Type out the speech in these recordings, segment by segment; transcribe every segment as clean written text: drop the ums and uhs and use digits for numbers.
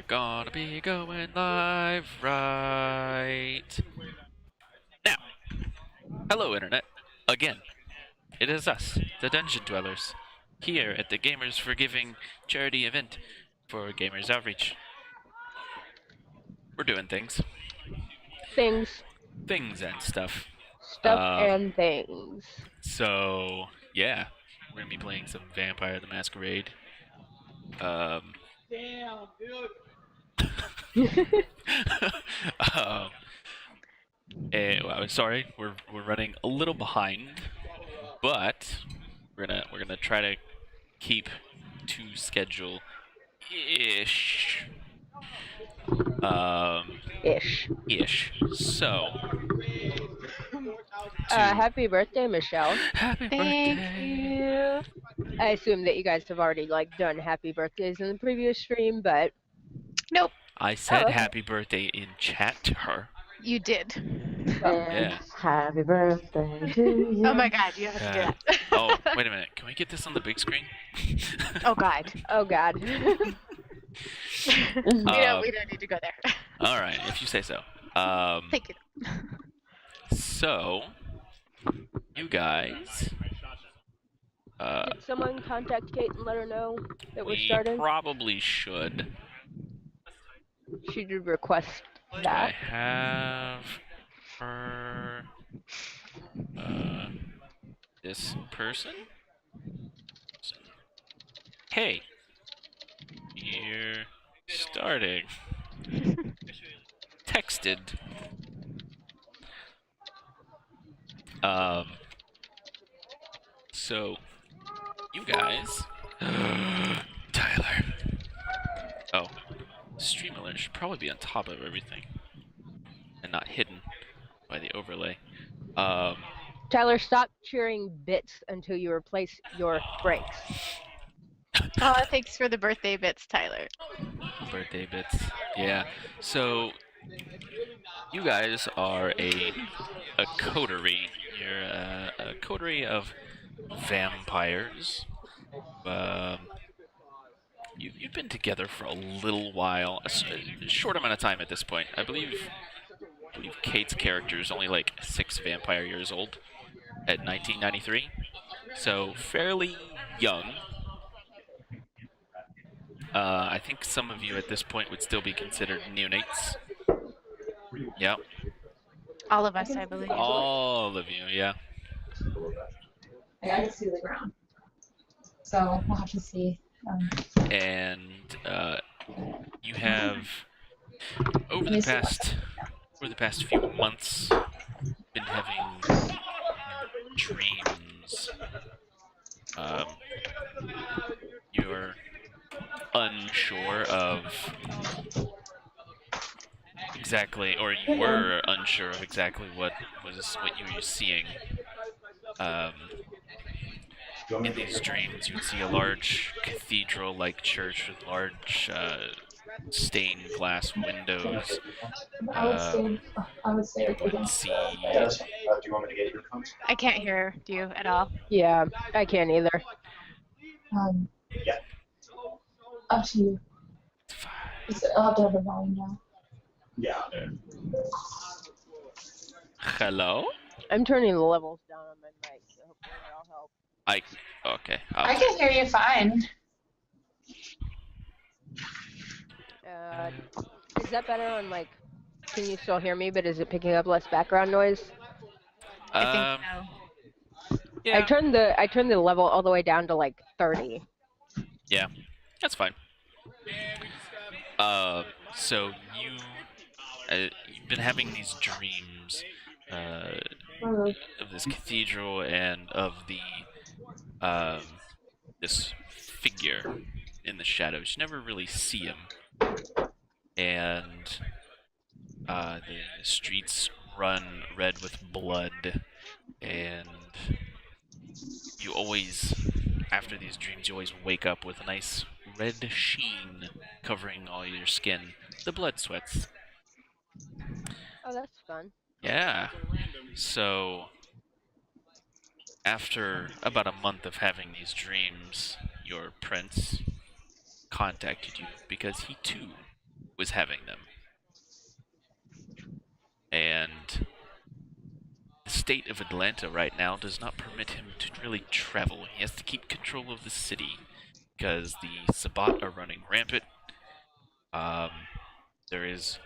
gonna be going live right now. Hello, Internet. Again, it is us, the Dungeon Dwellers, here at the Gamers for Giving charity event for Gamers Outreach. We're doing things. Things And stuff. and things. So, yeah, we're gonna be playing some Vampire the Masquerade. Damn, dude. Sorry, we're running a little behind, but we're gonna try to keep to schedule ish. Ish. So, happy birthday, Michelle. happy Thank birthday. you. I assume that you guys have already done happy birthdays in the previous stream, but Nope, I said okay. happy birthday in chat to her. you did. Yeah. Happy birthday to you. Oh my god, you have to do that. Oh, wait a minute. Can we get this on the big screen? Oh god. Oh god. we don't need to go there. All right, if you say so. Thank you. So, you guys. Did someone contact Kate and let her know that we're We starting? probably should. She did request I that. have her. This person? Hey! You're starting. Texted. So, you guys. Tyler. Oh. Stream alert should probably be on top of everything. And not hidden by the overlay. Tyler, stop cheering bits until you replace your breaks. Oh, thanks for the birthday bits, Tyler. Birthday bits. Yeah. So, you guys are a coterie. You're a coterie of vampires. You've been together for a little while, a short amount of time at this point. I believe Kate's character is only like 6 vampire years old at 1993, so fairly young. I think some of you at this point would still be considered neonates. Yep. All of us, I believe. All of you, yeah. I gotta see the ground. So we'll have to see. And you have over the past few months been having dreams. You're unsure of exactly, or you were unsure of exactly what you were seeing. In these dreams, you would see a large cathedral-like church with large stained glass windows. I would say. You would see. Do you want me to get your phone? I can't hear you at all. Yeah, I can't either. Yeah. Up to you. I'll have to have the volume down. Yeah. Hello? I'm turning the levels down on my mic, so hopefully that'll help. Okay. I can hear you fine. Is that better on can you still hear me, but is it picking up less background noise? I think so. Yeah. I turned the level all the way down to 30. Yeah, that's fine. So you've been having these dreams of this cathedral and of the this figure in the shadows. You never really see him, and the streets run red with blood, and you always, after these dreams, you always wake up with a nice red sheen covering all your skin. The blood sweats. Oh, that's fun. Yeah. So, after about a month of having these dreams, your prince contacted you because he too was having them. And the state of Atlanta right now does not permit him to really travel. He has to keep control of the city because the Sabbat are running rampant. There is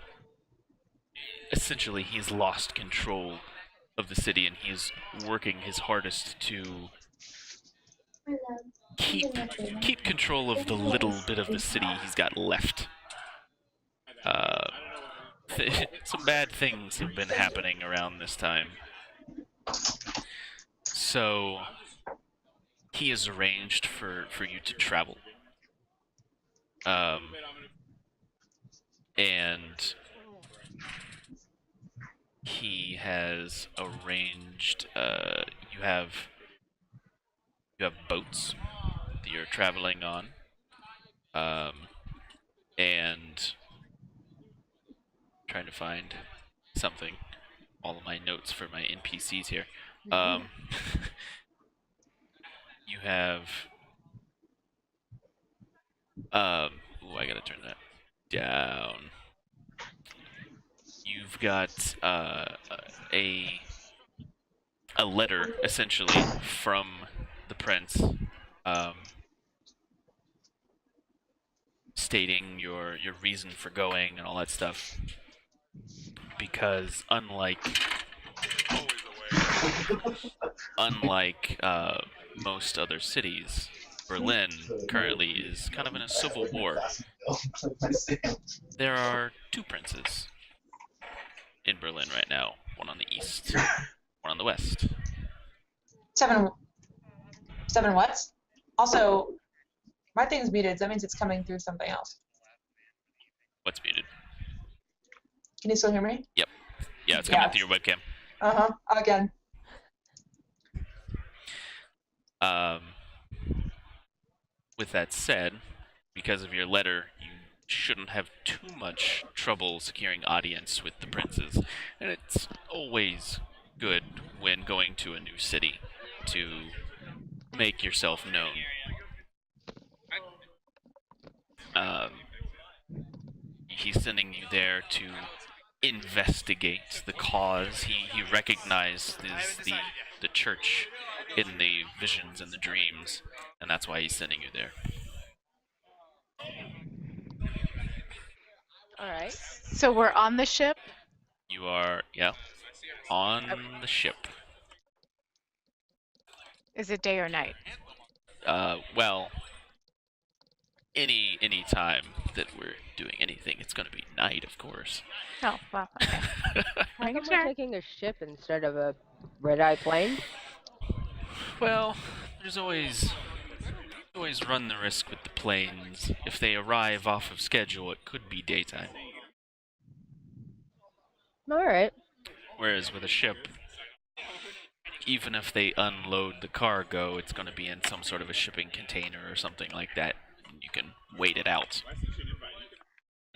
essentially he's lost control of the city, and he's working his hardest to keep control of the little bit of the city he's got left. Some bad things have been happening around this time. So he has arranged for you to travel. And he has arranged you have boats that you're traveling on. And trying to find something. All of my notes for my NPCs here. You have I gotta turn that down. You've got a letter essentially from the prince, stating your reason for going and all that stuff. Because unlike most other cities, Berlin currently is kind of in a civil war. There are two princes in Berlin right now, one on the east, one on the west. Seven what? Also, my thing's muted. That means it's coming through something else. What's muted? Can you still hear me? Yep. Yeah, it's coming through your webcam. Again. With that said, because of your letter, you shouldn't have too much trouble securing audience with the princes. And it's always good when going to a new city to make yourself known. He's sending you there to investigate the cause. He recognizes the church in the visions and the dreams, and that's why he's sending you there. Alright. So we're on the ship? You are, yeah, on the ship. Is it day or night? Well, any time that we're doing anything, it's going to be night, of course. Oh, well, okay. How come we're taking a ship instead of a red-eye plane? Well, there's always run the risk with the planes. If they arrive off of schedule, it could be daytime. Alright. Whereas with a ship, even if they unload the cargo, it's going to be in some sort of a shipping container or something like that. You can wait it out.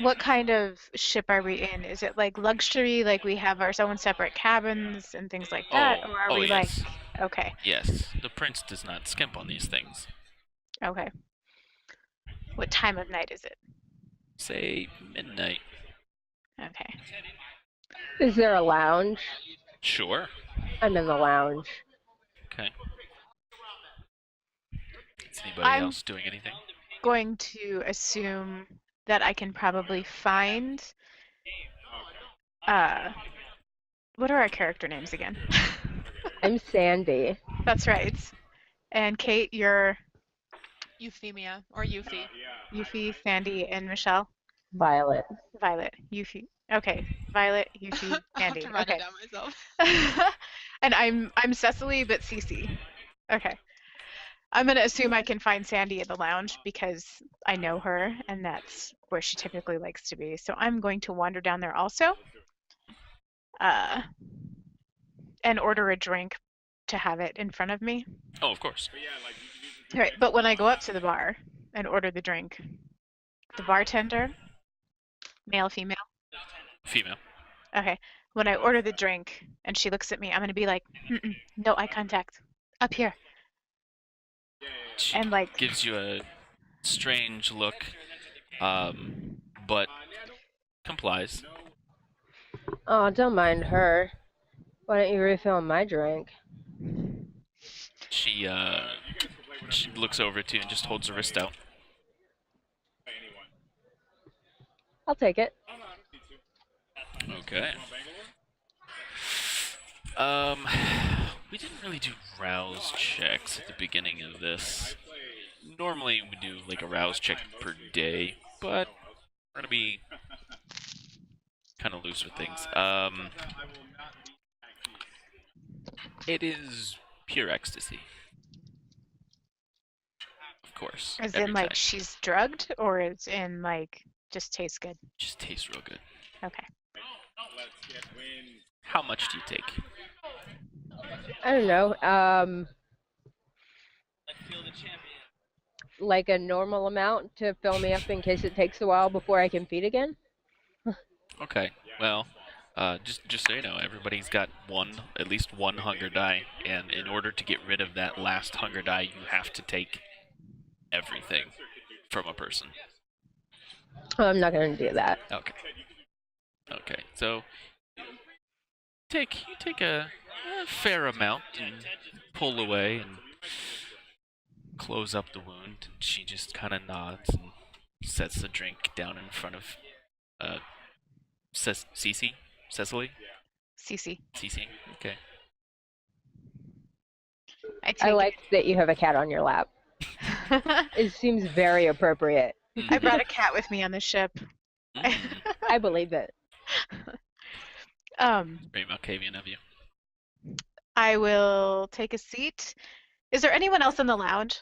What kind of ship are we in? Is it like luxury, like we have our own separate cabins and things like that? Or are we yes. like... Okay. Yes, the prince does not skimp on these things. Okay. What time of night is it? Say midnight. Okay. Is there a lounge? Sure. I'm in the lounge. Okay. Is anybody else doing anything? Going to assume that I can probably find what are our character names again? I'm Sandy. That's right. And Kate, you're Euphemia or Euphy. Euphy, Sandy, and Michelle. Violet. Violet, Euphy. Okay, Violet, Euphy, I'll have Sandy. to write Okay. it down myself. And I'm Cecily, but Cece. Okay. I'm gonna assume I can find Sandy in the lounge because I know her and that's where she typically likes to be. So I'm going to wander down there also. And order a drink to have it in front of me. Oh, of course. All right, but when I go up to the bar and order the drink, the bartender, male, female? Female. Okay. When I order the drink and she looks at me, I'm going to be like, no eye contact. Up here. She And like... gives you a strange look, but complies. Oh, don't mind her. Why don't you refill my drink? She looks over to you and just holds her wrist out. I'll take it. Okay. We didn't really do rouse checks at the beginning of this. Normally we do like a rouse check per day, but we're gonna be kind of loose with things. It is pure ecstasy. Of course. As every in, like, time. she's drugged, or it's in, like, just tastes good? Just tastes real good. Okay. How much do you take? I don't know. Like a normal amount to fill me up in case it takes a while before I can feed again? Okay. Well, just so you know, everybody's got at least one hunger die, and in order to get rid of that last hunger die, you have to take everything from a person. Oh, I'm not going to do that. Okay. Okay. So you take a fair amount and pull away and close up the wound, and she just kind of nods and sets the drink down in front of Cece? Cecily? Cece. Cece? Okay. I like that you have a cat on your lap. It seems very appropriate. I brought a cat with me on the ship. I believe it. Very Malkavian of you. I will take a seat. Is there anyone else in the lounge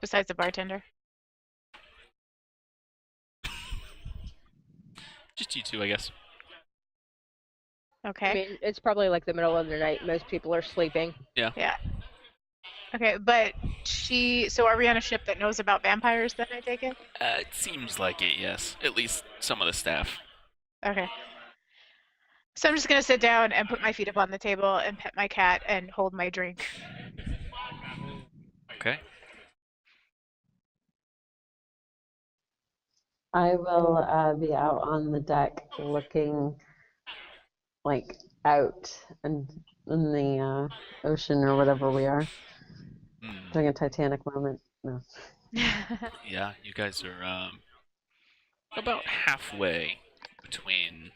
besides the bartender? Just you two, I guess. Okay. I mean, it's probably like the middle of the night. Most people are sleeping. Yeah. Yeah. Okay, but so are we on a ship that knows about vampires then, I take it? It seems like it, yes. At least some of the staff. Okay. So I'm just gonna sit down and put my feet up on the table and pet my cat and hold my drink. Okay. I will be out on the deck looking like out and in the ocean or whatever we are. Doing a Titanic moment. No. Yeah, you guys are about halfway between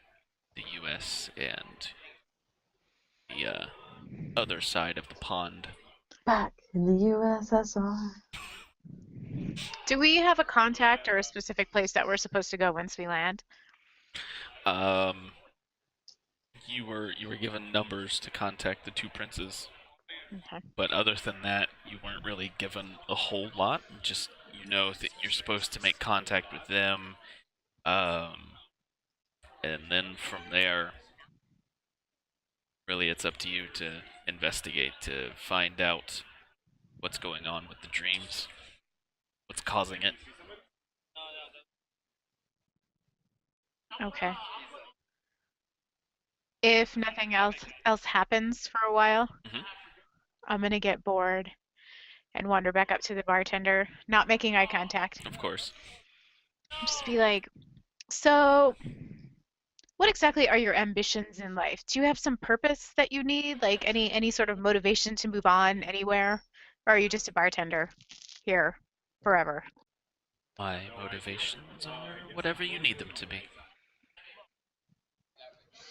the U.S. and the other side of the pond. Back in the USSR. Do we have a contact or a specific place that we're supposed to go once we land? You were given numbers to contact the two princes. Okay. But other than that, you weren't really given a whole lot. Just you know that you're supposed to make contact with them, and then from there, really it's up to you to investigate, to find out what's going on with the dreams, what's causing it. Okay. If nothing else happens for a while, I'm gonna get bored and wander back up to the bartender, not making eye contact. Of course. Just be like, so what exactly are your ambitions in life? Do you have some purpose that you need? Like any sort of motivation to move on anywhere? Or are you just a bartender here forever? My motivations are whatever you need them to be.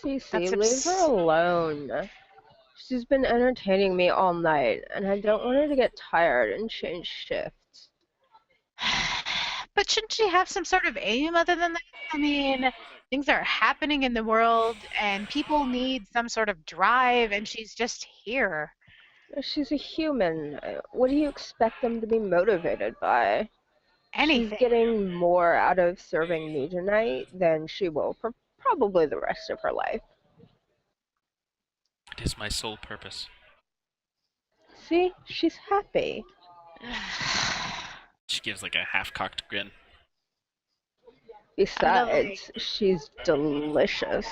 Cece, leave her alone. She's been entertaining me all night, and I don't want her to get tired and change shifts. But shouldn't she have some sort of aim other than that? I mean, things are happening in the world, and people need some sort of drive, and she's just here. She's a human. What do you expect them to be motivated by? Anything. She's getting more out of serving me tonight than she will for probably the rest of her life. It is my sole purpose. See? She's happy. She gives like a half-cocked grin. Besides, she's delicious.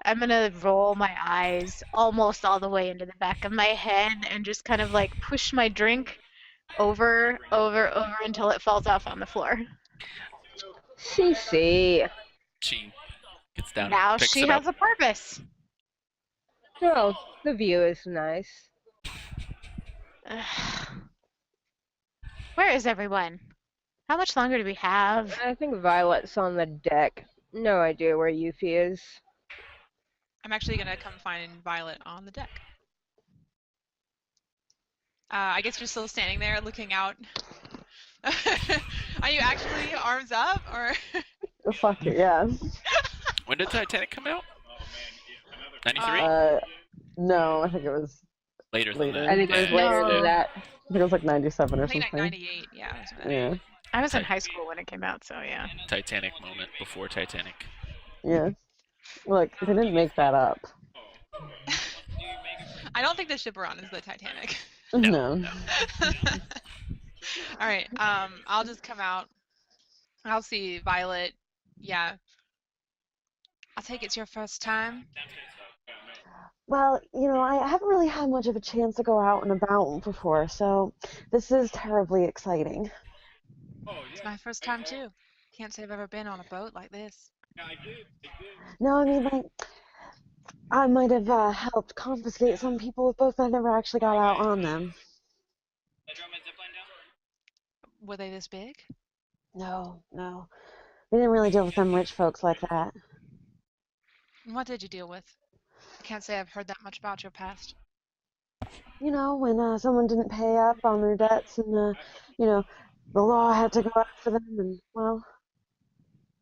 I'm gonna roll my eyes almost all the way into the back of my head and just kind of like push my drink over until it falls off on the floor. CC. She gets down Now and picks she it up. has a purpose. Oh, the view is nice. Ugh. Where is everyone? How much longer do we have? I think Violet's on the deck. No idea where Yuffie is. I'm actually gonna come find Violet on the deck. I guess you're still standing there looking out. Are you actually arms up or? Oh, fuck it, yeah. When did Titanic come out? 93? No, I think it was Later than later. that. I think it was Yeah. later No. than that. I think it was like 97 or I think like something. 98. Yeah. Yeah, I was in high school when it came out, so yeah. Titanic moment before Titanic. yeah. Look, they didn't make that up. I don't think the ship we're on is the Titanic. No. All right. I'll just come out. I'll see Violet. Yeah. I'll take it's your first time. Well, I haven't really had much of a chance to go out and about before, so this is terribly exciting. It's my first time too. Can't say I've ever been on a boat like this. No, I mean, like, I might have helped confiscate some people with boats, but I never actually got out on them. Were they this big? No. We didn't really deal with them rich folks like that. And what did you deal with? I can't say I've heard that much about your past. When someone didn't pay up on their debts and, the law had to go after them, and, well,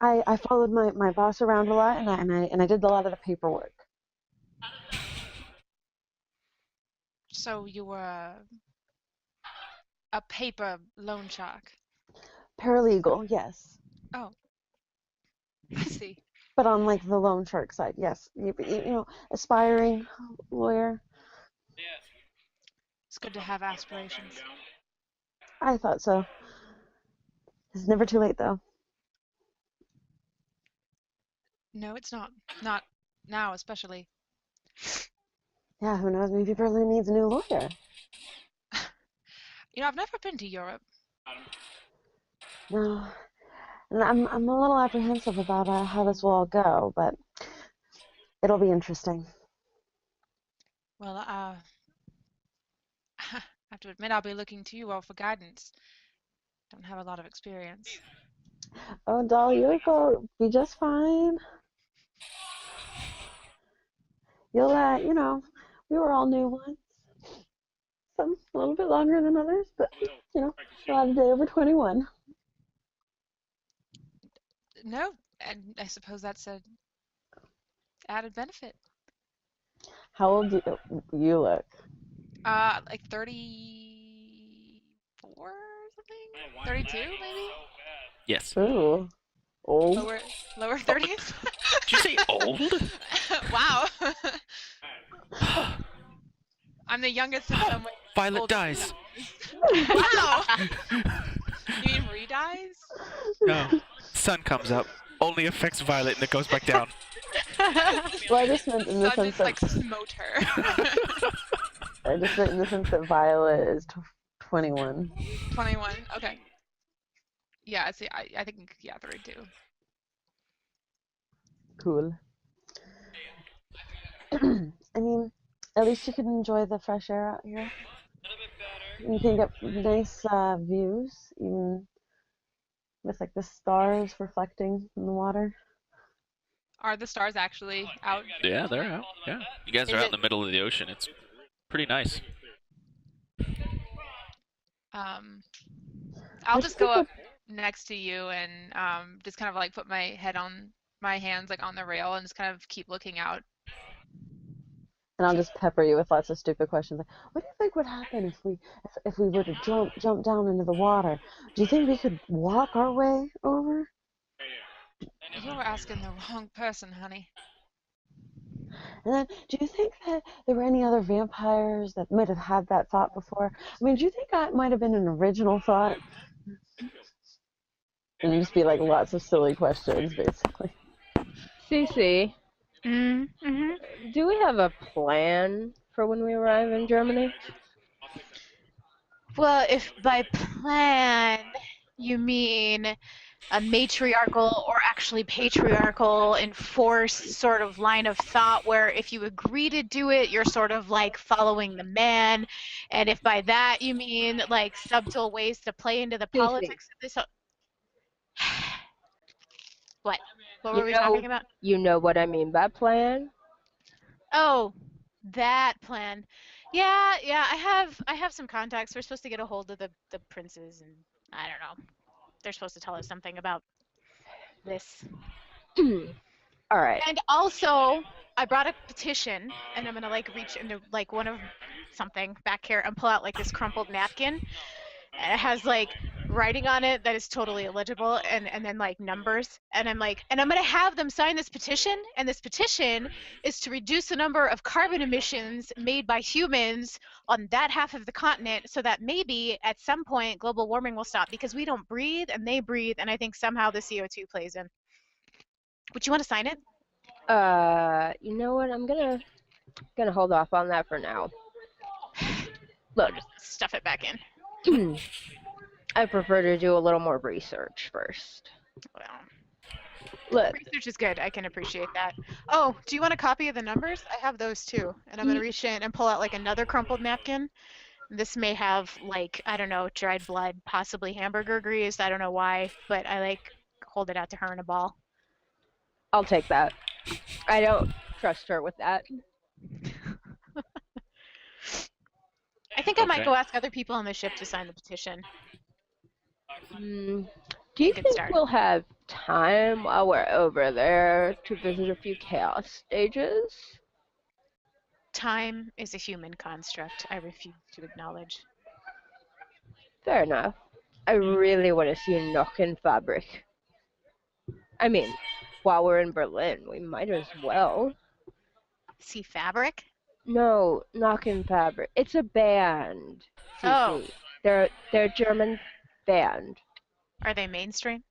I followed my boss around a lot, and I did a lot of the paperwork. So you were a paper loan shark. Paralegal, yes. Oh, I see. But on, like, the loan shark side, yes. Aspiring lawyer. It's good to have aspirations. I thought so. It's never too late, though. No, it's not. Not now, especially. Yeah, who knows? Maybe Berlin needs a new lawyer. I've never been to Europe. No. And I'm a little apprehensive about how this will all go, but it'll be interesting. Well, I have to admit I'll be looking to you all for guidance. Don't have a lot of experience. Oh, doll, you'll be just fine. You'll, we were all new once. Some a little bit longer than others, but, you'll have a day over 21. No, and I suppose that's a added benefit. How old do you look? Like 34 or something? 32 maybe? Yes. Ooh. Old? Lower 30s? Did you say old? Wow. I'm the youngest in some way. Violet Old. dies. Wow. You mean Marie dies? No. Sun comes up. Only affects Violet and it goes back down. Well, I just meant in the Sun sense just like that smote her. I just meant in the sense that Violet is 21. 21. Okay. Yeah. See, I think 32. Cool. I mean, at least you can enjoy the fresh air out here. You can get nice views, even with like the stars reflecting in the water. Are the stars actually out? Yeah, they're out. Yeah. You guys Is are out it- in the middle of the ocean. It's pretty nice. I'll just go up next to you and just kind of like put my head on my hands like on the rail and just kind of keep looking out. And I'll just pepper you with lots of stupid questions. Like, what do you think would happen if we were to jump down into the water? Do you think we could walk our way over? You're asking the wrong person, honey. And then, do you think that there were any other vampires that might have had that thought before? I mean, do you think that might have been an original thought? And it'd just be like lots of silly questions, basically. CC, Mm-hmm. do we have a plan for when we arrive in Germany? Well, if by plan you mean a matriarchal or actually patriarchal enforced sort of line of thought where if you agree to do it, you're sort of like following the man. And if by that you mean like subtle ways to play into the Cece. politics of this. What? What You were we know- talking about? You know what I mean by plan? Oh, that plan. Yeah, I have some contacts. We're supposed to get a hold of the princes, and I don't know. They're supposed to tell us something about this. All right. And also, I brought a petition, and I'm gonna like reach into like one of something back here and pull out like this crumpled napkin. And it has like writing on it that is totally illegible, and then like numbers. And I'm like, and I'm gonna have them sign this petition. And this petition is to reduce the number of carbon emissions made by humans on that half of the continent, so that maybe at some point global warming will stop because we don't breathe and they breathe, and I think somehow the CO2 plays in. Would you want to sign it? You know what? I'm gonna hold off on that for now. Look, Just stuff it back in. I prefer to do a little more research first. Well, Look, research is good. I can appreciate that. Oh, do you want a copy of the numbers? I have those too. And I'm gonna reach in and pull out like another crumpled napkin. This may have like, I don't know, dried blood, possibly hamburger grease. I don't know why, but I like hold it out to her in a ball. I'll take that. I don't trust her with that. I think I might Okay. go ask other people on the ship to sign the petition. Do you Good think start. we'll have time while we're over there to visit a few chaos stages? Time is a human construct. I refuse to acknowledge. Fair enough. I really want to see a knock-in fabric. I mean, while we're in Berlin, we might as well. See fabric? No, knock-in fabric. It's a band. Oh. Cece. They're a German band. Are they mainstream?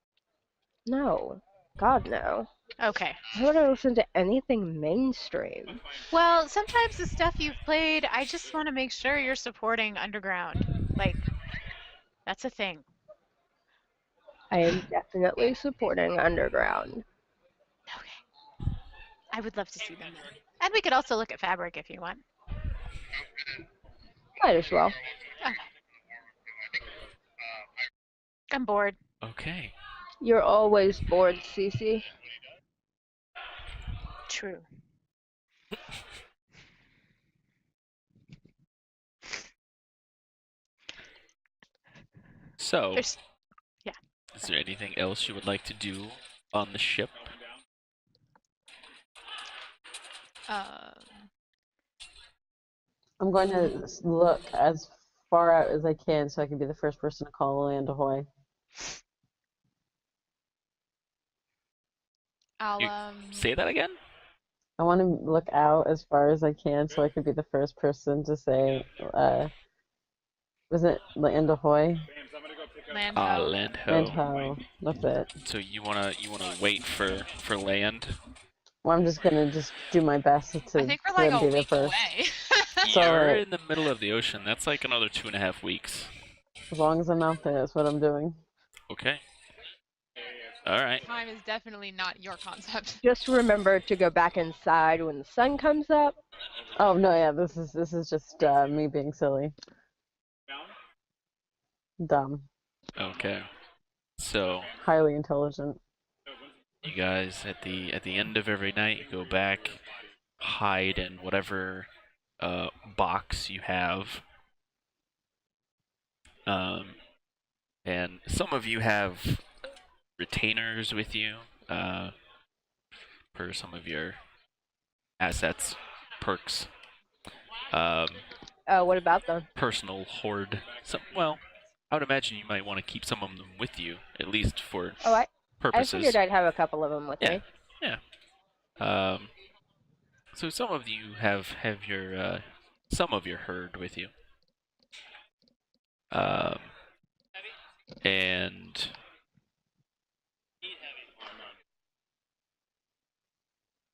No. God, no. Okay. I want to listen to anything mainstream. Well, sometimes the stuff you've played, I just want to make sure you're supporting underground. Like, that's a thing. I am definitely supporting underground. Okay. I would love to see them then. And we could also look at fabric if you want. Might as well. Okay. I'm bored. Okay. You're always bored, Cece. True. So, There's, is there anything else you would like to do on the ship? I'm going to look as far out as I can so I can be the first person to call land ahoy. I'll You- Say that again? I want to look out as far as I can so I can be the first person to say, was it land ahoy? land ho. Land ho. Land ho. That's it. So you wanna wait for land? Well, I'm just gonna do my best to I think we're like be a there week first. away. So, You're in the middle of the ocean. That's like another 2.5 weeks. As long as I'm out there, that's what I'm doing. Okay. All right. Time is definitely not your concept. Just remember to go back inside when the sun comes up. Oh no, yeah, this is just me being silly. Dumb. Okay. So Highly intelligent. you guys at the end of every night, you go back, hide in whatever box you have. And some of you have retainers with you, for some of your assets, perks. What about them? Personal hoard. Well, I would imagine you might want to keep some of them with you, at least for Oh, I purposes. figured I'd have a couple of them with Yeah. me. Yeah. So some of you have your some of your herd with you. And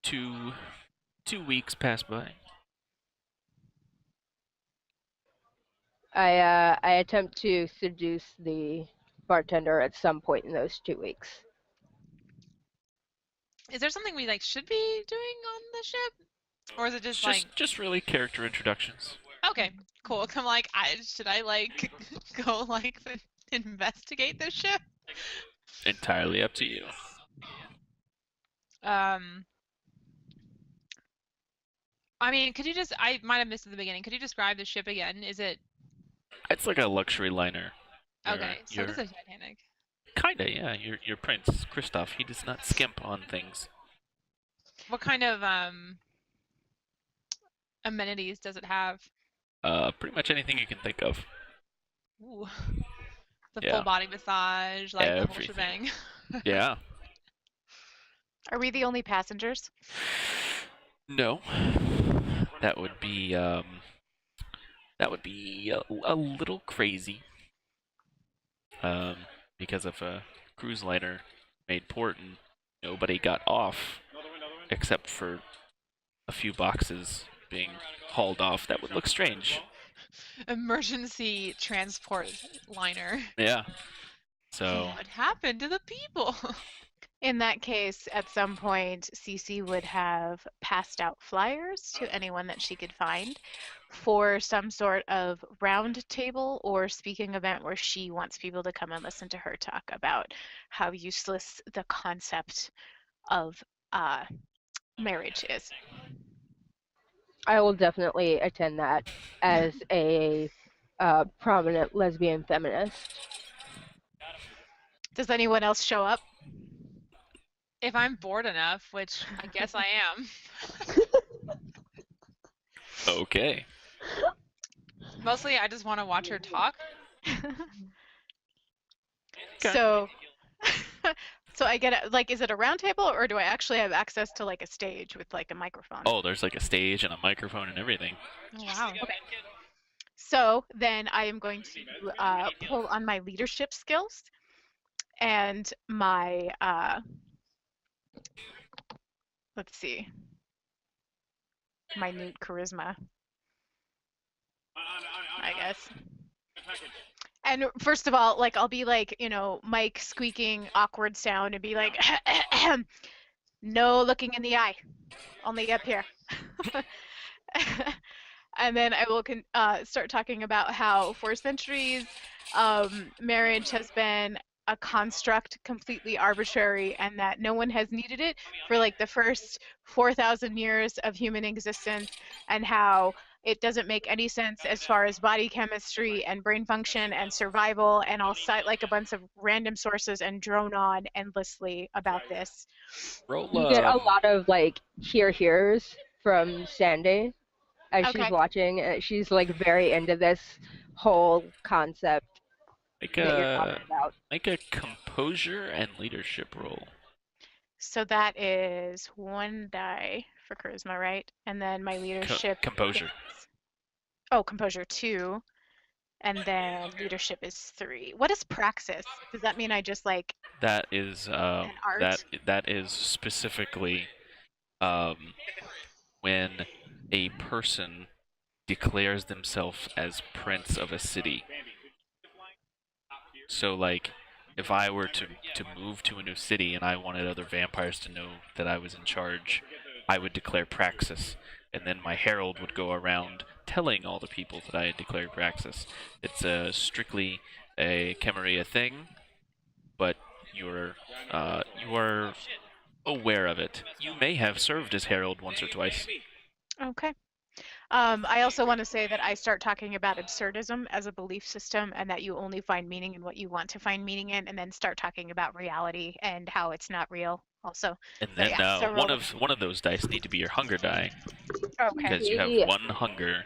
two weeks pass by. I attempt to seduce the bartender at some point in those 2 weeks. Is there something we like should be doing on the ship, or is it just like Just really character introductions. okay, cool? I'm like, should I like go like investigate this ship? Entirely up to you. I mean, could you just? I might have missed it at the beginning. Could you describe the ship again? Is it It's like a luxury liner. okay? So it is a Titanic. Kinda, yeah. You're Prince Christoph. He does not skimp on things. What kind of amenities does it have? Pretty much anything you can think of. Ooh. The Yeah. full body massage, like the whole Everything. shebang. Yeah. Are we the only passengers? No. That would be a little crazy. Because if a cruise liner made port and nobody got off except for a few boxes being hauled off, that would look strange. Emergency transport liner. Yeah. So What happened to the people? In that case, at some point, Cece would have passed out flyers to anyone that she could find for some sort of round table or speaking event where she wants people to come and listen to her talk about how useless the concept of marriage is. I will definitely attend that as a prominent lesbian feminist. Does anyone else show up? If I'm bored enough, which I guess I am. okay. Mostly I just want to watch her talk. So so I get it, like, is it a round table or do I actually have access to like a stage with like a microphone? Oh, there's like a stage and a microphone and everything. Oh, wow. Okay. So then I am going to pull on my leadership skills and my, let's see, minute charisma, I guess. And first of all, like, I'll be like, you know, mic squeaking, awkward sound and be like, no looking in the eye, only up here. And then I will start talking about how for centuries, marriage has been a construct completely arbitrary and that no one has needed it for like the first 4,000 years of human existence, and how it doesn't make any sense as far as body chemistry and brain function and survival, and I'll cite like a bunch of random sources and drone on endlessly about this. You get a lot of like hears from Sandy as she's watching. She's like very into this whole concept that you're talking about. Make a composure and leadership roll. So that is 1 die for charisma, right? And then my leadership. Composure. Composure 2. And then leadership is 3. What is praxis? Does that mean I just like? That is an art? that is specifically when a person declares themselves as prince of a city. So like, if I were to move to a new city and I wanted other vampires to know that I was in charge, I would declare praxis, and then my herald would go around telling all the people that I had declared praxis. It's strictly a Camarilla thing, but you are aware of it. You may have served as herald once or twice. Okay. I also want to say that I start talking about absurdism as a belief system, and that you only find meaning in what you want to find meaning in, and then start talking about reality and how it's not real also. And then one of those dice need to be your hunger die, because you have 1 hunger.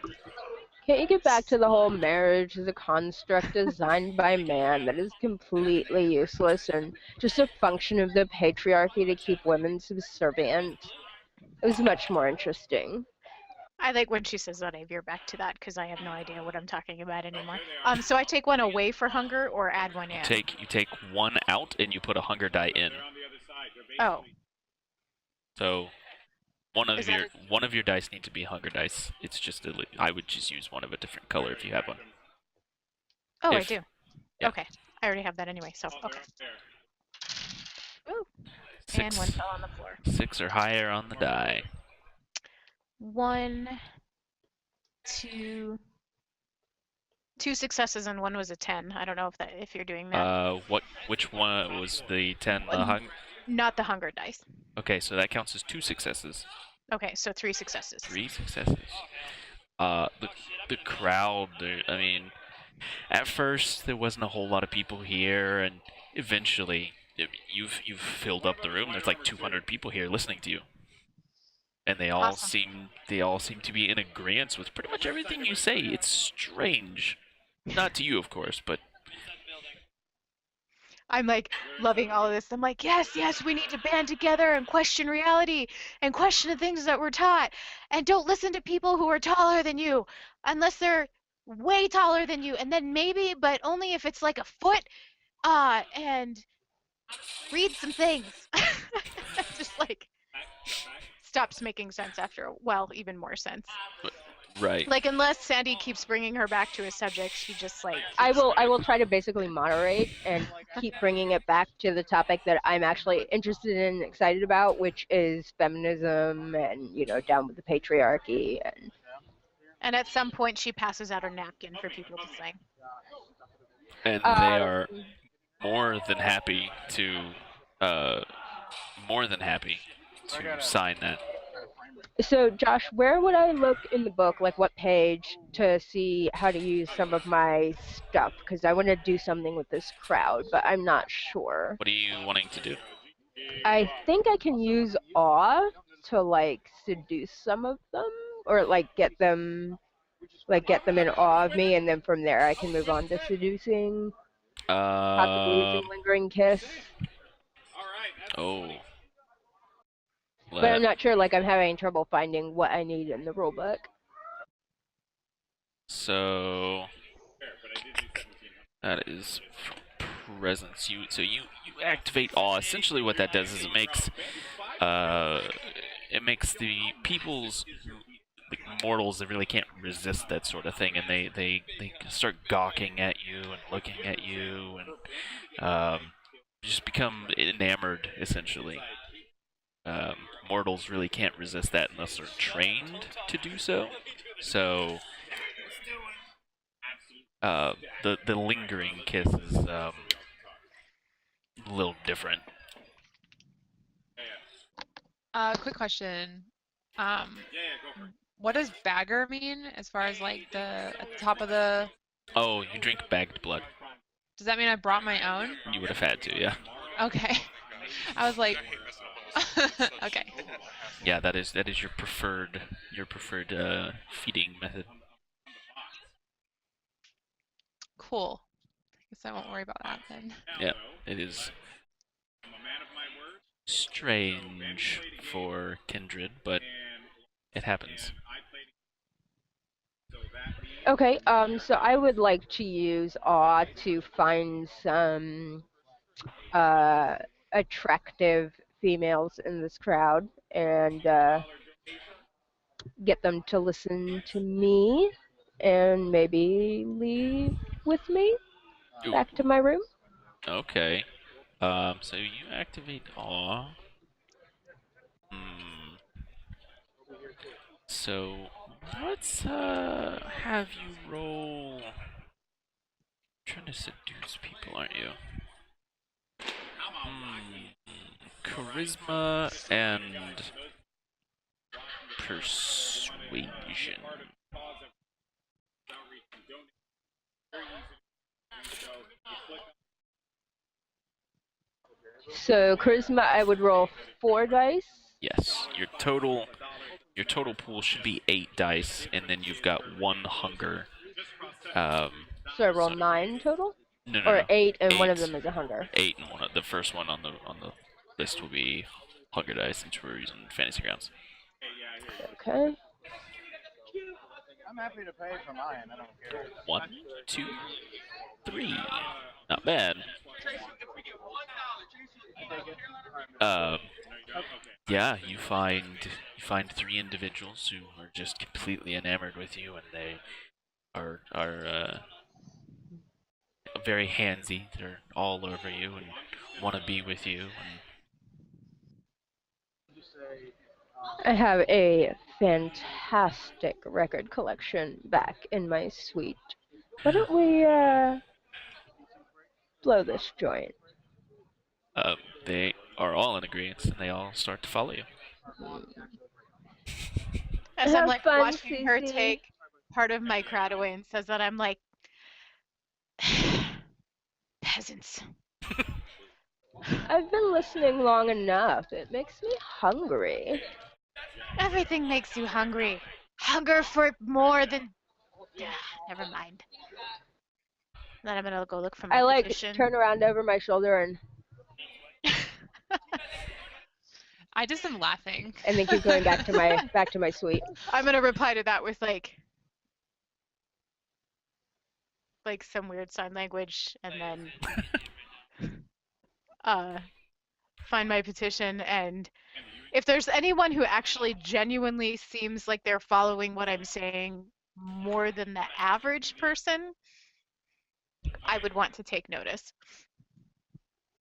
Can't you get back to the whole marriage as a construct designed by man that is completely useless and just a function of the patriarchy to keep women subservient? It was much more interesting. I like when she says that I veer back to that because I have no idea what I'm talking about anymore. So I take 1 away for hunger or add 1 in? You take 1 out and you put a hunger die in. Oh. So one of your dice need to be hunger dice. It's just I would just use one of a different color if you have one. Oh, I do. Yeah. Okay. I already have that anyway, so okay. Ooh, and one Six, fell on the floor. 6 or higher on the die. 1, 2, 2 successes and one was a 10. I don't know if you're doing that. Which one was the 10? Not the hunger dice. Okay, so that counts as 2 successes. Okay, so 3 successes. 3 successes. The crowd, I mean, at first there wasn't a whole lot of people here, and eventually you've filled up the room. There's like 200 people here listening to you, and they all Awesome. seem to be in agreement with pretty much everything you say. It's strange, not to you, of course, but I'm like loving all of this. I'm like, yes, we need to band together and question reality and question the things that we're taught. And don't listen to people who are taller than you unless they're way taller than you. And then maybe, but only if it's like a foot. And read some things. Just like stops making sense after, well, even more sense. right. Like unless Sandy keeps bringing her back to a subject, she just like. I will try to basically moderate and keep bringing it back to the topic that I'm actually interested in and excited about, which is feminism and, down with the patriarchy. And at some point she passes out a napkin for people to sing. And they are more than happy to sign that. So, Josh, where would I look in the book, like what page, to see how to use some of my stuff? Because I want to do something with this crowd, but I'm not sure. What are you wanting to do? I think I can use awe to, like, seduce some of them, or, like, get them in awe of me, and then from there I can move on to seducing, possibly using lingering kiss. Oh. But I'm not sure, like, I'm having trouble finding what I need in the rulebook. So that is presence. You activate awe. Essentially, what that does is it makes the people's mortals that really can't resist that sort of thing, and they start gawking at you and looking at you and just become enamored essentially. Mortals really can't resist that unless they're trained to do so. So the lingering kiss is a little different. Quick question. What does bagger mean as far as like at the top of the? Oh, you drink bagged blood. Does that mean I brought my own? You would have had to, yeah. Okay. I was like, okay. Yeah, that is your preferred feeding method. Cool. I guess I won't worry about that then. Yeah, it is strange for kindred, but it happens. Okay, so I would like to use awe to find some attractive females in this crowd and get them to listen to me and maybe leave with me back to my room. Okay. So you activate awe. So let's have you roll. Trying to seduce people, aren't you? Charisma and persuasion. So charisma, I would roll 4 dice. Yes, your total pool should be 8 dice, and then you've got 1 hunger. So I roll 9 total. No, or 8, and 8. one of them is a hunger. 8, and the first one on the list will be hunger dice, since we're using fantasy grounds. Okay. I'm happy to pay for mine. I don't care. 1, 2, 3. Not bad. Yeah, you find 3 individuals who are just completely enamored with you, and they are very handsy. They're all over you and want to be with you. And I have a fantastic record collection back in my suite. Why don't we blow this joint? they are all in agreement, and they all start to follow you. As I'm Have like fun, watching her Cece. take part of my crowd away and says that, I'm like, peasants. I've been listening long enough. It makes me hungry. Everything makes you hungry. Hunger for more than. Never mind. Then I'm gonna go look for my I petition. turn around over my shoulder and I just am laughing. then keep going back to my suite. I'm gonna reply to that with like some weird sign language, and then find my petition. And if there's anyone who actually genuinely seems like they're following what I'm saying more than the average person, I would want to take notice.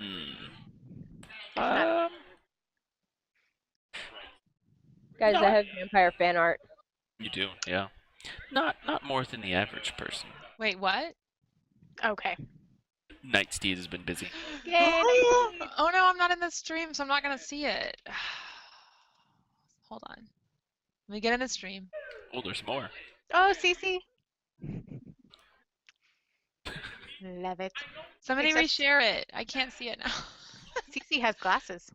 If not, Guys, No. I have vampire fan art. You do, yeah. Not more than the average person. Wait, what? okay. Nightsteed has been busy. Yay! Oh no, I'm not in the stream, so I'm not gonna see it. Hold on. Let me get in the stream. Oh, there's more. Oh, Cece. Love it. Somebody Except- reshare it. I can't see it now. Cece has glasses.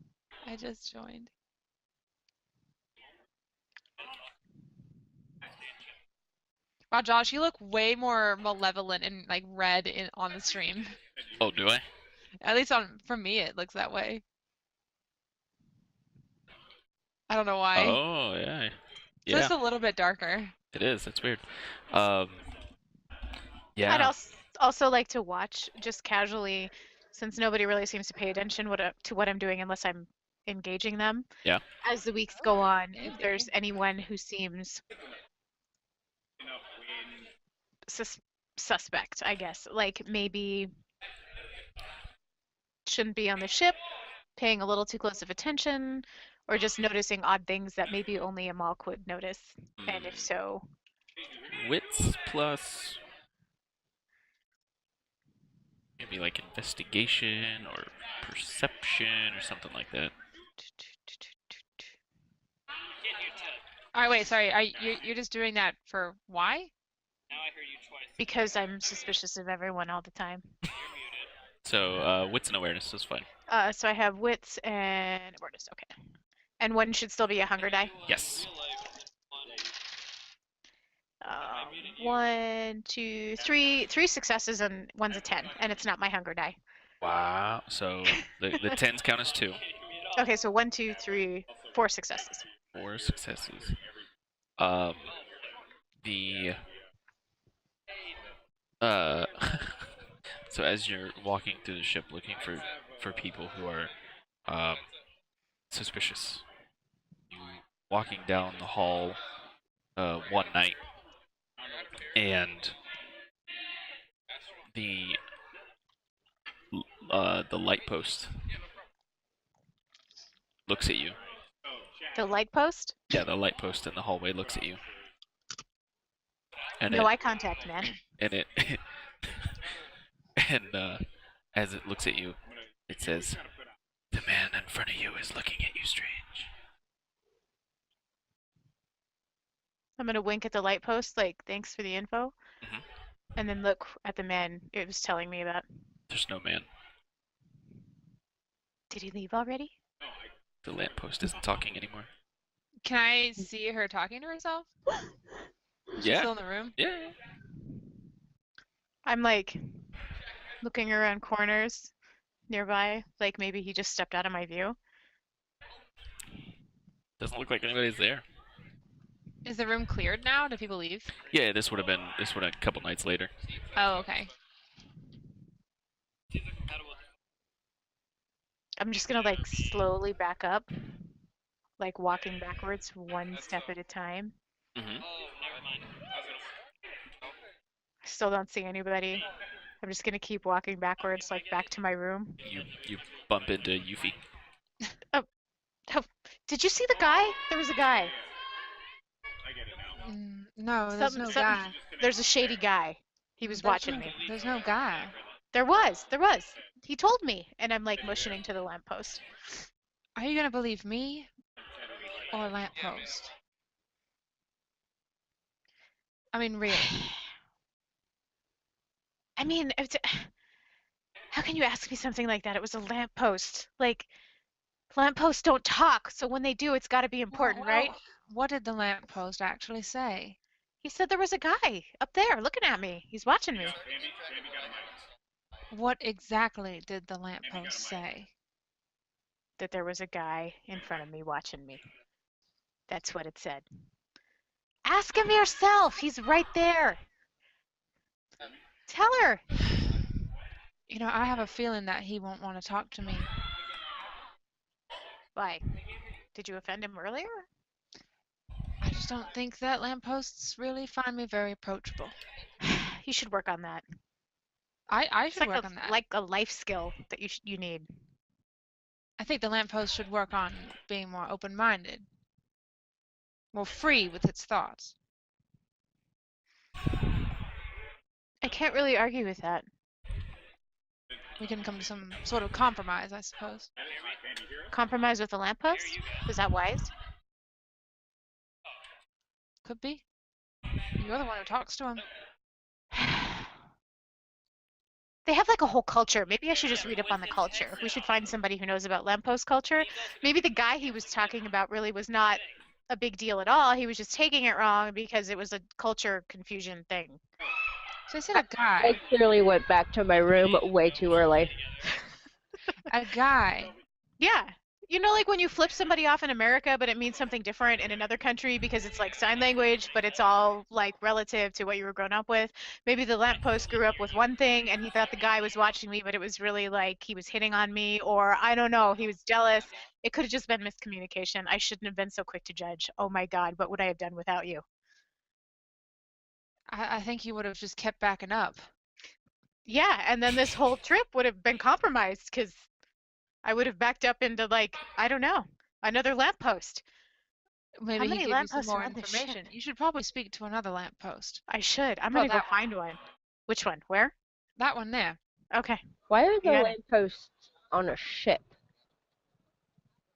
I just joined. Wow, Josh, you look way more malevolent and like red on the stream. Oh, do I? At least from me, it looks that way. I don't know why. Oh, yeah. So it's a little bit darker. It is. That's weird. Yeah. I'd also like to watch just casually, since nobody really seems to pay attention to what I'm doing unless I'm engaging them. Yeah. As the weeks go on, if there's anyone who seems suspect, I guess, like maybe shouldn't be on the ship, paying a little too close of attention, or just noticing odd things that maybe only a Malk would notice. And if so, Wits plus maybe like investigation or perception or something like that. All right, wait, sorry. You're just doing that for why? because I'm suspicious of everyone all the time. So wits and awareness is fine. So I have wits and awareness. Okay. And one should still be a hunger die. Yes. 1, 2, 3 successes and one's a 10, and it's not my hunger die. Wow. So the 10s count as 2. Okay, so 1, 2, 3, 4 successes. 4 successes. So as you're walking through the ship looking for people who are suspicious, you walking down the hall one night, and the light post looks at you. The light post? Yeah, the light post in the hallway looks at you. And No eye contact, man. And it and as it looks at you, it says, "The man in front of you is looking at you strange." I'm gonna wink at the light post, like, thanks for the info. Mhm. And then look at the man it was telling me about. There's no man. Did he leave already? The lamppost isn't talking anymore. Can I see her talking to herself? Is she Yeah. still in the room? Yeah. I'm like looking around corners nearby, like maybe he just stepped out of my view. Doesn't look like anybody's there. Is the room cleared now? Do people leave? Yeah, this would have been a couple nights later. Oh, okay. I'm just gonna like slowly back up, like walking backwards one step at a time. Mm-hmm. I still don't see anybody. I'm just gonna keep walking backwards, like back to my room. You bump into Yuffie. Oh, did you see the guy? There was a guy. No, there's no guy. There's a shady guy. He was watching me. There's no guy. There was. He told me, and I'm like motioning to the lamppost. Are you gonna believe me or lamppost? I mean, really. I mean, how can you ask me something like that? It was a lamppost. Like, lampposts don't talk, so when they do, it's got to be important, right? What did the lamppost actually say? He said there was a guy up there looking at me. He's watching me. What exactly did the lamppost say? That there was a guy in front of me watching me. That's what it said. Ask him yourself. He's right there. Tell her. You know, I have a feeling that he won't want to talk to me. Why? Did you offend him earlier? I just don't think that lampposts really find me very approachable. You should work on that. I should work on that. Like a life skill that you need. I think the lamppost should work on being more open-minded, more free with its thoughts. I can't really argue with that. We can come to some sort of compromise, I suppose. Compromise with the lamppost? Is that wise? Could be. You're the one who talks to him. They have like a whole culture. Maybe I should just read up on the culture. We should find somebody who knows about lamppost culture. Maybe the guy he was talking about really was not a big deal at all. He was just taking it wrong because it was a culture confusion thing. So I said a guy. I clearly went back to my room way too early. A guy. Yeah. You know, like when you flip somebody off in America, but it means something different in another country because it's like sign language, but it's all like relative to what you were grown up with. Maybe the lamppost grew up with one thing and he thought the guy was watching me, but it was really like he was hitting on me, or I don't know, he was jealous. It could have just been miscommunication. I shouldn't have been so quick to judge. Oh my God, what would I have done without you? I think you would have just kept backing up. Yeah, and then this whole trip would have been compromised because I would have backed up into like, I don't know, another lamppost. Maybe he gave you some more around the ship? information. You should probably speak to another lamppost. I should. I'm Oh, gonna go that find one. Which one? Where? That one there. Okay. Why are the got it. lampposts on a ship?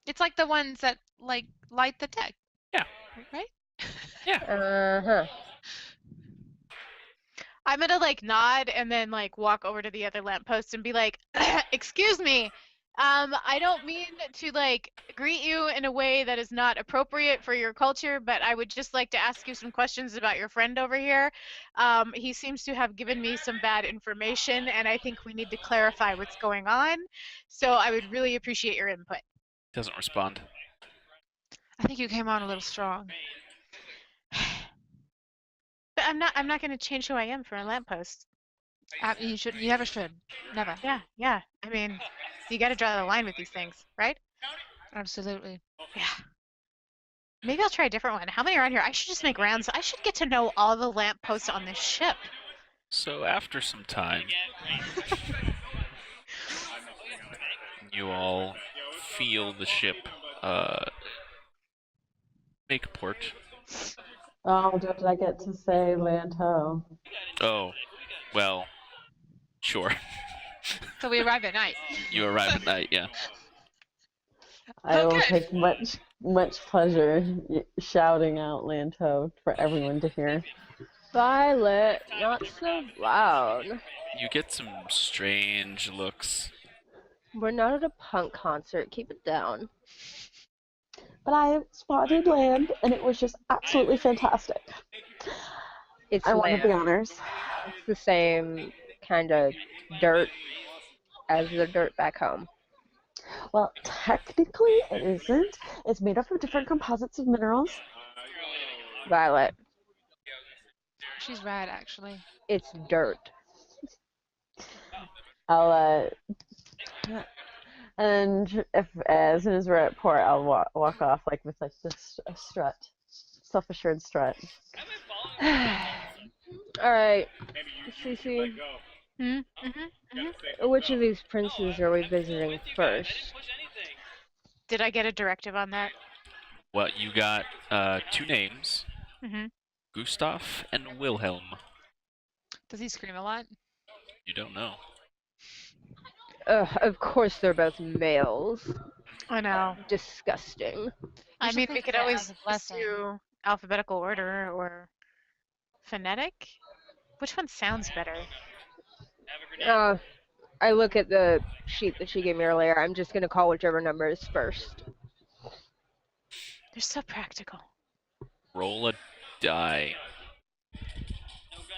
It's like the ones that like light the deck. Yeah. Right? Yeah. Uh-huh. I'm gonna like nod and then like walk over to the other lamppost and be like, excuse me, I don't mean to like greet you in a way that is not appropriate for your culture, but I would just like to ask you some questions about your friend over here. He seems to have given me some bad information and I think we need to clarify what's going on. So I would really appreciate your input. Doesn't respond. I think you came on a little strong. But I'm not gonna change who I am for a lamppost. You should. You never should. Never. Yeah. I mean, you gotta draw the line with these things, right? Absolutely. Yeah. Maybe I'll try a different one. How many are on here? I should just make rounds. I should get to know all the lampposts on this ship. So after some time, you all feel the ship make port. Oh, did I get to say land ho? Oh, well, sure. So we arrive at night. You arrive at night, yeah. I will good. take much pleasure shouting out land ho for everyone to hear. Violet, not so loud. You get some strange looks. We're not at a punk concert. Keep it down. But I spotted land, and it was just absolutely fantastic. It's I wanted the land. honors. It's the same kind of dirt as the dirt back home. Well, technically it isn't. It's made up of different composites of minerals. Violet, She's rad, actually. it's dirt. I'll and if as soon as we're at port, I'll walk off like with like this a strut, self-assured strut. Alright, Cece, Which of these princes are we visiting first? Did I get a directive on that? Well, you got 2 names, Mm-hmm. Gustav and Wilhelm. Does he scream a lot? You don't know. Of course they're both males. I know. Disgusting. I should mean, we think could of it always as a blessing. do alphabetical order or phonetic. Which one sounds better? I look at the sheet that she gave me earlier. I'm just gonna call whichever number is first. They're so practical. Roll a die.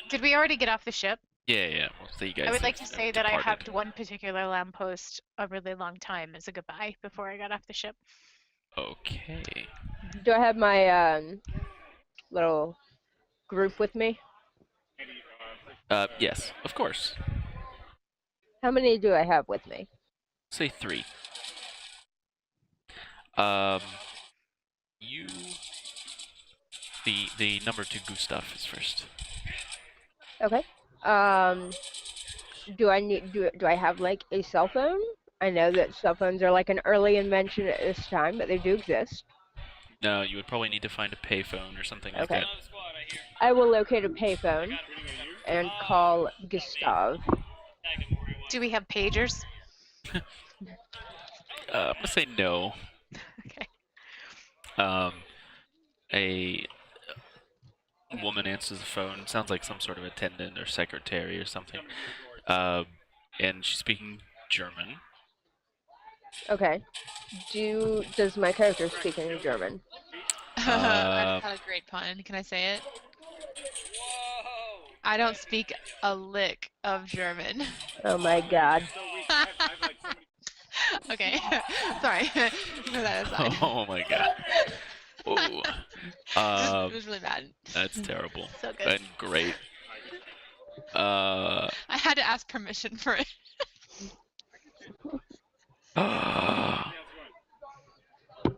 Did we already get off the ship? Yeah. Well, so you guys I would like to have say that I departed. hugged one particular lamppost a really long time as a goodbye before I got off the ship. Okay. Do I have my little group with me? Yes, of course. How many do I have with me? Say 3. You. The number 2 Gustav is first. Okay. Do I have like a cell phone? I know that cell phones are like an early invention at this time, but they do exist. No, you would probably need to find a payphone or something like Okay. that. I will locate a payphone and call Gustav. Do we have pagers? I'm gonna say no. Okay. A woman answers the phone. Sounds like some sort of attendant or secretary or something. And she's speaking German. Okay. Does my character speak any German? I had a great pun. Can I say it? I don't speak a lick of German. Oh my god. Okay. Sorry. For that aside. Oh my god. Ooh. It was really bad. That's terrible. So good. And great. I had to ask permission for it.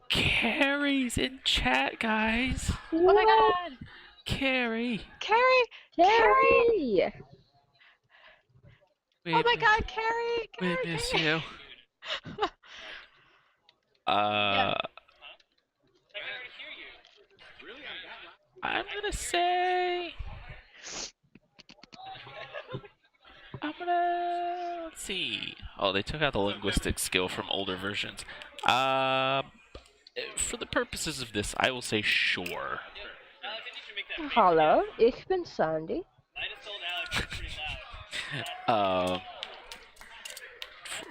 Carrie's in chat, guys. Oh my god! Carrie. Carrie! Carrie! Oh my god, Carrie! We Carrie! miss Carrie. you. I'm gonna say. Let's see. Oh, they took out the linguistic skill from older versions. For the purposes of this, I will say sure. Hallo, ich bin Sandy.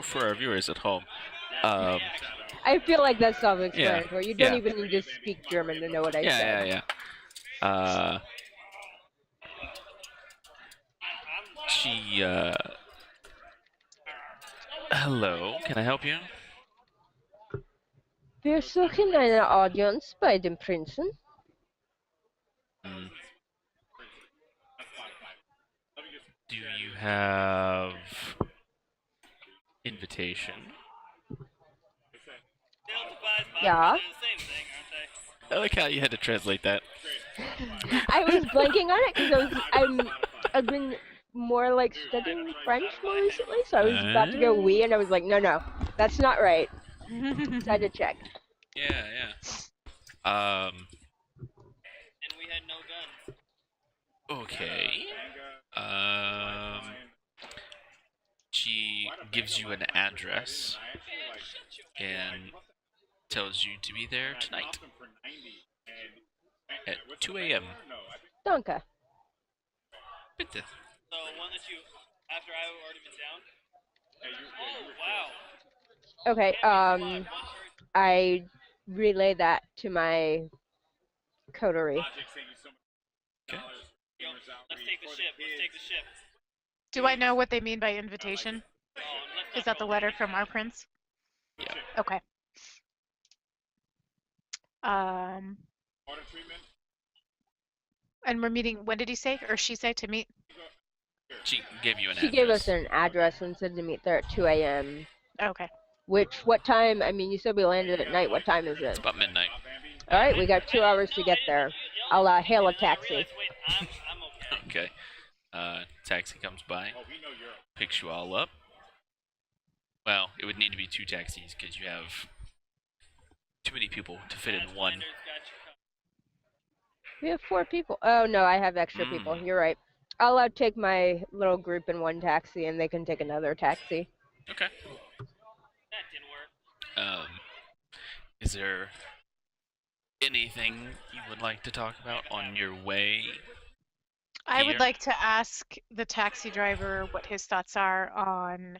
For our viewers at home, I feel like that's self-explanatory. You don't yeah. even need to speak German to know what I said. yeah. She, hello, can I help you? Wir suchen eine Audience bei dem Prinzen. Do you have invitation? Ja. I like how you had to translate that. I was blanking on it because I've been more like studying French more recently, so I was about to go oui, and I was like, no, that's not right. So I had to check. Yeah. And we had no guns. Okay. She gives you an address and tells you to be there tonight at 2 a.m. Danke. Bitte. So one that you, after I've already been down? Oh, wow. Okay, I relay that to my coterie. Okay. Let's take the ship. Do I know what they mean by invitation? Is that the letter from our prince? Yeah. Okay. And we're meeting, when did he say, or she say to meet? She gave you an She address. gave us an address and said to meet there at 2 a.m. Okay. What time? I mean, you said we landed at night. What time is it? It's about midnight. All right, we got 2 hours to get there. I'll hail a taxi. Okay. taxi comes by, picks you all up. Well, it would need to be 2 taxis because you have too many people to fit in one. We have 4 people. Oh no, I have extra people. You're right. I'll take my little group in one taxi, and they can take another taxi. Okay. That didn't work. Is there anything you would like to talk about on your way? I would Here? like to ask the taxi driver what his thoughts are on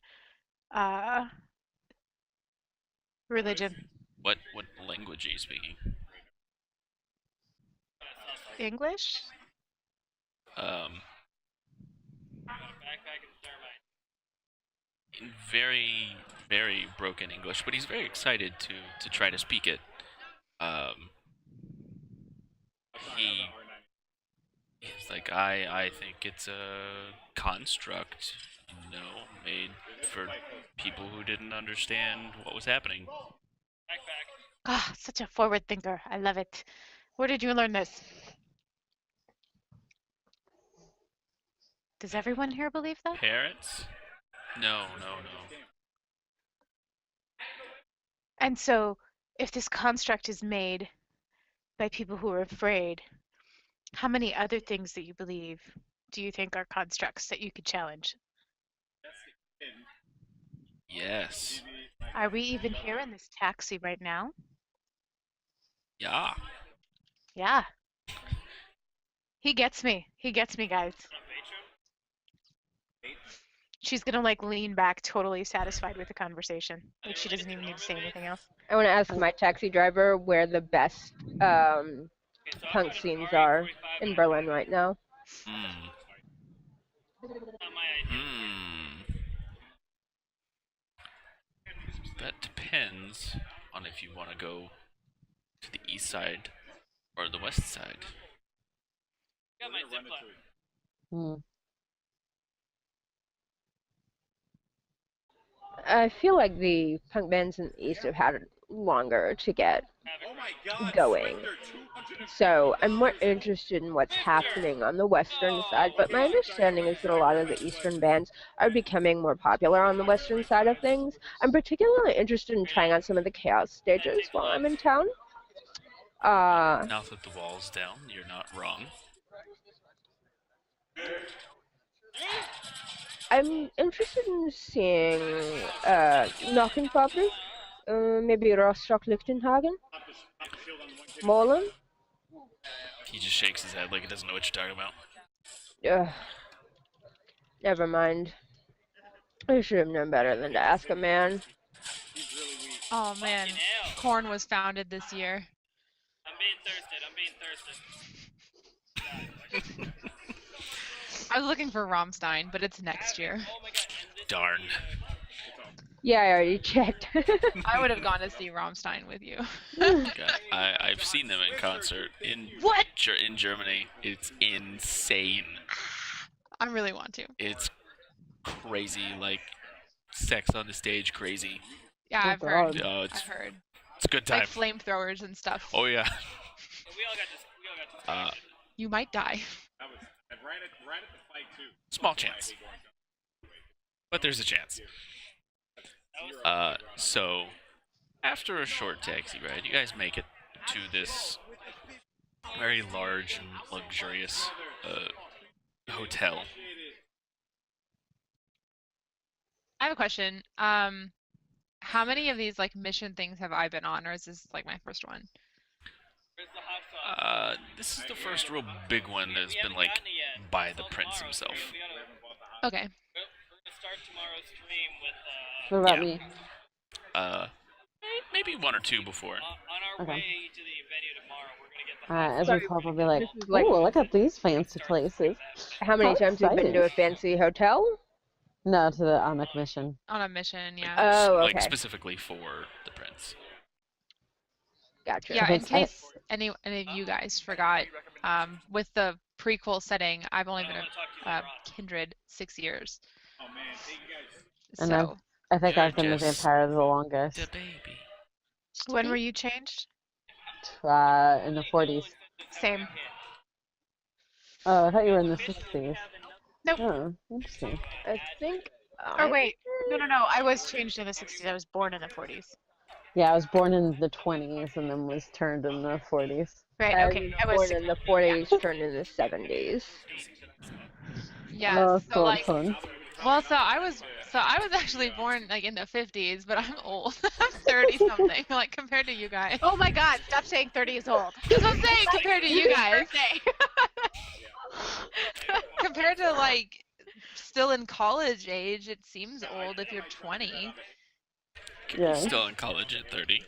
religion. What language are you speaking? English? Backpack and thermite. In very, very broken English, but he's very excited to try to speak it. He's like, I think it's a construct, made for people who didn't understand what was happening. Backpack. Ah, such a forward thinker. I love it. Where did you learn this? Does everyone here believe that? Parrots? No. And so, if this construct is made by people who are afraid, how many other things that you believe do you think are constructs that you could challenge? Yes. Are we even here in this taxi right now? Yeah. Yeah. He gets me. He gets me, guys. She's gonna like lean back, totally satisfied with the conversation. Like she doesn't even need to say anything else. I want to ask my taxi driver where the best punk scenes are in Berlin right now. That depends on if you want to go to the east side or the west side. Got my zip line. I feel like the punk bands in the East have had it longer to get going. So I'm more interested in what's happening on the Western side, but my understanding is that a lot of the Eastern bands are becoming more popular on the Western side of things. I'm particularly interested in trying out some of the Chaos stages while I'm in town. Now that the wall's down, you're not wrong. I'm interested in seeing Knochenfabrik, maybe Rostock Lichtenhagen, Molen. He just shakes his head like he doesn't know what you're talking about. Never mind. I should have known better than to ask a man. Oh man, corn was founded this year. I'm being thirsted. I was looking for Rammstein, but it's next year. Darn. Yeah, I already checked. I would have gone to see Rammstein with you. I've seen them in concert in Germany. It's insane. I really want to. It's crazy, like sex on the stage, crazy. Yeah, I've heard. I've heard. It's a good time. Like flamethrowers and stuff. Oh yeah. We all got to You might die. Small chance, but there's a chance. So after a short taxi ride, you guys make it to this very large and luxurious hotel. I have a question. How many of these like mission things have I been on, or is this like my first one? This is the first real big one that's been like by the prince himself. Okay. We're gonna start tomorrow's stream with What about Yeah. me? Maybe 1 or 2 before. on our Okay. way to the venue tomorrow. We're gonna get the Ezra will probably be like, This is like- "Ooh, look at these fancy places." How many How times have you been to a exciting. fancy hotel? No, to the Amic mission. On a mission, yeah. Oh, okay. Like specifically for the prince. Gotcha. Yeah, Okay, in case any of you guys forgot, with the prequel setting, I've only been a kindred 6 years. And So, I think You're I've been the just vampire the longest. The baby. When were you changed? In the 40s. Same. Oh, I thought you were in the 60s. Nope. Oh, interesting. I think. Or wait, no. I was changed in the 60s. I was born in the 40s. Yeah, I was born in the 20s and then was turned in the 40s. Right. I Okay. I was was born in the 40s, turned in the 70s. Yeah. Oh, So so like, fun. well, so I was actually born like in the 50s, but I'm old. I'm 30 something, like compared to you guys. Oh my God! Stop saying 30 is old. That's what I'm saying compared to you guys. Birthday. Compared to like still in college age, it seems old if you're 20. Yeah. Still in college at 30.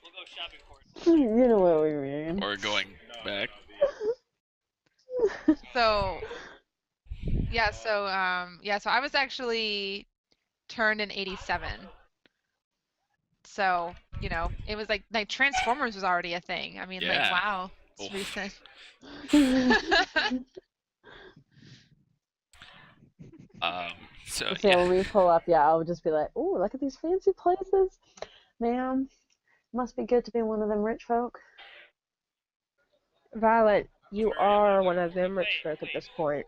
We'll go shopping for it. You know what we mean. Or going back. So yeah, so so I was actually turned in 87. So, you know, it was like Transformers was already a thing. I mean, like, Yeah. wow, it's Oof. recent. So So yeah. when we pull up, yeah, I'll just be like, "Ooh, look at these fancy places, man. Must be good to be one of them rich folk." Violet, you are one of them rich folk at this point.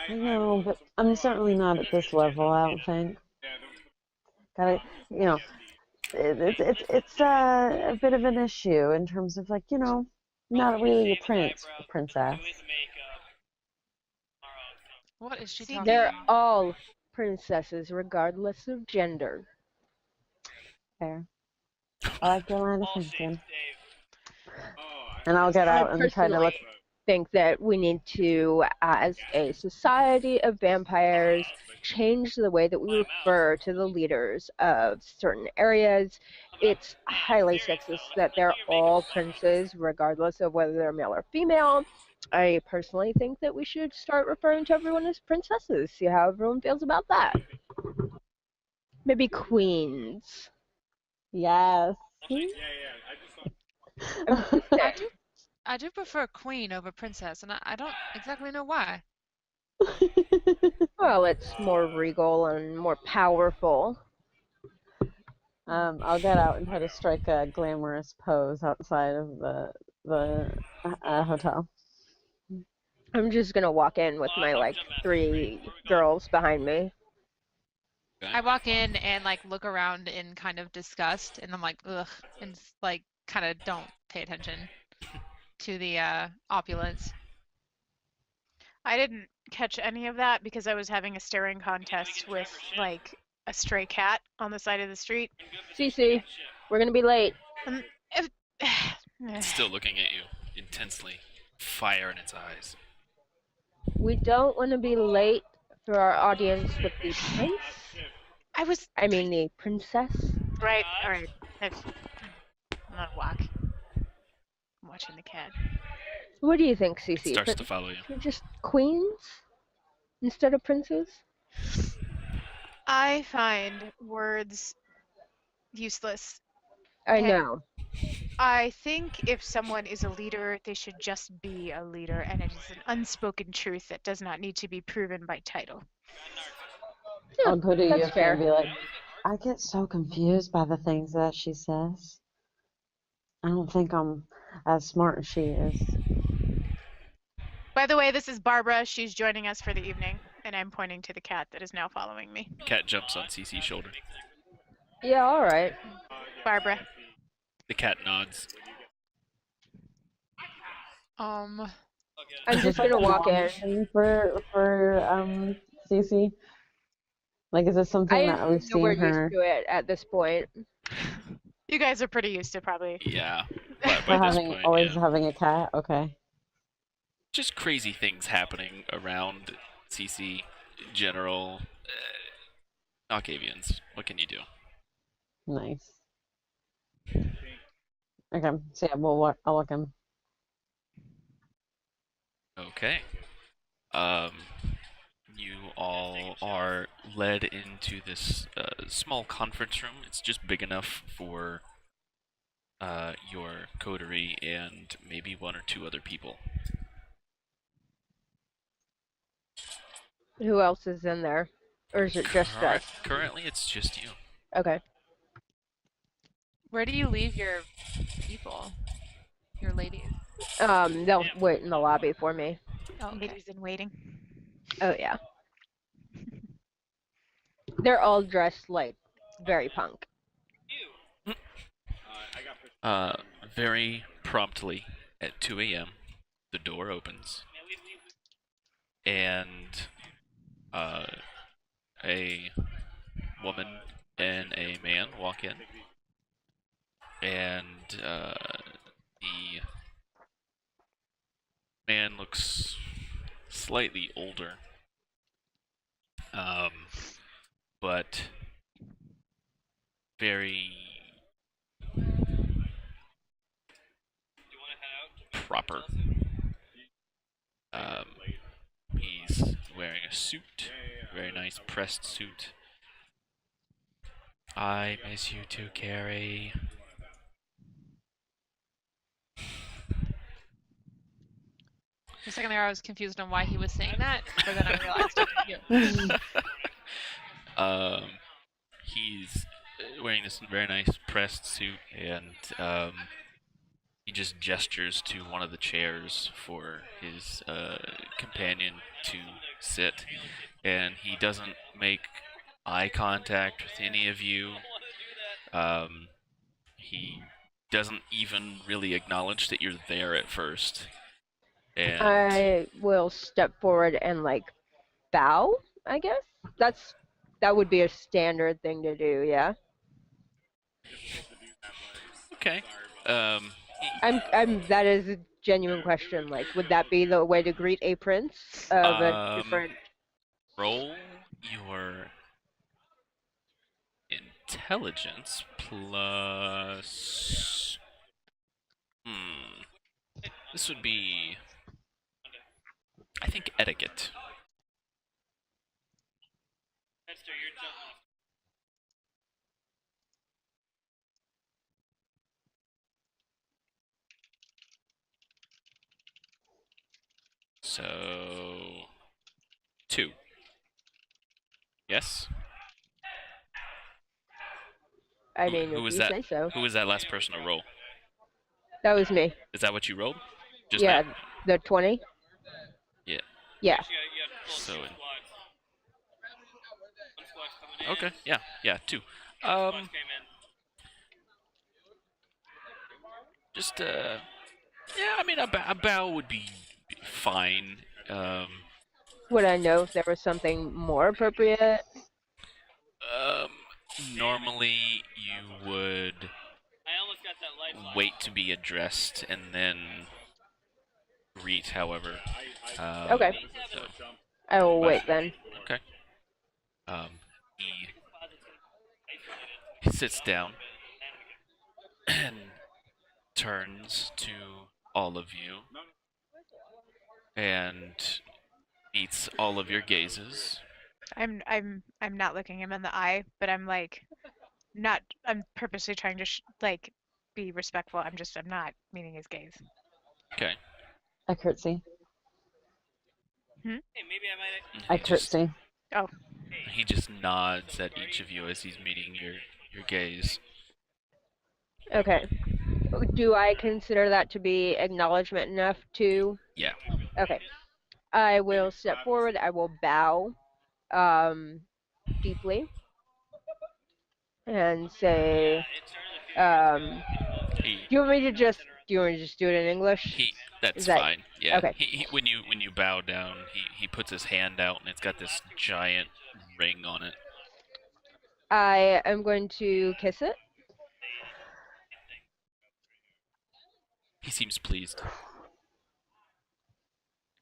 I know, but I'm certainly not at this level. I don't think. Gotta, you know, it's a bit of an issue in terms of like, you know, not really a prince, a princess. What is she See, talking They're about? all princesses, regardless of gender. Fair. I like your line of All shapes, thinking. Dave. And I'll get I out and try to look. personally think that we need to, as a society of vampires, change the way that we refer to the leaders of certain areas. It's highly sexist that they're all princes, regardless of whether they're male or female. I personally think that we should start referring to everyone as princesses, see how everyone feels about that. Maybe queens. Yes. I'm just saying. I do prefer queen over princess, and I don't exactly know why. Well, it's more regal and more powerful. I'll get out and try to strike a glamorous pose outside of the hotel. I'm just gonna walk in with my like 3 girls behind me. I walk in and like look around in kind of disgust, and I'm like, ugh, and like kind of don't pay attention to the opulence. I didn't catch any of that because I was having a staring contest with like a stray cat on the side of the street. Cece, we're gonna be late. It's still looking at you intensely, fire in its eyes. We don't want to be late for our audience with the prince. I mean the princess. Right. All right. I'm gonna walk. I'm watching the cat. What do you think, It Cece? starts to follow you. Just queens instead of princes? I find words useless. I know. I think if someone is a leader, they should just be a leader, and it is an unspoken truth that does not need to be proven by title. Yeah, I'll go to that's you fair. and be like, I get so confused by the things that she says. I don't think I'm as smart as she is. By the way, this is Barbara. She's joining us for the evening, and I'm pointing to the cat that is now following me. Cat jumps on Cece's shoulder. Yeah, all right. Barbara. The cat nods. I'm just gonna walk in. For Cece. Like, is this something that we've seen we're her? used to it at this point. You guys are pretty used to probably. Yeah. For having always having a cat. Okay. Just crazy things happening around CC in general. Octavians. What can you do? Nice. Okay, so yeah, I'll look him. Okay. You all are led into this small conference room. It's just big enough for your coterie and maybe 1 or 2 other people. Who else is in there? Or is it just us? Currently, it's just you. Okay. Where do you leave your people? Your ladies? They'll wait in the lobby for me. Oh, ladies in waiting. Oh yeah. They're all dressed like very punk. Very promptly at 2 a.m., the door opens, and a woman and a man walk in, and the man looks slightly older, but very proper. He's wearing a suit, very nice pressed suit. I miss you too, Carrie. For a second there, I was confused on why he was saying that, but then I realized it was you. He's wearing this very nice pressed suit, and he just gestures to one of the chairs for his companion to sit, and he doesn't make eye contact with any of you. He doesn't even really acknowledge that you're there at first. And I will step forward and like bow, I guess. That would be a standard thing to do, yeah. Okay. That is a genuine question. Like, would that be the way to greet a prince of a different? Roll your intelligence plus. This would be, I think, etiquette. So 2. Yes. I mean, who if was you that? say so. Who was that last person to roll? That was me. Is that what you rolled? Just yeah, now? the 20. Yeah. Yeah. So. Okay. Yeah. 2. Just yeah. I mean, a bow would be fine. Would I know if there was something more appropriate? Normally you would wait to be addressed and then greet, however. Okay. So, I will wait then. Okay. He sits down and turns to all of you and meets all of your gazes. I'm not looking him in the eye, but I'm like not. I'm purposely trying to like be respectful. I'm not meeting his gaze. Okay. I curtsy. Hey, maybe I might. I curtsy. Oh. He just nods at each of you as he's meeting your gaze. Okay. Do I consider that to be acknowledgement enough to? Yeah. Okay. I will step forward. I will bow deeply and say, do you want me to just do it in English? That's fine. Yeah. Okay. When you bow down, he puts his hand out and it's got this giant ring on it. I am going to kiss it. He seems pleased.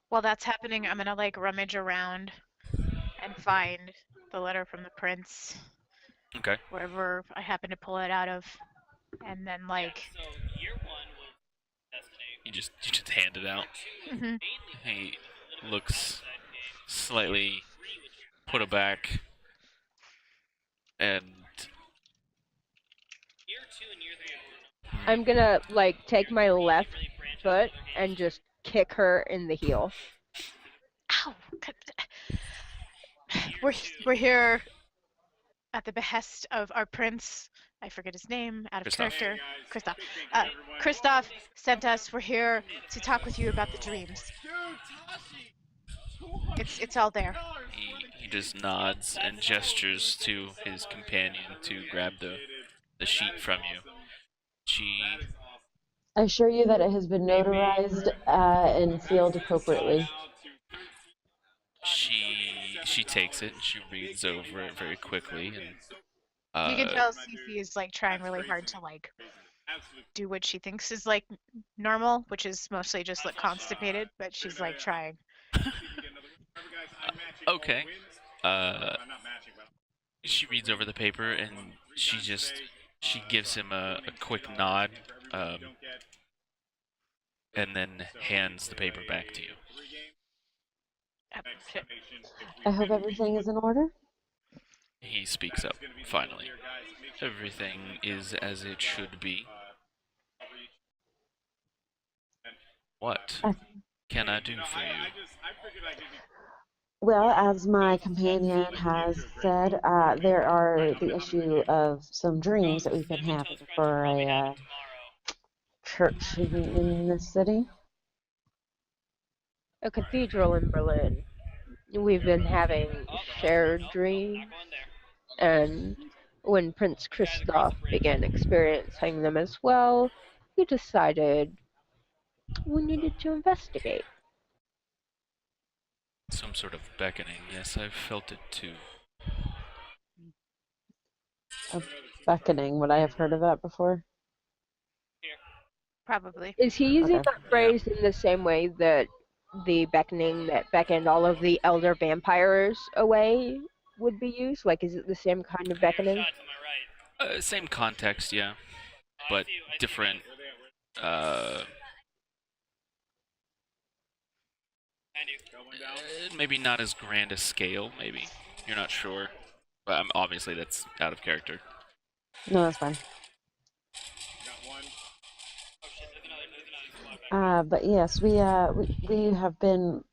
While that's happening, I'm gonna like rummage around and find the letter from the prince. Okay. Wherever I happen to pull it out of, and then like. So year 1 was destiny. You just hand it out. Mm-hmm. He looks slightly put aback and. Year 2 and year 3. I'm gonna like take my left foot and just kick her in the heel. Ow! We're here at the behest of our prince. I forget his name, out of Christoph. character. Christoph. Christoph sent us. We're here to talk with you about the dreams. It's all there. He just nods and gestures to his companion to grab the sheet from you. She I assure you that it has been notarized and sealed appropriately. she takes it and she reads over it very quickly and You can tell Cece is like trying really hard to like do what she thinks is like normal, which is mostly just look constipated, but she's like trying. okay. She reads over the paper and she gives him a quick nod, and then hands the paper back to you. I hope everything is in order. He speaks up finally. Everything is as it should be. What can I do for you? Well, as my companion has said, there are the issue of some dreams that we've been having for a church in this city. A cathedral in Berlin. We've been having shared dreams, and when Prince Christoph began experiencing them as well, he decided we needed to investigate. Some sort of beckoning. Yes, I've felt it too. A beckoning. Would I have heard of that before? Probably. Is he using Okay. that phrase in the same way that the beckoning that beckoned all of the elder vampires away would be used? Like, is it the same kind of beckoning? Same context, yeah, but different. Maybe not as grand a scale. Maybe you're not sure, but obviously that's out of character. No, that's fine. But yes, we have been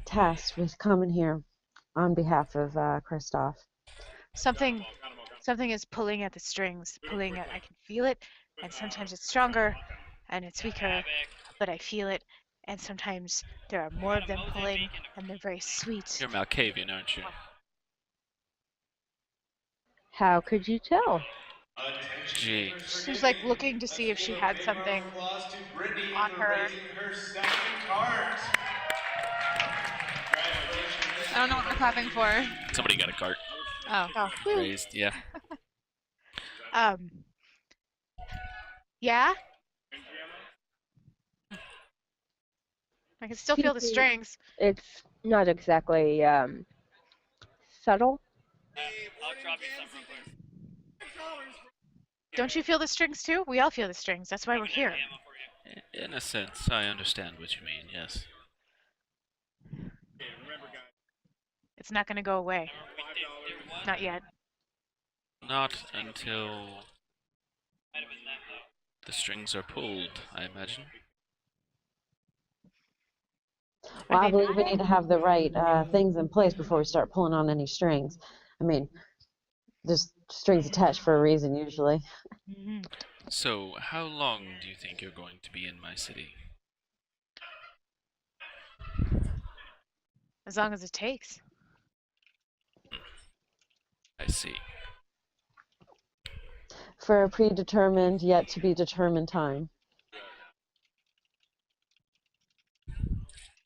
tasked with coming here on behalf of Christoph. Something is pulling at the strings, pulling at. I can feel it, and sometimes it's stronger, and it's weaker, but I feel it, and sometimes there are more of them pulling, and they're very sweet. You're Malkavian, aren't you? How could you tell? Gee. She's like looking to see if she had something on her. I don't know what we're clapping for. Somebody got a cart. Oh. Raised, yeah. Yeah? I can still feel the strings. It's not exactly subtle. I'll drop you some real quick. Don't you feel the strings too? We all feel the strings. That's why we're here. In a sense, I understand what you mean, yes. It's not going to go away. Not yet. Not until the strings are pulled, I imagine. Well, I believe we need to have the right things in place before we start pulling on any strings. I mean, there's strings attached for a reason, usually. Mm-hmm. So, how long do you think you're going to be in my city? As long as it takes. I see. For a predetermined, yet to be determined time.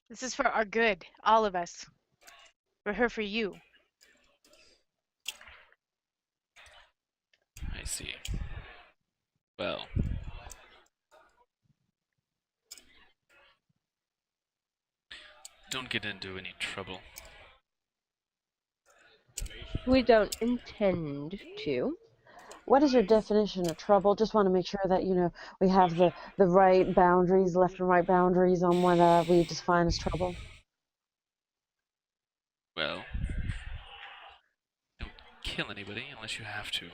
This is for our good, all of us. We're here for you. I see. Well. Don't get into any trouble. We don't intend to. What is your definition of trouble? Just want to make sure that, you know, we have the right boundaries, left and right boundaries on what we define as trouble. Well, don't kill anybody unless you have to.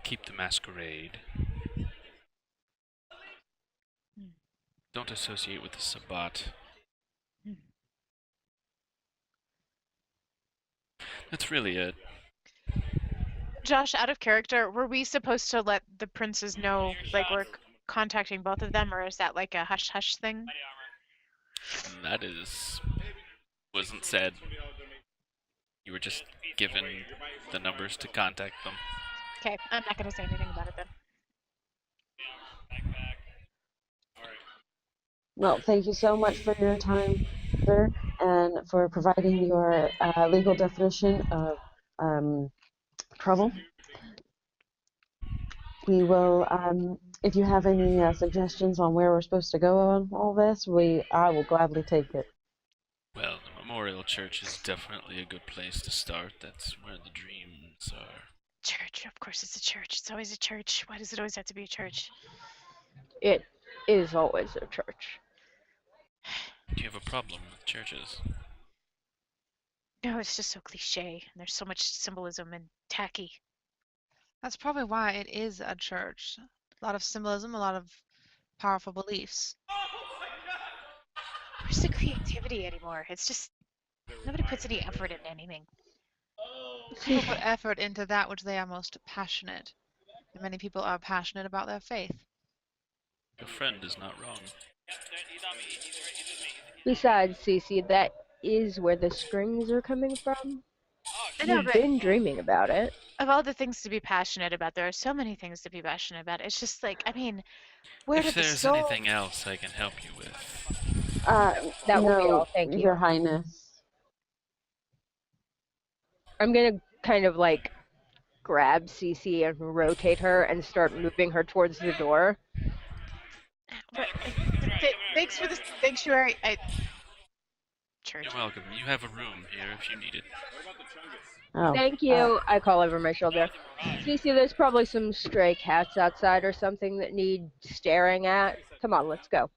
Keep the masquerade. Don't associate with the Sabbat. That's really it. Josh, out of character, were we supposed to let the princes know, like, we're contacting both of them, or is that like a hush hush thing? That wasn't said. You were just given the numbers to contact them. Okay, I'm not gonna say anything about it then. Well, thank you so much for your time, sir, and for providing your legal definition of trouble. We will, if you have any suggestions on where we're supposed to go on all this, I will gladly take it. Well, the Memorial Church is definitely a good place to start. That's where the dreams are. Church, of course it's a church. It's always a church. Why does it always have to be a church? It is always a church. Do you have a problem with churches? No, it's just so cliche, and there's so much symbolism and tacky. That's probably why it is a church. A lot of symbolism, a lot of powerful beliefs. Where's the creativity anymore? It's just nobody puts any effort into anything. People put effort into that which they are most passionate. And many people are passionate about their faith. Your friend is not wrong. Besides, Cece, that is where the strings are coming from. I know, You've but been dreaming about it. of all the things to be passionate about, there are so many things to be passionate about. It's just like, I mean, where If did the there's soul... anything else I can help you with. That will be No, all, thank you. Your Highness. I'm gonna kind of like grab Cece and rotate her and start moving her towards the door. But, thanks for the sanctuary. Church. You're welcome. You have a room here if you need it. Oh, Thank you. I call over my shoulder. Cece, there's probably some stray cats outside or something that need staring at. Come on, let's go.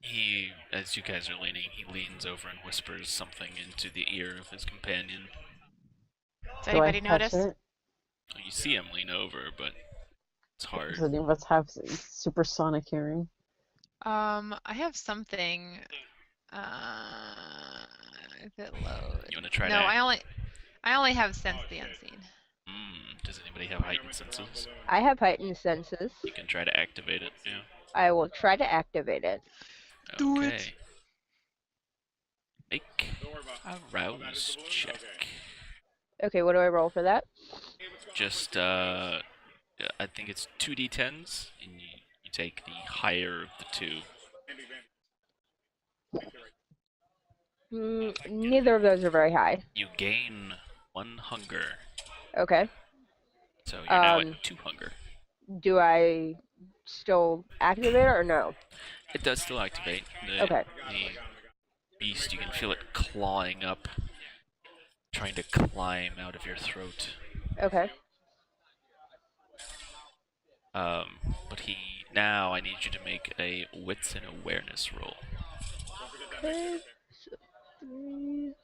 He, as you guys are leaning, he leans over and whispers something into the ear of his companion. Does anybody notice? You see him lean over, but it's hard. Does any of us have supersonic hearing? I have something. If it loads. You want to try No, that? I only have sense the unseen. Does anybody have heightened senses? I have heightened senses. You can try to activate it, yeah. I will try to activate it. Do Okay. it. Make a rouse check. Okay, what do I roll for that? Just, I think it's 2d10s, and you take the higher of the two. Neither of those are very high. You gain 1 hunger. Okay. So you're now at 2 hunger. Do I still activate it or no? It does still activate. Okay. The beast, you can feel it clawing up, trying to climb out of your throat. Okay. But now I need you to make a wits and awareness roll. Okay. So 3.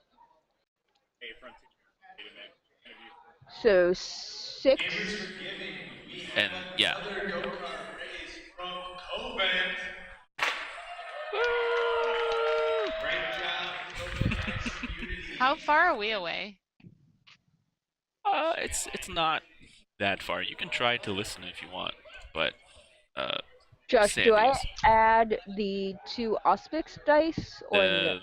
So 6. And yeah. How far are we away? It's not that far. You can try to listen if you want, but Josh, do I Sandy's- add the 2 auspice dice or no?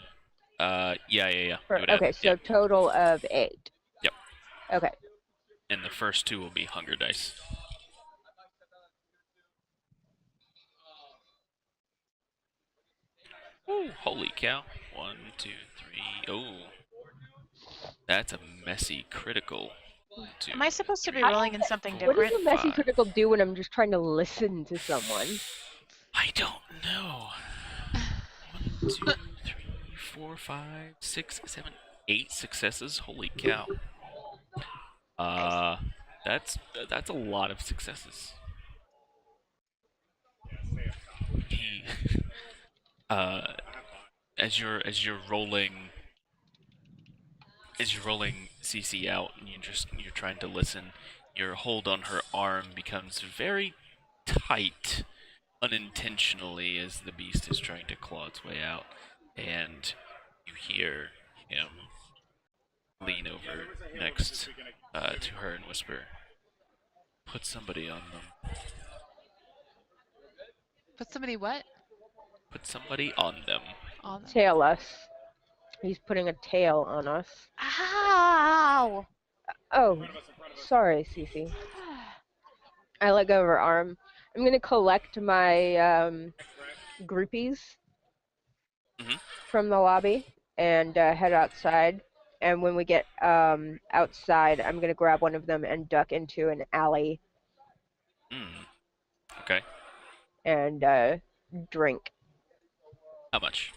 Yeah. Okay, so total of 8. Yep. Okay. And the first 2 will be hunger dice. Ooh, holy cow. 1, 2, 3. Oh. That's a messy critical. 1, 2, Am I supposed to be 3, rolling in something What different? does a messy 5. critical do when I'm just trying to listen to someone? I don't know. 1, 2, 3, 4, 5, 6, 7, 8 successes. Holy cow. That's a lot of successes. He, as you're rolling CC out and you're trying to listen, your hold on her arm becomes very tight unintentionally as the beast is trying to claw its way out, and you hear him lean over next to her and whisper, "Put somebody on them." Put somebody what? Put somebody on them. On them. Tail us. He's putting a tail on us. Ow! Oh, sorry, Cece. I let go of her arm. I'm gonna collect my groupies from the lobby and head outside. And when we get outside, I'm gonna grab one of them and duck into an alley Okay. and drink. How much?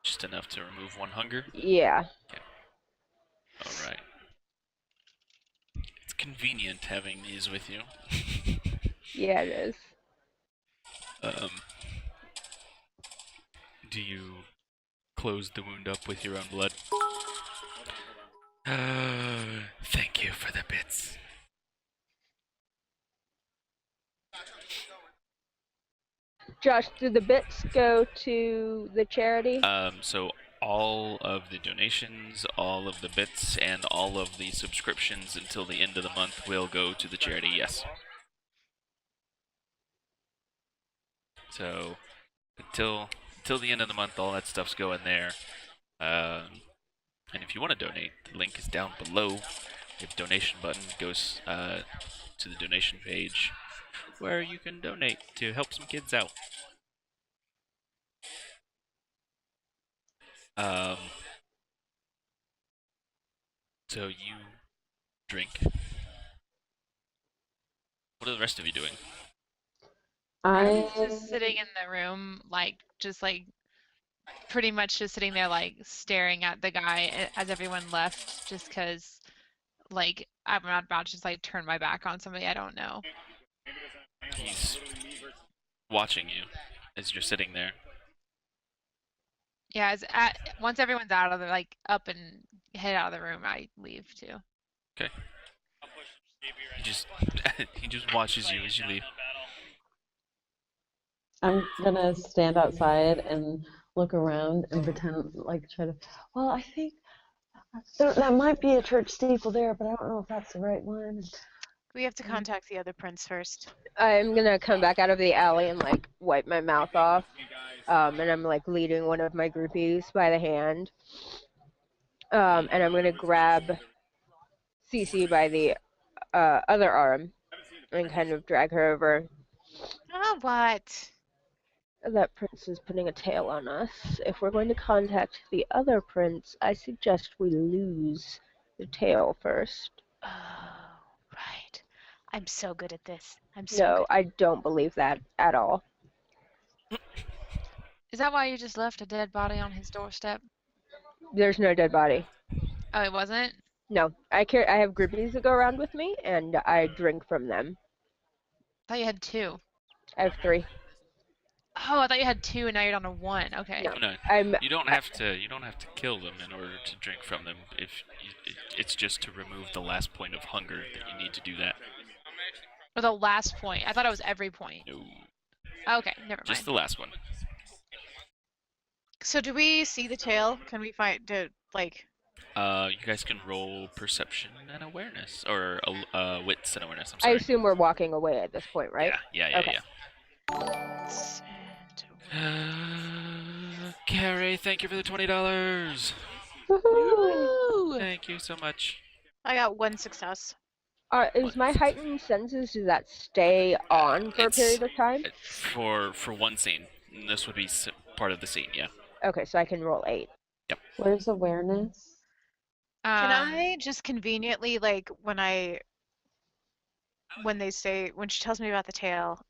Just enough to remove one hunger? Yeah. Okay. Alright. It's convenient having these with you. Yeah, it is. Do you close the wound up with your own blood? Thank you for the bits. Josh, do the bits go to the charity? So all of the donations, all of the bits, and all of the subscriptions until the end of the month will go to the charity, yes. So until the end of the month, all that stuff's going there. And if you want to donate, the link is down below. The donation button goes to the donation page where you can donate to help some kids out. So you drink. What are the rest of you doing? I'm just sitting in the room, pretty much just sitting there, staring at the guy as everyone left, just because, I'm not about to just, turn my back on somebody I don't know. He's watching you as you're sitting there. Yeah, once everyone's out of the, up and head out of the room, I leave, too. Okay. He just watches you as you leave. I'm gonna stand outside and look around and pretend try to. Well, I think that might be a church steeple there, but I don't know if that's the right one. We have to contact the other prince first. I'm gonna come back out of the alley and wipe my mouth off. And I'm leading one of my groupies by the hand. And I'm gonna grab Cece by the other arm and kind of drag her over. Oh, what? That prince is putting a tail on us. If we're going to contact the other prince, I suggest we lose the tail first. Oh, right. I'm so good at this. I'm so No, good. I don't believe that at all. Is that why you just left a dead body on his doorstep? There's no dead body. Oh, it wasn't? No, I have groupies that go around with me, and I drink from them. I thought you had 2. I have 3. Oh, I thought you had 2 and now you're down to 1. Okay. No, you don't have to kill them in order to drink from them. It's just to remove the last point of hunger that you need to do that. Or the last point. I thought it was every point. No. Okay, never mind. Just the last one. So do we see the tail? Can we find You guys can roll perception and awareness, or wits and awareness. I'm I sorry. assume we're walking away at this point, right? Yeah. Okay. Carrie, thank you for the $20. Woohoo! Thank you so much. I got 1 success. Is my heightened senses, does that stay on for a period of time? For one scene. This would be part of the scene, yeah. Okay, so I can roll 8. Yep. Where's awareness? Can I just conveniently, when she tells me about the tail,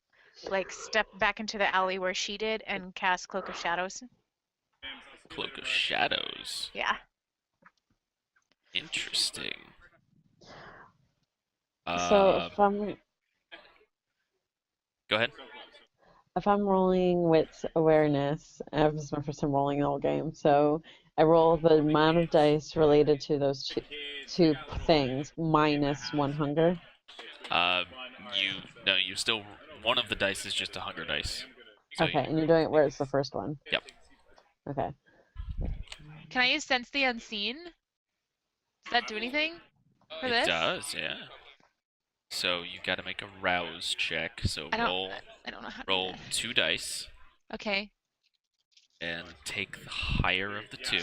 step back into the alley where she did and cast Cloak of Shadows? Cloak of Shadows. Yeah. Interesting. So if I'm Go ahead. If I'm rolling wits awareness, this is my first time rolling the whole game, so I roll the amount of dice related to those two things minus 1 hunger. You still, one of the dice is just a hunger dice. So Okay, and you're doing it where it's the first one. Yep. Okay. Can I use Sense the Unseen? Does that do anything for this? It does, yeah. So you got to make a rouse check. So I don't- roll I don't know how to Roll do that. 2 dice Okay. and take the higher of the 2.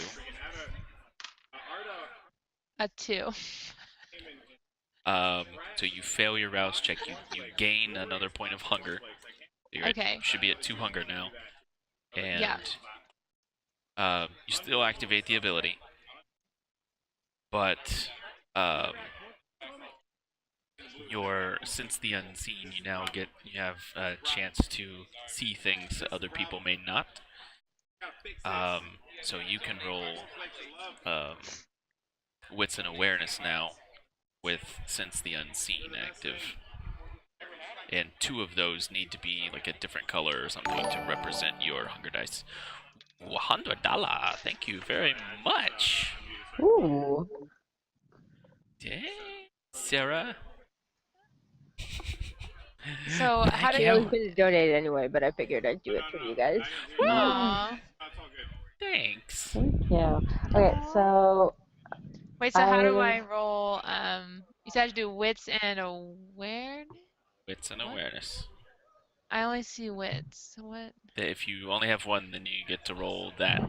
A 2. So you fail your rouse check. You gain another point of hunger. You're Okay. you should be at 2 hunger now. And Yeah. you still activate the ability. But since the unseen, you have a chance to see things that other people may not. So you can roll wits and awareness now with sense the unseen active. And 2 of those need to be like a different color or something to represent your hunger dice. $100. Thank you very much. Ooh. Dang, Sarah. So how I did was going to donate anyway, but I figured I'd do it for you guys. Aww. Thanks. Thank you. Okay, so Wait, so how do I roll? You said I have to do wits and awareness? Wits and awareness. I only see wits. What? If you only have 1, then you get to roll that.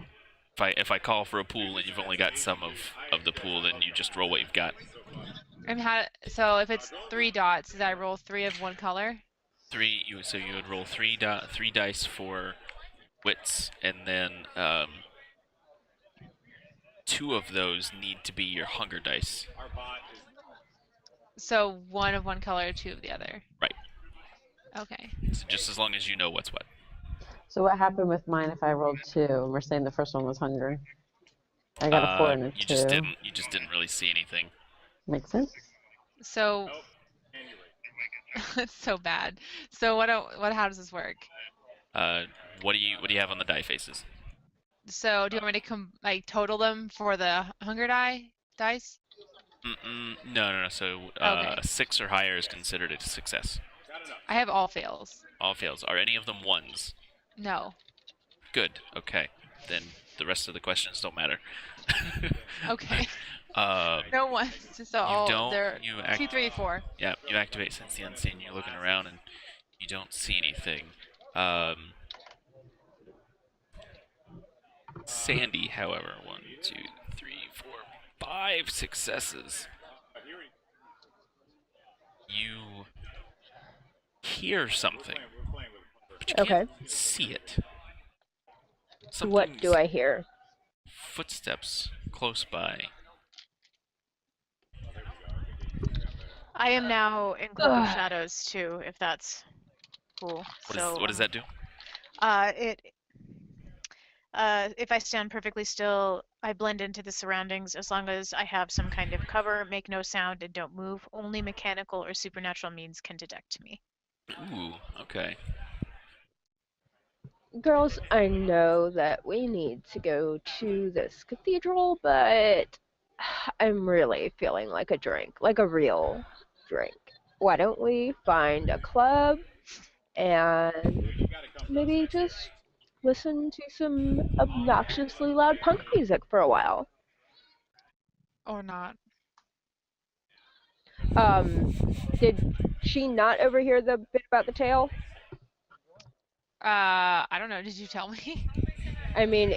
If I call for a pool and you've only got some of the pool, then you just roll what you've got. And so if it's 3 dots, did I roll 3 of one color? 3. So you would roll 3 dice for wits, and then 2 of those need to be your hunger dice. So 1 of one color, 2 of the other. Right. Okay. So just as long as you know what's what. So what happened with mine if I rolled 2? And we're saying the first one was hungry. I got a 4 and a 2. You just didn't really see anything. Makes sense. So it's so bad. So how does this work? What do you have on the die faces? So do you want me to total them for the hunger dice? No. So Okay. a 6 or higher is considered a success. I have all fails. All fails. Are any of them 1s? No. Good. Okay. Then the rest of the questions don't matter. Okay. No ones. So they're 2, 3, 4. Yeah, you activate Sense the Unseen. You're looking around and you don't see anything. Sandy, however, 1, 2, 3, 4, 5 successes. You hear something, but you can't see it. What do I hear? Footsteps close by. I am now in Cloak of Shadows too, if that's cool. What does that do? If I stand perfectly still, I blend into the surroundings as long as I have some kind of cover, make no sound, and don't move. Only mechanical or supernatural means can detect me. Ooh, okay. Girls, I know that we need to go to this cathedral, but I'm really feeling like a drink, like a real drink. Why don't we find a club and maybe just listen to some obnoxiously loud punk music for a while? Or not. Did she not overhear the bit about the tail? I don't know. Did you tell me? I mean,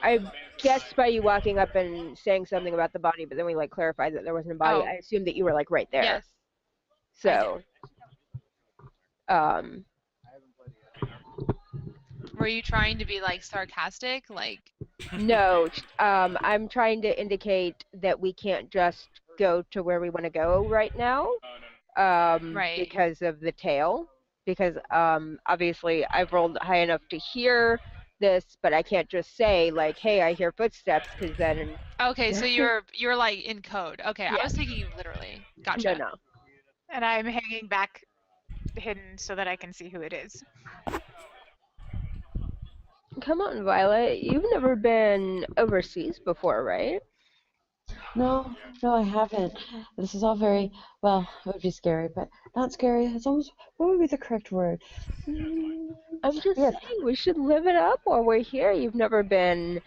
I guessed by you walking up and saying something about the body, but then we clarified that there wasn't a body. Oh. I assumed that you were right there. Yes. So, Were you trying to be sarcastic? No, I'm trying to indicate that we can't just go to where we want to go right now, Right. because of the tail. Because obviously I've rolled high enough to hear this, but I can't just say hey, I hear footsteps, because then. Okay, so you're in code. Okay, Yeah. I was taking you literally. Gotcha. No. And I'm hanging back hidden so that I can see who it is. Come on, Violet. You've never been overseas before, right? No, I haven't. This is all very, well, it would be scary, but not scary. It's almost, what would be the correct word? I'm just saying we should live it up while we're here. You've never been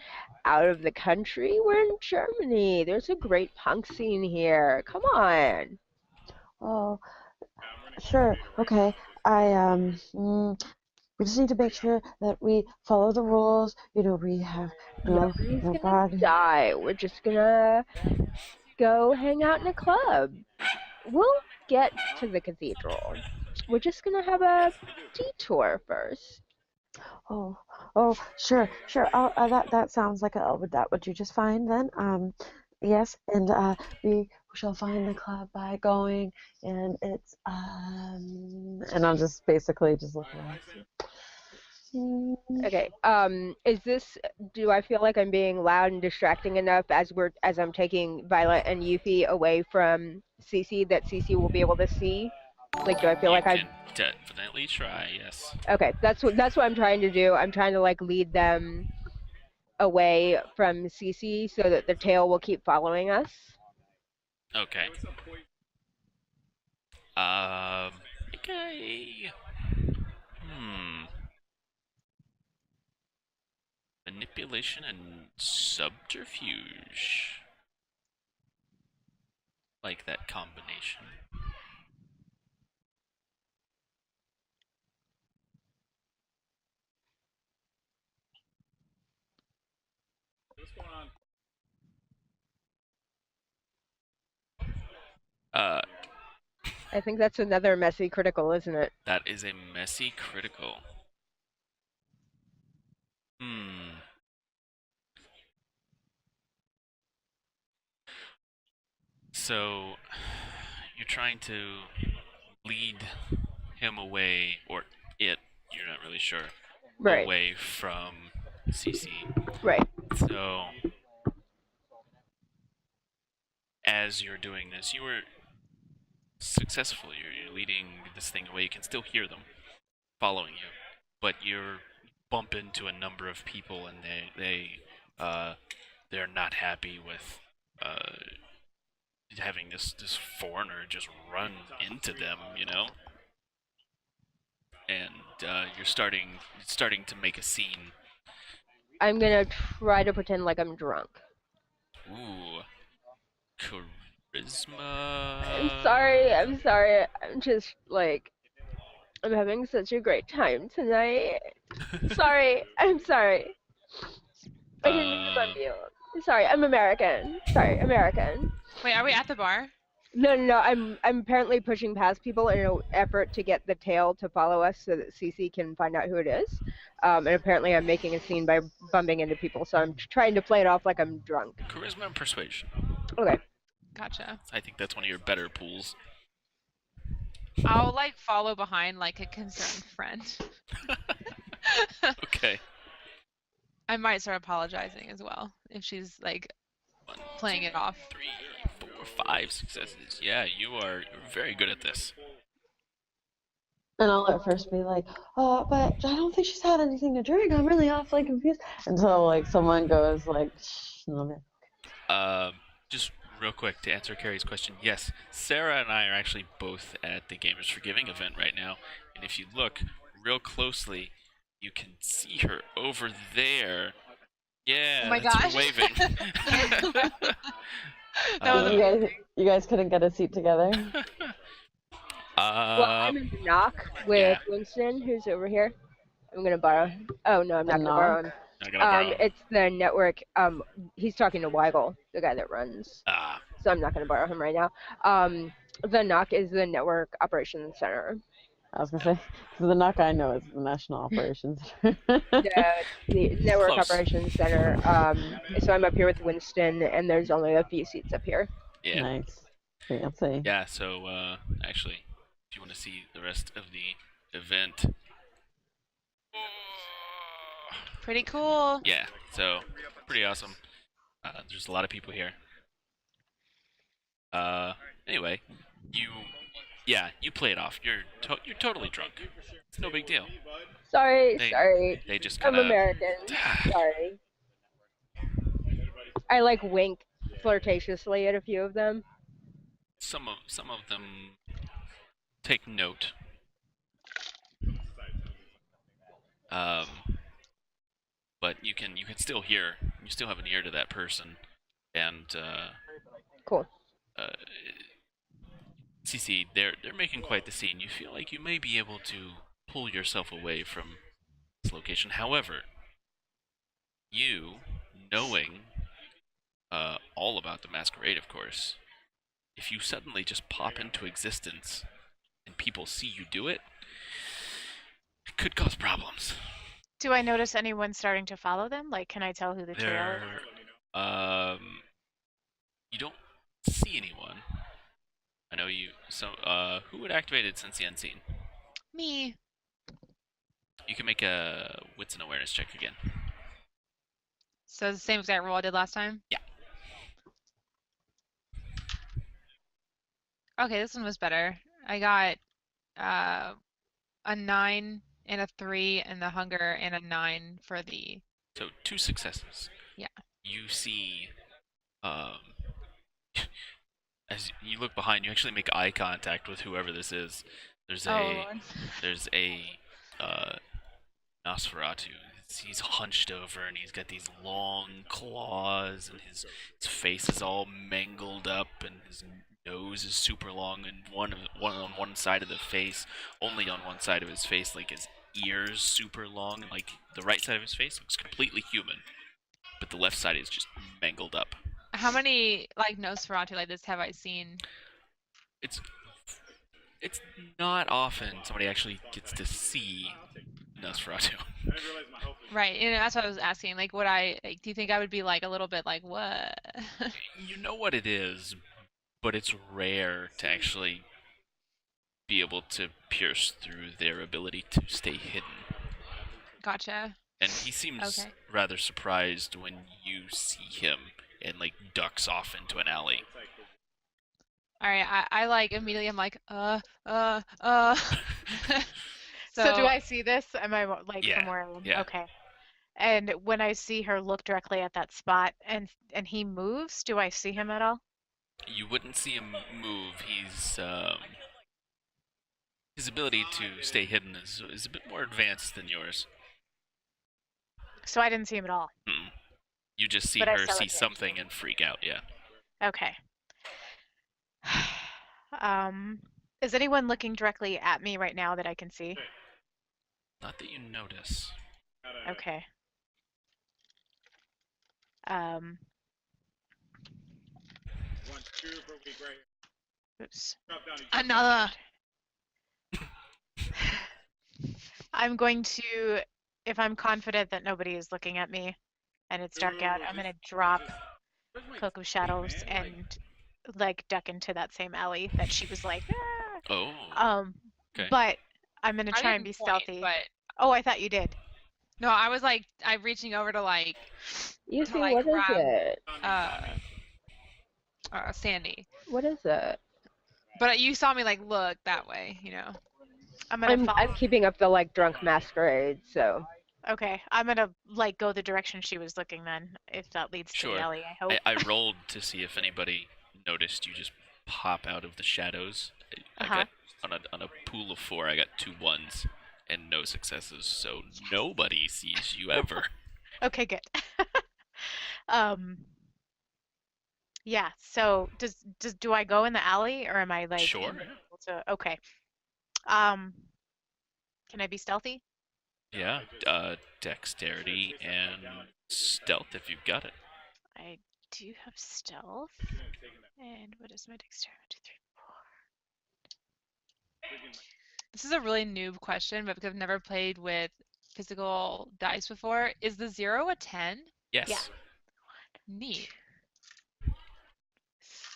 out of the country. We're in Germany. There's a great punk scene here. Come on. Oh, sure, okay. We just need to make sure that we follow the rules. You know, we have Nobody's no gonna body. die. We're just gonna go hang out in a club. We'll get to the cathedral. We're just gonna have a detour first. Oh, sure. That sounds like that would you just fine then? Yes, and we shall find the club by going, and it's and I'm just basically just looking at it. Okay. Do I feel like I'm being loud and distracting enough as I'm taking Violet and Yuffie away from Cece that Cece will be able to see? Like, do I feel You like I? can definitely try, yes. Okay, that's what I'm trying to do. I'm trying to like lead them away from Cece so that the tail will keep following us. Okay. Okay. Manipulation and subterfuge. Like that combination. What's going on? I think that's another messy critical, isn't it? That is a messy critical. So, you're trying to lead him away, or it, you're not really sure, Right. away from CC. Right. So, as you're doing this, you were successful. You're leading this thing away. You can still hear them following you, but you bump into a number of people, and they're not happy with having this foreigner just run into them, you know. And you're starting to make a scene. I'm gonna try to pretend like I'm drunk. Ooh, charisma. I'm sorry. I'm just like, I'm having such a great time tonight. Sorry. I'm sorry. I didn't mean to bump you. Sorry, I'm American. Sorry, American. Wait, are we at the bar? No. I'm apparently pushing past people in an effort to get the tail to follow us so that Cece can find out who it is. And apparently I'm making a scene by bumping into people, so I'm trying to play it off like I'm drunk. Charisma and persuasion. Okay. Gotcha. I think that's one of your better pools. I'll like follow behind like a concerned friend. Okay. I might start apologizing as well if she's like playing it off. 3, 4, 5 successes. Yeah, you're very good at this. And I'll at first be like, but I don't think she's had anything to drink. I'm really awfully confused. Until like someone goes like, shh, a little bit. Just real quick to answer Carrie's question, yes, Sarah and I are actually both at the Gamers for Giving event right now, and if you look real closely, you can see her over there. Yeah, oh my that's gosh. her waving. That was you guys couldn't get a seat together? Well, I'm in the knock with Winston, who's over here. I'm gonna borrow. Oh no, I'm not gonna borrow him. Not gonna borrow him. It's the network. He's talking to Weigel, the guy that runs. Ah. So I'm not gonna borrow him right now. The knock is the network operations center. I was gonna say, the knock I know is the National Operations Center. The network Close. operations center. So I'm up here with Winston, and there's only a few seats up here. Yeah. Nice. Fancy. Yeah, so actually, if you want to see the rest of the event. pretty cool. Yeah, so pretty awesome. There's a lot of people here. Anyway, you play it off. You're totally drunk. It's no big deal. Sorry. They just I'm kind of. American. Sorry. I like wink flirtatiously at a few of them. Some of them take note. But you can still hear. You still have an ear to that person, and cool. CC, they're making quite the scene. You feel like you may be able to pull yourself away from this location. However, you, knowing all about the masquerade, of course, if you suddenly just pop into existence and people see you do it, it could cause problems. Do I notice anyone starting to follow them? Like, can I tell who the trail is? You don't see anyone. I know you. So, who would activate it since the unseen? Me. You can make a wits and awareness check again. So the same exact roll I did last time? Yeah. Okay, this one was better. I got a 9 and a 3 in the hunger and a 9 for the... So 2 successes. Yeah. You see, as you look behind, you actually make eye contact with whoever this is. There's a Nosferatu. He's hunched over and he's got these long claws and his face is all mangled up and his nose is super long and one on one side of the face, only on one side of his face, like his ears super long, and like the right side of his face looks completely human, but the left side is just mangled up. How many like Nosferatu like this have I seen? It's not often somebody actually gets to see Nosferatu. Right, and that's what I was asking. Like, would I? Like, do you think I would be like a little bit like what? You know what it is, but it's rare to actually be able to pierce through their ability to stay hidden. Gotcha. And he seems Okay. rather surprised when you see him and like ducks off into an alley. All right, I like immediately. I'm like, So do I see this? Am I like Yeah, from where I am? yeah. Okay. And when I see her look directly at that spot and he moves, do I see him at all? You wouldn't see him move. His ability to stay hidden is a bit more advanced than yours. So I didn't see him at all. You just see But I her saw see it. something and freak out, yeah. Okay. Is anyone looking directly at me right now that I can see? Not that you notice. Okay. Oops. another. I'm going to, if I'm confident that nobody is looking at me and it's dark out, I'm going to drop Cloak of Shadows and like duck into that same alley that she was like, ah. Oh. Okay. But I'm going to try and be didn't point, stealthy. but Oh, I thought you did. no, I was like, I'm reaching over to like, You to see, like what is grab it? Sandy. What is it? But you saw me like look that way, you know. I'm keeping up the like drunk masquerade, so. Okay, I'm gonna like go the direction she was looking then, if that leads to the alley, I hope. I rolled to see if anybody noticed you just pop out of the shadows. I got on a pool of 4, I got 2 1s and no successes, so nobody sees you ever. Okay, good. Yeah, so do I go in the alley or am I like Sure. able to, okay. Can I be stealthy? Yeah, dexterity and stealth if you've got it. I do have stealth. And what is my dexterity? 1, 2, 3, 4. This is a really noob question, but because I've never played with physical dice before, is the 0 a 10? Yes. Yeah. Neat.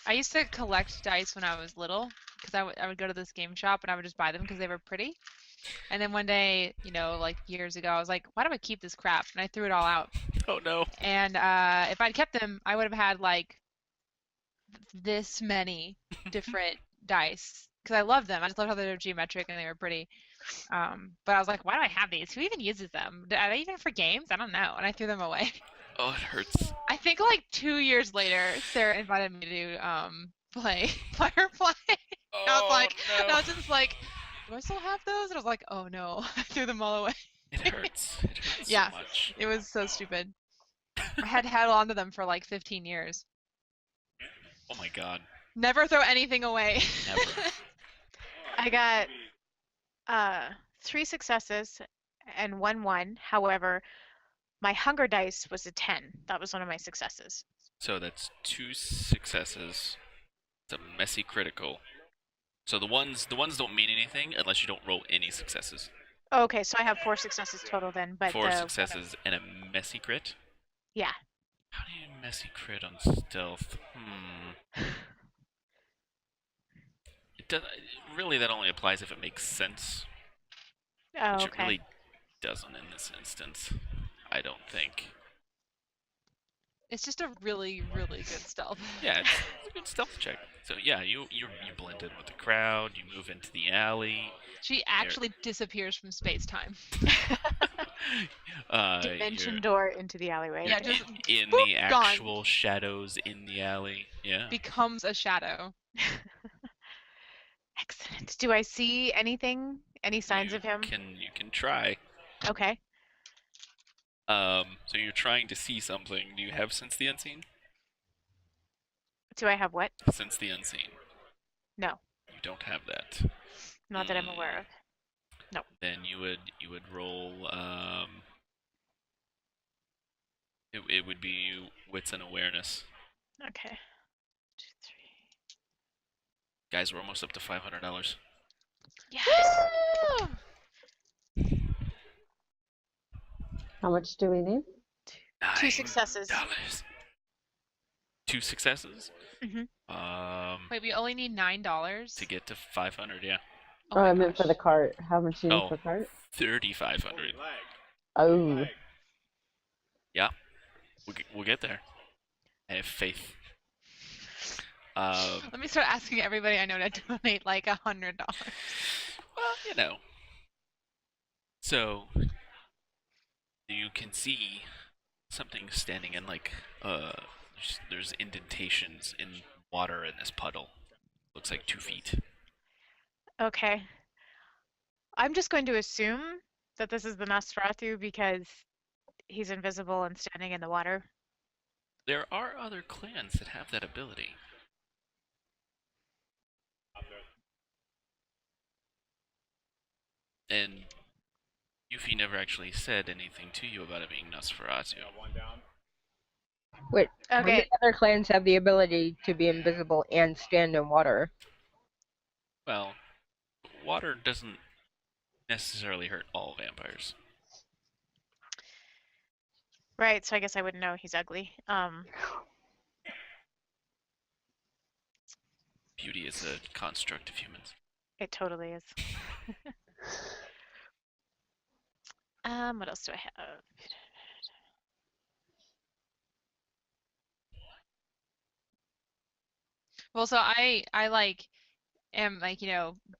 I used to collect dice when I was little because I would go to this game shop and I would just buy them because they were pretty. And then one day, you know, like years ago, I was like, why do I keep this crap? And I threw it all out. Oh no. And if I'd kept them, I would have had like this many different dice because I loved them. I just loved how they were geometric and they were pretty. But I was like, why do I have these? Who even uses them? Are they even for games? I don't know. And I threw them away. Oh, it hurts. I think like 2 years later, Sarah invited me to play Firefly. Oh, I was like, no. and I was just like, do I still have those? And I was like, oh no, I threw them all away. It hurts. It hurts Yeah. so much. It was so stupid. I had held on to them for like 15 years. Oh my god. Never throw anything away. Never. I got 3 successes and 1. However, my hunger dice was a 10. That was one of my successes. So that's 2 successes. It's a messy critical. So the ones don't mean anything unless you don't roll any successes. Okay, so I have 4 successes total then, but 4 successes and a messy crit? Yeah. How do you messy crit on stealth? Really, that only applies if it makes sense. Oh, Which okay. it really doesn't in this instance. I don't think. It's just a really, really good stealth. Yeah, it's a good stealth check. So yeah, you blend in with the crowd. You move into the alley. She actually disappears from space-time. Dimension door into the alleyway. Yeah, just in boop, the actual shadows in the alley. Yeah. Becomes a shadow. Excellent. Do I see anything? Any signs of him? You can try. Okay. So you're trying to see something. Do you have Sense the Unseen? Do I have what? Sense the Unseen. No. You don't have that. Not that I'm aware of. No. Then you would roll. It would be Wits and Awareness. Okay. 2, 3. Guys, we're almost up to $500. Yes. How much do we need? 2 successes. $9. 2 successes? Wait, we only need $9 to get to 500, yeah. Oh, I meant for the cart. How much do you need for cart? 3,500. Oh. Yeah, we'll get there. I have faith. Let me start asking everybody I know to donate like $100. Well, you know. So you can see something standing in like there's indentations in water in this puddle. Looks like 2 feet. Okay. I'm just going to assume that this is the Nosferatu because he's invisible and standing in the water. There are other clans that have that ability. And Yuffie never actually said anything to you about it being Nosferatu. Wait, how Okay. many other clans have the ability to be invisible and stand in water? Well, water doesn't necessarily hurt all vampires. Right, so I guess I wouldn't know he's ugly. Beauty is a construct of humans. It totally is. What else do I have? Well, so I like am like,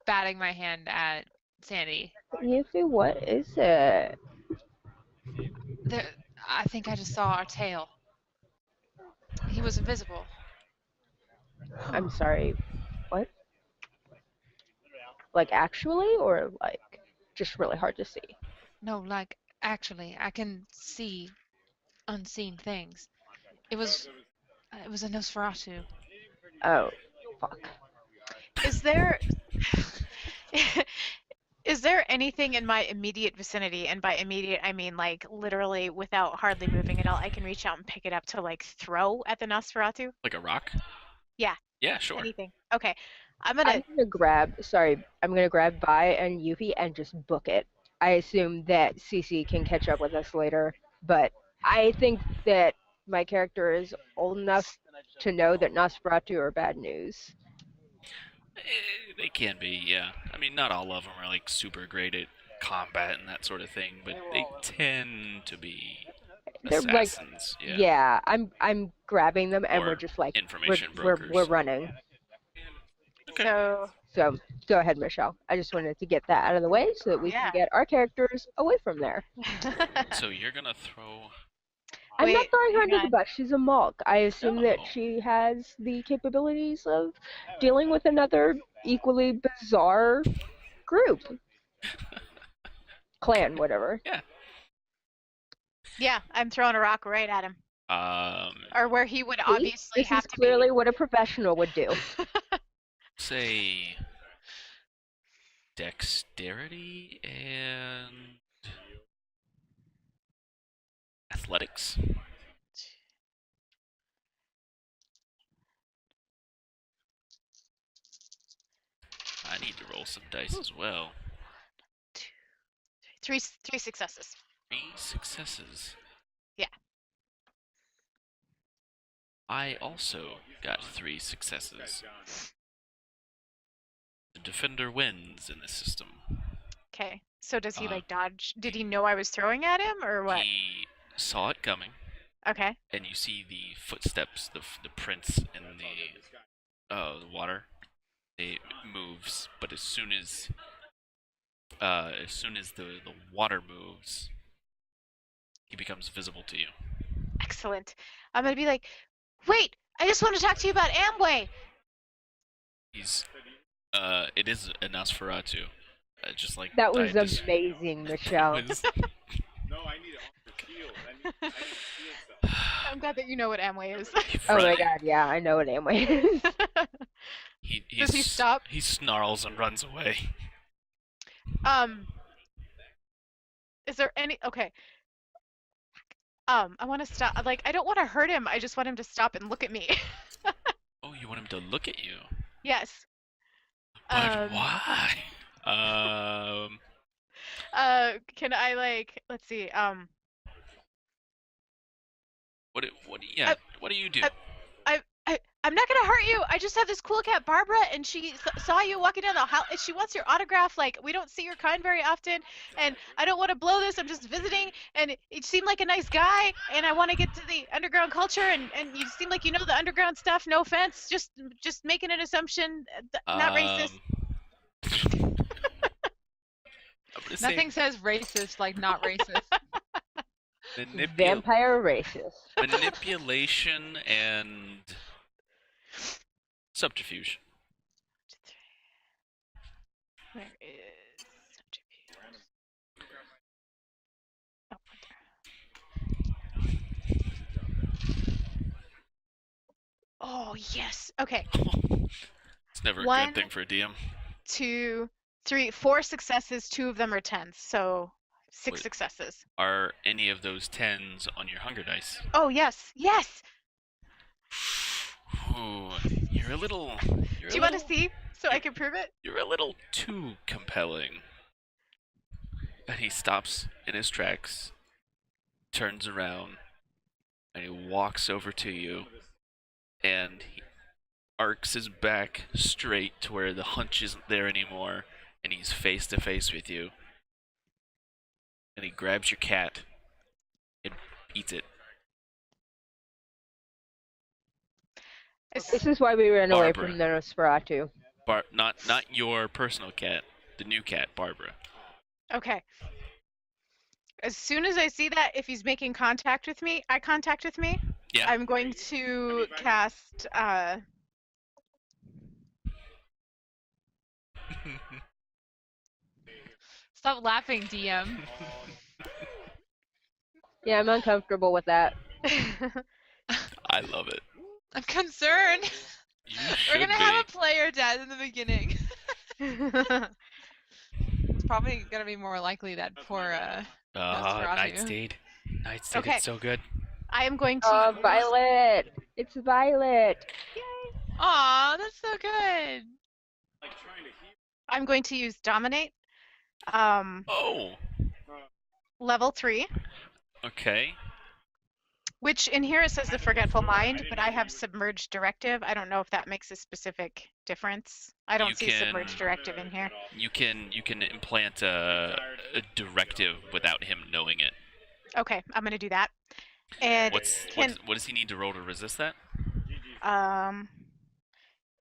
batting my hand at Sandy. Yuffie, what is it? I think I just saw our tail. He was invisible. I'm sorry, what? Like actually, or like just really hard to see? No, like actually, I can see unseen things. It was a Nosferatu. Oh, fuck. Is there is there anything in my immediate vicinity, and by immediate I mean like literally without hardly moving at all, I can reach out and pick it up to like throw at the Nosferatu? Like a rock? Yeah. Yeah, sure. Anything. Okay. I'm I'm gonna gonna grab Vi and Yuffie and just book it. I assume that Cece can catch up with us later, but I think that my character is old enough to know that Nosferatu are bad news. They can be, yeah. I mean, not all of them are like super great at combat and that sort of thing, but they tend to be They're assassins. like, yeah. I'm grabbing them and Or we're just like information we're brokers. running. Okay. So go ahead, Michelle. I just wanted to get that out of the way so that we can get our characters away from there. So you're gonna throw. I'm not Wait, throwing her hang under the on. bus. She's a Malk. I assume that Oh. she has the capabilities of dealing with another equally bizarre group. Clan, whatever. Yeah. Yeah, I'm throwing a rock right at him. Or where he would See? obviously This have is to clearly what a professional would do. say dexterity and athletics. I need to roll some dice as well. Three successes. 3 successes. Yeah. I also got 3 successes. The defender wins in this system. Okay. So does he like dodge? Did he know I was throwing at him or what? He saw it coming, Okay. and you see the footsteps, the prints in the water. It moves, but as soon as the water moves, he becomes visible to you. Excellent. I'm gonna be like, wait, I just want to talk to you about Amway. It is a Nosferatu, just like That was I just- amazing, Michelle. was- No, I need it on the shield. I'm glad that you know what Amway is. Oh my Right. god, yeah, I know what Amway is. Does he stop? He snarls and runs away. Is there any? Okay. I want to stop. Like, I don't want to hurt him. I just want him to stop and look at me. Oh, you want him to look at you? Yes. But why? Can I like? Let's see. What do you do? I'm not gonna hurt you. I just have this cool cat, Barbara, and she saw you walking down the hall. She wants your autograph. Like, we don't see your kind very often, and I don't want to blow this. I'm just visiting, and it seemed like a nice guy, and I want to get to the underground culture, and you seem like you know the underground stuff. No offense, just making an assumption. Not racist. Nothing says racist like not racist. Vampire racist. Manipulation and subterfuge. Where is subterfuge? Oh, oh yes. Okay. It's never a 1, good thing for a DM. 2, 3, 4 successes. 2 of them are 10s, so 6 Wait. successes. Are any of those 10s on your hunger dice? Oh yes, yes. Ooh, you're a little. Do you want to see so I can prove it? You're a little too compelling. And he stops in his tracks, turns around, and he walks over to you, and he arcs his back straight to where the hunch isn't there anymore, and he's face to face with you. And he grabs your cat and eats it. This is why we ran away Barbara. from the Nosferatu. Not your personal cat, the new cat, Barbara. Okay. As soon as I see that, if he's making contact with me, eye contact with me, Yeah. I'm going to cast. Stop laughing, DM. Yeah, I'm uncomfortable with that. I love it. I'm concerned. You We're should gonna be. have a player dead in the beginning. It's probably gonna be more likely that poor Nosferatu. Nightsteed. Nightsteed, Okay. it's so good. I am going to. Oh, Violet! It's Violet! Aw, that's so good. I'm going to use Dominate. Oh, Level 3. okay. Which in here it says the Forgetful Mind, but I have Submerged Directive. I don't know if that makes a specific difference. I don't You see can- Submerged Directive in here. You can implant a directive without him knowing it. Okay, I'm gonna do that. And What does he need to roll to resist that?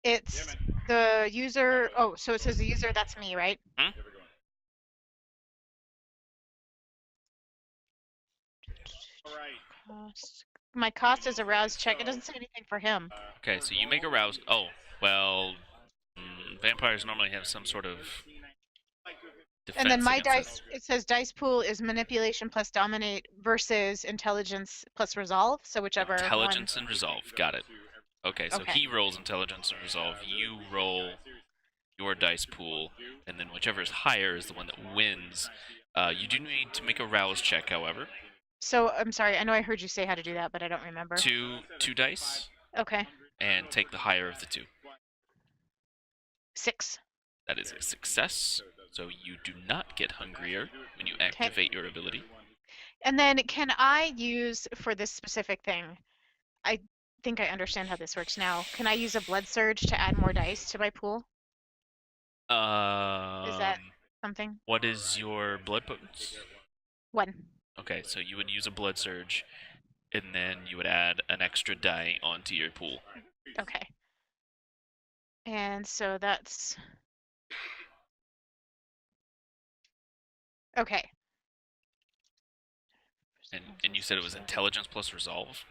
it's the user. Oh, so it says the user. That's me, right? Hmm? My cost is a rouse check. It doesn't say anything for him. Okay, so you make a rouse. Oh, well, vampires normally have some sort of And then defense my against dice, it says dice pool is manipulation plus dominate versus intelligence plus resolve. So whichever intelligence and resolve. Got it. Okay, so Okay. he rolls intelligence and resolve. You roll your dice pool, and then whichever is higher is the one that wins. You do need to make a rouse check, however. So I'm sorry, I know I heard you say how to do that, but I don't remember. Two dice, Okay. and take the higher of the two. 6. That is a success, so you do not get hungrier when you activate your ability. And then can I use for this specific thing? I think I understand how this works now. Can I use a blood surge to add more dice to my pool? Is that something? What is your blood potence? 1. Okay, so you would use a blood surge, and then you would add an extra die onto your pool. Okay. And so that's... Okay. And you said it was intelligence plus resolve?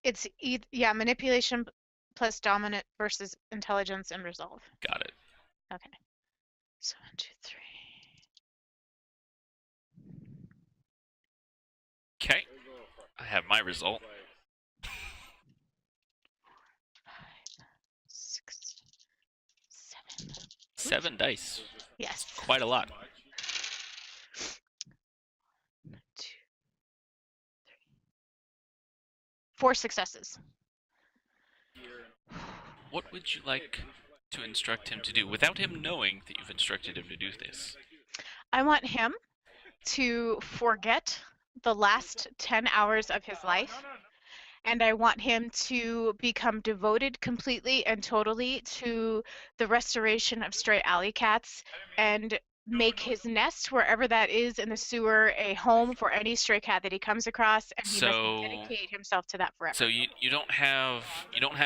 It's, yeah, manipulation plus dominant versus intelligence and resolve. Got it. Okay. So 1, 2, 3. Okay, I have my result. 5, 6, 7. 7 dice. Yes. Quite a lot. 2, 3. 4 successes. What would you like to instruct him to do without him knowing that you've instructed him to do this? I want him to forget the last 10 hours of his life, and I want him to become devoted completely and totally to the restoration of stray alley cats and make his nest, wherever that is in the sewer, a home for any stray cat that he comes across, and he must dedicate himself to that forever. So you don't have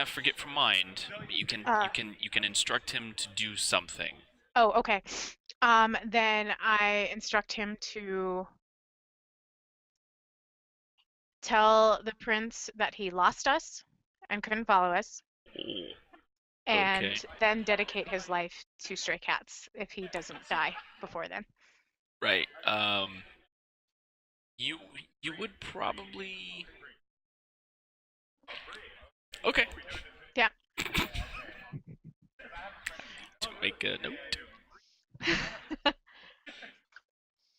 forget from mind, but you can instruct him to do something. Oh, okay. Then I instruct him to tell the prince that he lost us and couldn't follow us, and then dedicate his life to stray cats if he doesn't die before then. Right. You would probably. Okay. Yeah. To make a note.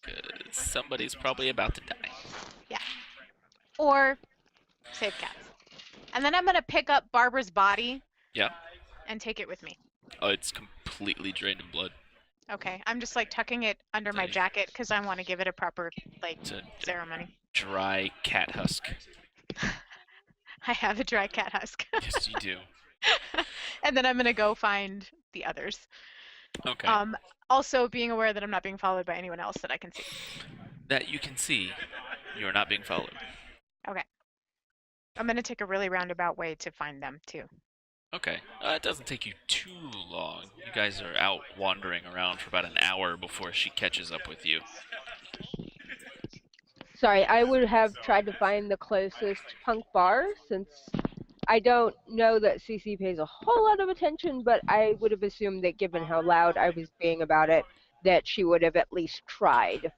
'Cause somebody's probably about to die. Yeah. Or save cats. And then I'm gonna pick up Barbara's body. Yeah. And take it with me. Oh, it's completely drained of blood. Okay, I'm just like tucking it under my jacket because I want to give it a proper ceremony. Dry cat husk. I have a dry cat husk. Yes, you do. And then I'm gonna go find the others. Okay. Also being aware that I'm not being followed by anyone else that I can see. That you can see, you are not being followed. Okay. I'm gonna take a really roundabout way to find them too. Okay. It doesn't take you too long. You guys are out wandering around for about an hour before she catches up with you. Sorry, I would have tried to find the closest punk bar since I don't know that Cece pays a whole lot of attention, but I would have assumed that given how loud I was being about it, that she would have at least tried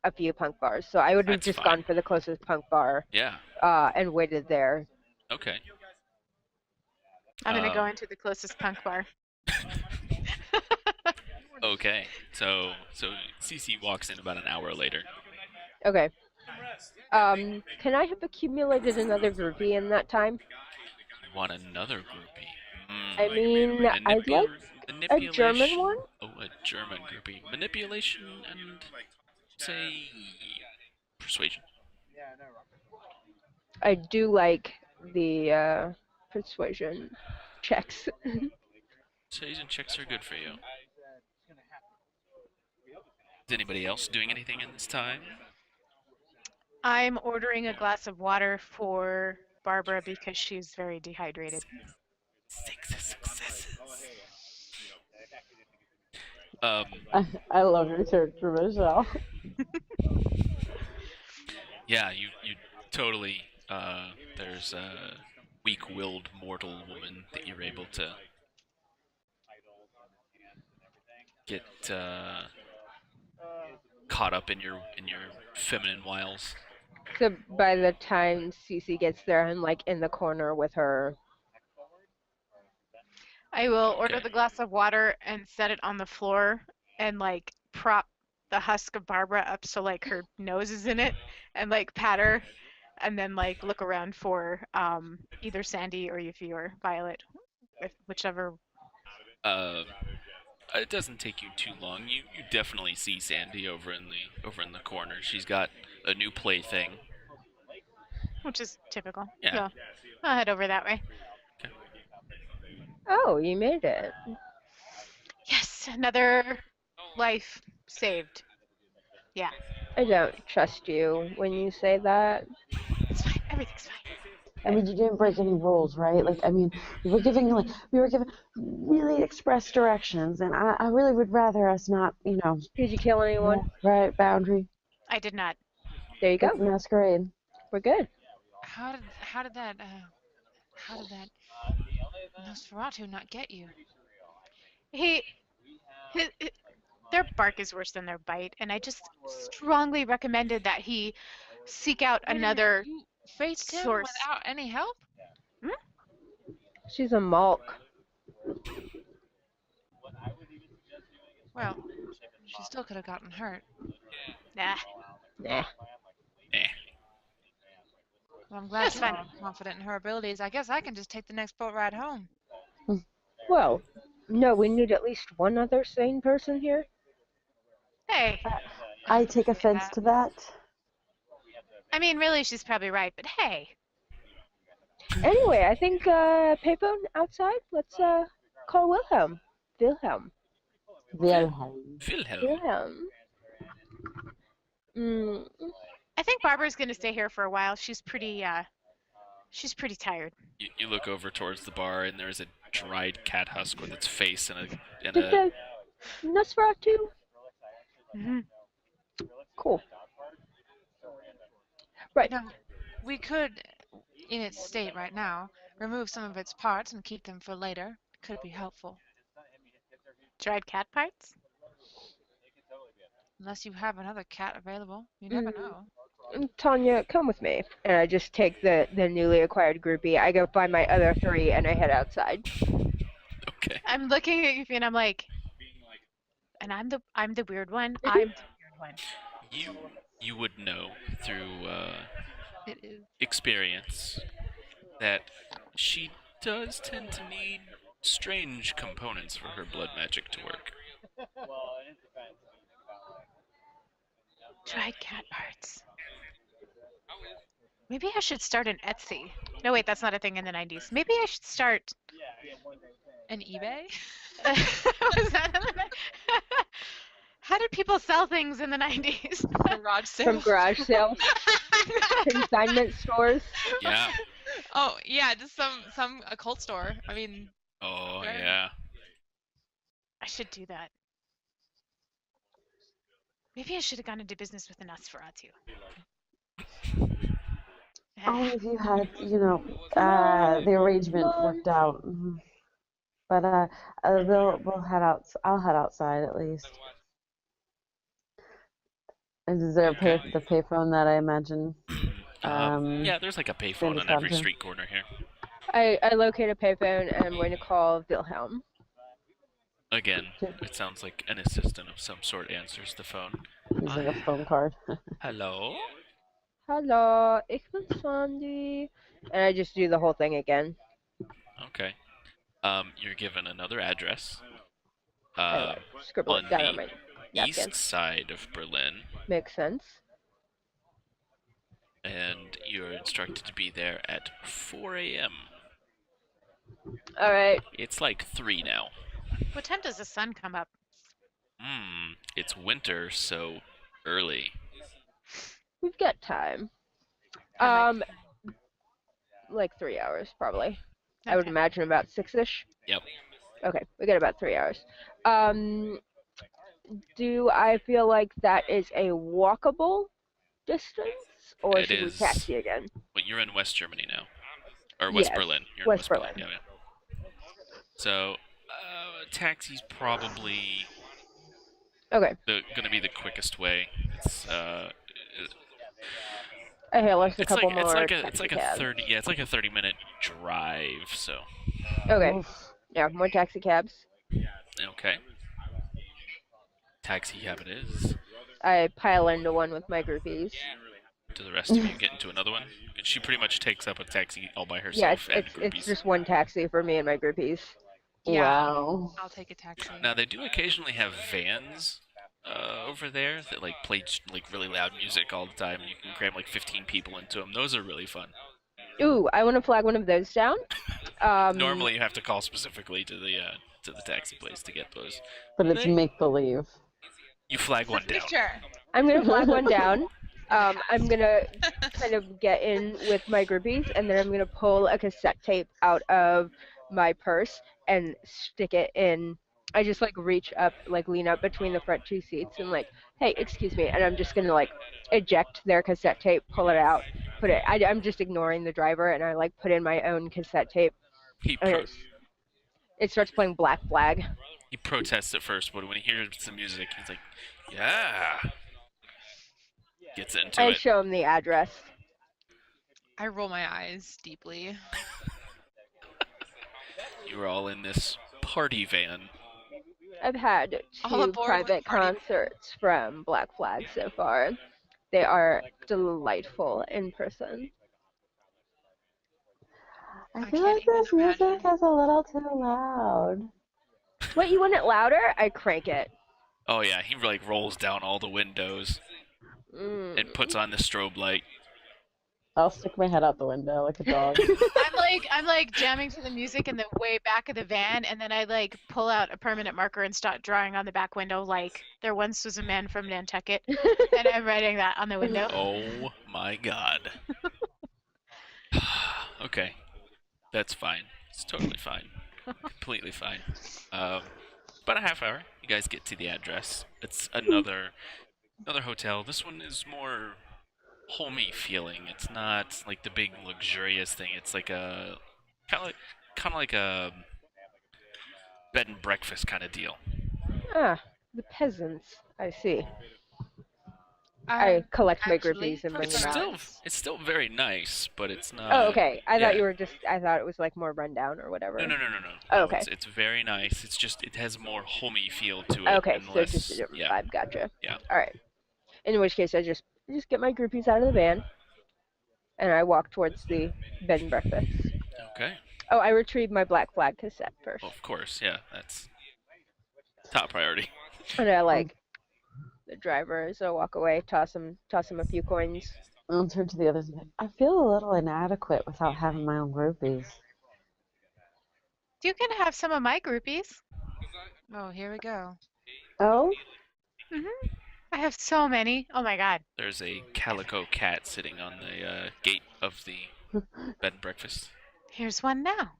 a few punk bars. So I would have just gone for the closest punk bar. Yeah. And waited there. Okay. I'm gonna go into the closest punk bar. Okay. So Cece walks in about an hour later. Okay. Can I have accumulated another groupie in that time? You want another groupie? I mean, I'd like a German one. Oh, a German groupie. Manipulation and, say, persuasion. I do like the persuasion checks. Persuasion checks are good for you. Is anybody else doing anything in this time? I'm ordering a glass of water for Barbara because she's very dehydrated. 6 successes. I love your character, Michelle. Yeah, you totally. There's a weak-willed mortal woman that you're able to caught up in your feminine wiles. So by the time Cece gets there, I'm like in the corner with her. I will order Okay. the glass of water and set it on the floor and like prop the husk of Barbara up so like her nose is in it and like pat her and then like look around for either Sandy or Yuffie or Violet, whichever. It doesn't take you too long. You definitely see Sandy over in the corner. She's got a new plaything. Which is typical. Yeah. So I'll head over that way. Oh, you made it. Yes, another life saved. Yeah, I don't trust you when you say that. it's fine. Everything's fine. I mean, you didn't break any rules, right? Like, I mean, we were given really express directions, and I really would rather us not, Did you kill anyone? right, boundary. I did not. There you It's go. masquerade. We're good. How did that Nosferatu not get you? Their bark is worse than their bite, and I just strongly recommended that he seek out Wait a minute, another you faced him source. without any help? She's a Malk. Well, she still could have gotten hurt. Nah. Nah. Well, I'm glad That's you're fine. more confident in her abilities. I guess I can just take the next boat ride home. Well, no, we need at least one other sane person here. Hey, I take offense to that. I mean, really, she's probably right, but hey. Anyway, I think payphone outside. Let's call Wilhelm. Wilhelm. Wilhelm. I think Barbara's gonna stay here for a while. She's pretty tired. You look over towards the bar, and there's a dried cat husk with its face in a Did the Nosferatu? Mm-hmm. Cool. Right. You know, we could, in its state right now, remove some of its parts and keep them for later. Could be helpful. Dried cat parts? Unless you have another cat available. You never know. Tanya, come with me. And I just take the newly acquired groupie. I go find my other three, and I head outside. Okay. I'm looking at you and I'm like, and I'm the weird one. I'm the weird one. You would know through It is. experience that she does tend to need strange components for her blood magic to work. Dried cat parts. Maybe I should start an Etsy. No, wait, that's not a thing in the 90s. Maybe I should start An eBay? Was that in the How did people sell things in the 90s? Garage sale? From garage sales, consignment stores. Yeah. Oh yeah, just some occult store. I mean. Oh, right? yeah. I should do that. Maybe I should have gone into business with the Nosferatu. Only if you had, the arrangement worked out. Mhm. But we'll head out. I'll head outside at least. And is there the payphone that I imagine? Yeah, there's like a payphone on every street corner here. I locate a payphone and I'm going to call Wilhelm. Again, it sounds like an assistant of some sort answers the phone. Using a phone card. Hello? Hello, ich bin Sandy. And I just do the whole thing again. Okay. You're given another address. Scribble On it down on my the napkin. east side of Berlin. Makes sense. And you're instructed to be there at 4 a.m. Alright. It's like 3 now. What time does the sun come up? It's winter, so early. We've got time. Like 3 hours, probably. Okay. I would imagine about 6-ish. Yep. Okay, we got about 3 hours. Do I feel like that is a walkable distance? Or It should we is- taxi again? But you're in West Germany now. Or West Yes, Berlin. You're West in Berlin. Yeah. So, taxi's probably Okay. going to be the quickest way. It's I hail us a it's couple like more it's like taxi a cabs. 30-minute drive. So Okay. Oof. Yeah, more taxi cabs. okay, taxi cab it is. I pile into one with my groupies. Do the rest of you get into another one? And she pretty much takes up a taxi all by Yeah, herself and it's groupies. just one taxi for me and my groupies. Yeah. Wow. I'll take a taxi. Now they do occasionally have vans over there that like play like really loud music all the time. You can cram like 15 people into them. Those are really fun. Ooh, I want to flag one of those down. Normally you have to call specifically to the taxi place to get those. But it's make believe. You flag one down. Sure. I'm gonna flag one down. I'm gonna kind of get in with my groupies, and then I'm gonna pull a cassette tape out of my purse and stick it in. I just like reach up, like lean up between the front two seats, and like, hey, excuse me, and I'm just gonna like eject their cassette tape, pull it out, put it. I'm just ignoring the driver, and I like put in my own cassette tape, and it starts playing Black Flag. He protests at first, but when he hears the music, he's like, yeah. Gets into I it. show him the address. I roll my eyes deeply. You were all in this party van. I've had All 2 aboard with private party. concerts from Black Flag so far. They are delightful in person. I I feel can't like even this music imagine. is a little too loud. What, you want it louder? I crank it. Oh yeah, he like rolls down all the windows and puts on the strobe light. I'll stick my head out the window like a dog. I'm like jamming to the music in the way back of the van, and then I like pull out a permanent marker and start drawing on the back window like there once was a man from Nantucket, and I'm writing that on the window. Oh my god. Okay, that's fine. It's totally fine. Completely fine. About a half hour, you guys get to the address. It's another hotel. This one is more homey feeling. It's not like the big luxurious thing. It's like a kind of like a bed and breakfast kind of deal. Ah, the peasants. I see. I collect my actually groupies and bring It's them out. still very nice, but it's not. Oh, okay. I yeah. thought you were just. I thought it was like more rundown or whatever. No. Oh, No, okay. It's very nice. It's just it has more homey feel to it. Okay, and so less, just a different yeah. vibe. Gotcha. Yeah. All right. In which case, I just get my groupies out of the van, and I walk towards the bed and breakfast. Okay. Oh, I retrieve my Black Flag cassette first. Well, of course, yeah. That's top priority. And I like the driver as I walk away, toss him a few coins. I'll turn to the others and be like, I feel a little inadequate without having my own groupies. You can have some of my groupies. Oh, here we go. Oh? I have so many. Oh my god. There's a calico cat sitting on the gate of the bed and breakfast. Here's one now.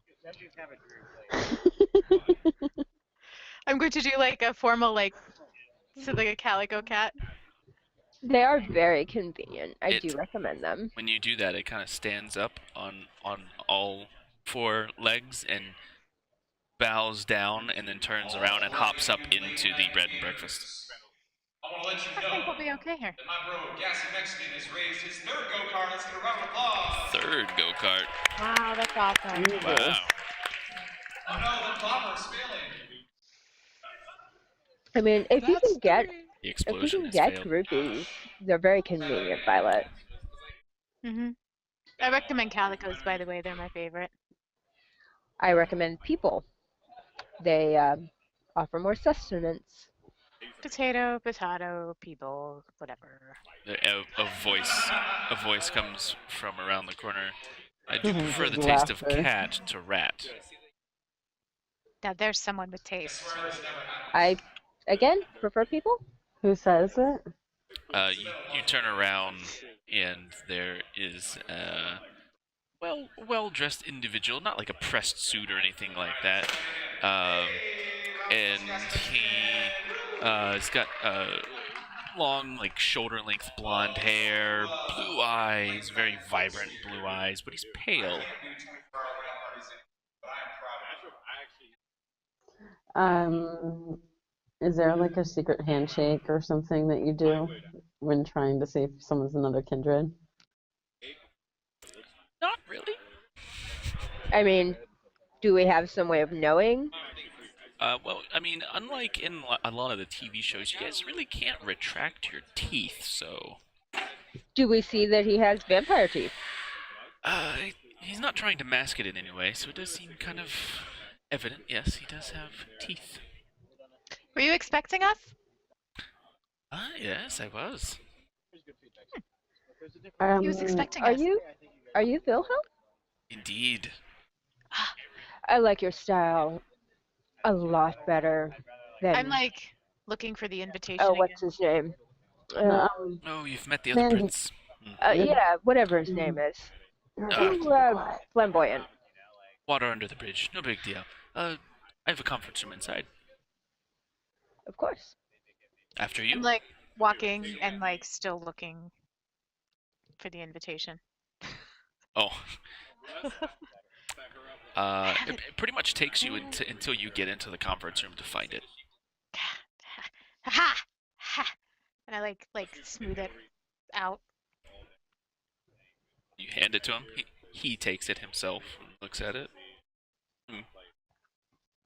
I'm going to do like a formal like a calico cat. They are very convenient. I do recommend them. When you do that, it kind of stands up on all 4 legs and bows down and then turns around and hops up into the bed and breakfast. I want to let you I think we'll be okay here. that my bro, Gassy Mexican, has raised his 3rd go-kart. Let's get a round of applause. 3rd go-kart. Wow, that's awesome. Wow. Oh no, the clobber's failing. I mean, if you can get The explosion has failed. groupies, they're very convenient, Violet. I recommend calicos, by the way. They're my favorite. I recommend people. They offer more sustenance. Potato, people, whatever. A voice comes from around the corner. I do prefer the Laughter. taste of cat to rat. Now there's someone with taste. I, again, prefer people. Who says it? You turn around and there is a well-dressed individual, not like a pressed suit or anything like that. And he's got long, like shoulder-length blonde hair, blue eyes, very vibrant blue eyes, but he's pale. Is there like a secret handshake or something that you do when trying to see if someone's another kindred? Not really. I mean, do we have some way of knowing? Well, I mean, unlike in a lot of the TV shows, you guys really can't retract your teeth, so. Do we see that he has vampire teeth? Uh, he's not trying to mask it in any way, so it does seem kind of evident. Yes, he does have teeth. Were you expecting us? Yes, I was. He was expecting Are us. you Wilhelm? Indeed. I like your style a lot better than. I'm like looking for the invitation Oh, again. what's his name? Oh, you've met the other Mandy. prince. Yeah, whatever his name is. Too flamboyant. Water under the bridge. No big deal. I have a conference room inside. Of course. After you. I'm like walking and like still looking for the invitation. Oh. It pretty much takes you until you get into the conference room to find it. Ha ha! And I like smooth it out. You hand it to him. He takes it himself and looks at it.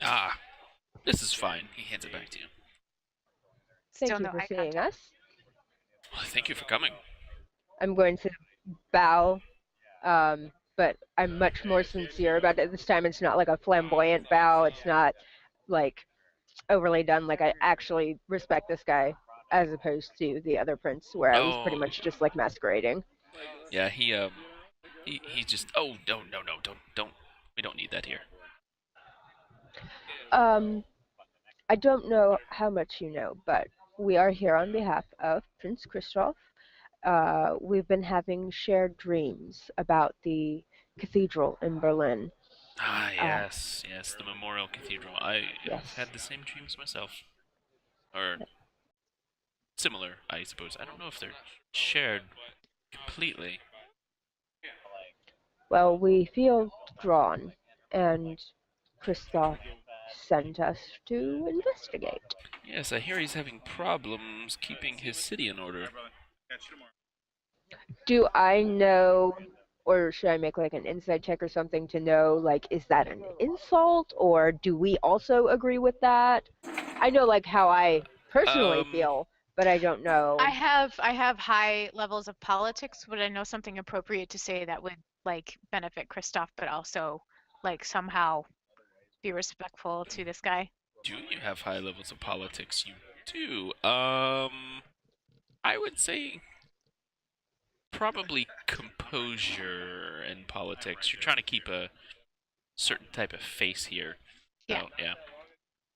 Ah, this is fine. He hands it back to you. Thank Still you no for eye seeing contact. us. Well, thank you for coming. I'm going to bow, but I'm much more sincere about it this time. It's not like a flamboyant bow. It's not like overly done. Like I actually respect this guy as opposed to the other prince, where I was pretty much just like masquerading. Yeah, he just. Oh no, don't. We don't need that here. I don't know how much you know, but we are here on behalf of Prince Christoph. We've been having shared dreams about the cathedral in Berlin. Ah, yes, the Memorial Cathedral. I Yes. have had the same dreams myself. Or similar, I suppose. I don't know if they're shared completely. Well, we feel drawn, and Christoph sent us to investigate. Yes, I hear he's having problems keeping his city in order. Do I know, or should I make like an inside check or something to know, like, is that an insult, or do we also agree with that? I know, like, how I personally feel, but I don't know. I have high levels of politics. Would I know something appropriate to say that would like benefit Christoph, but also like somehow be respectful to this guy? Do you have high levels of politics? You do. I would say probably composure in politics. You're trying to keep a certain type of face here. Yeah. So, yeah.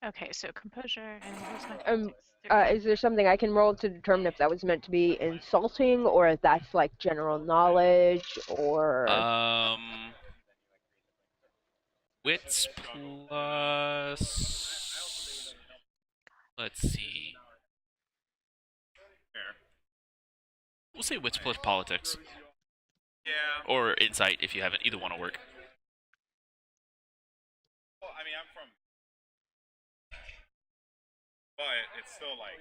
Okay, so composure and where's my politics? Is there something I can roll to determine if that was meant to be insulting, or if that's like general knowledge, or wits plus. Let's see. We'll say wits plus politics. Yeah. Or insight if you haven't. Either one will work. Well, I mean, I'm from. But it's still like.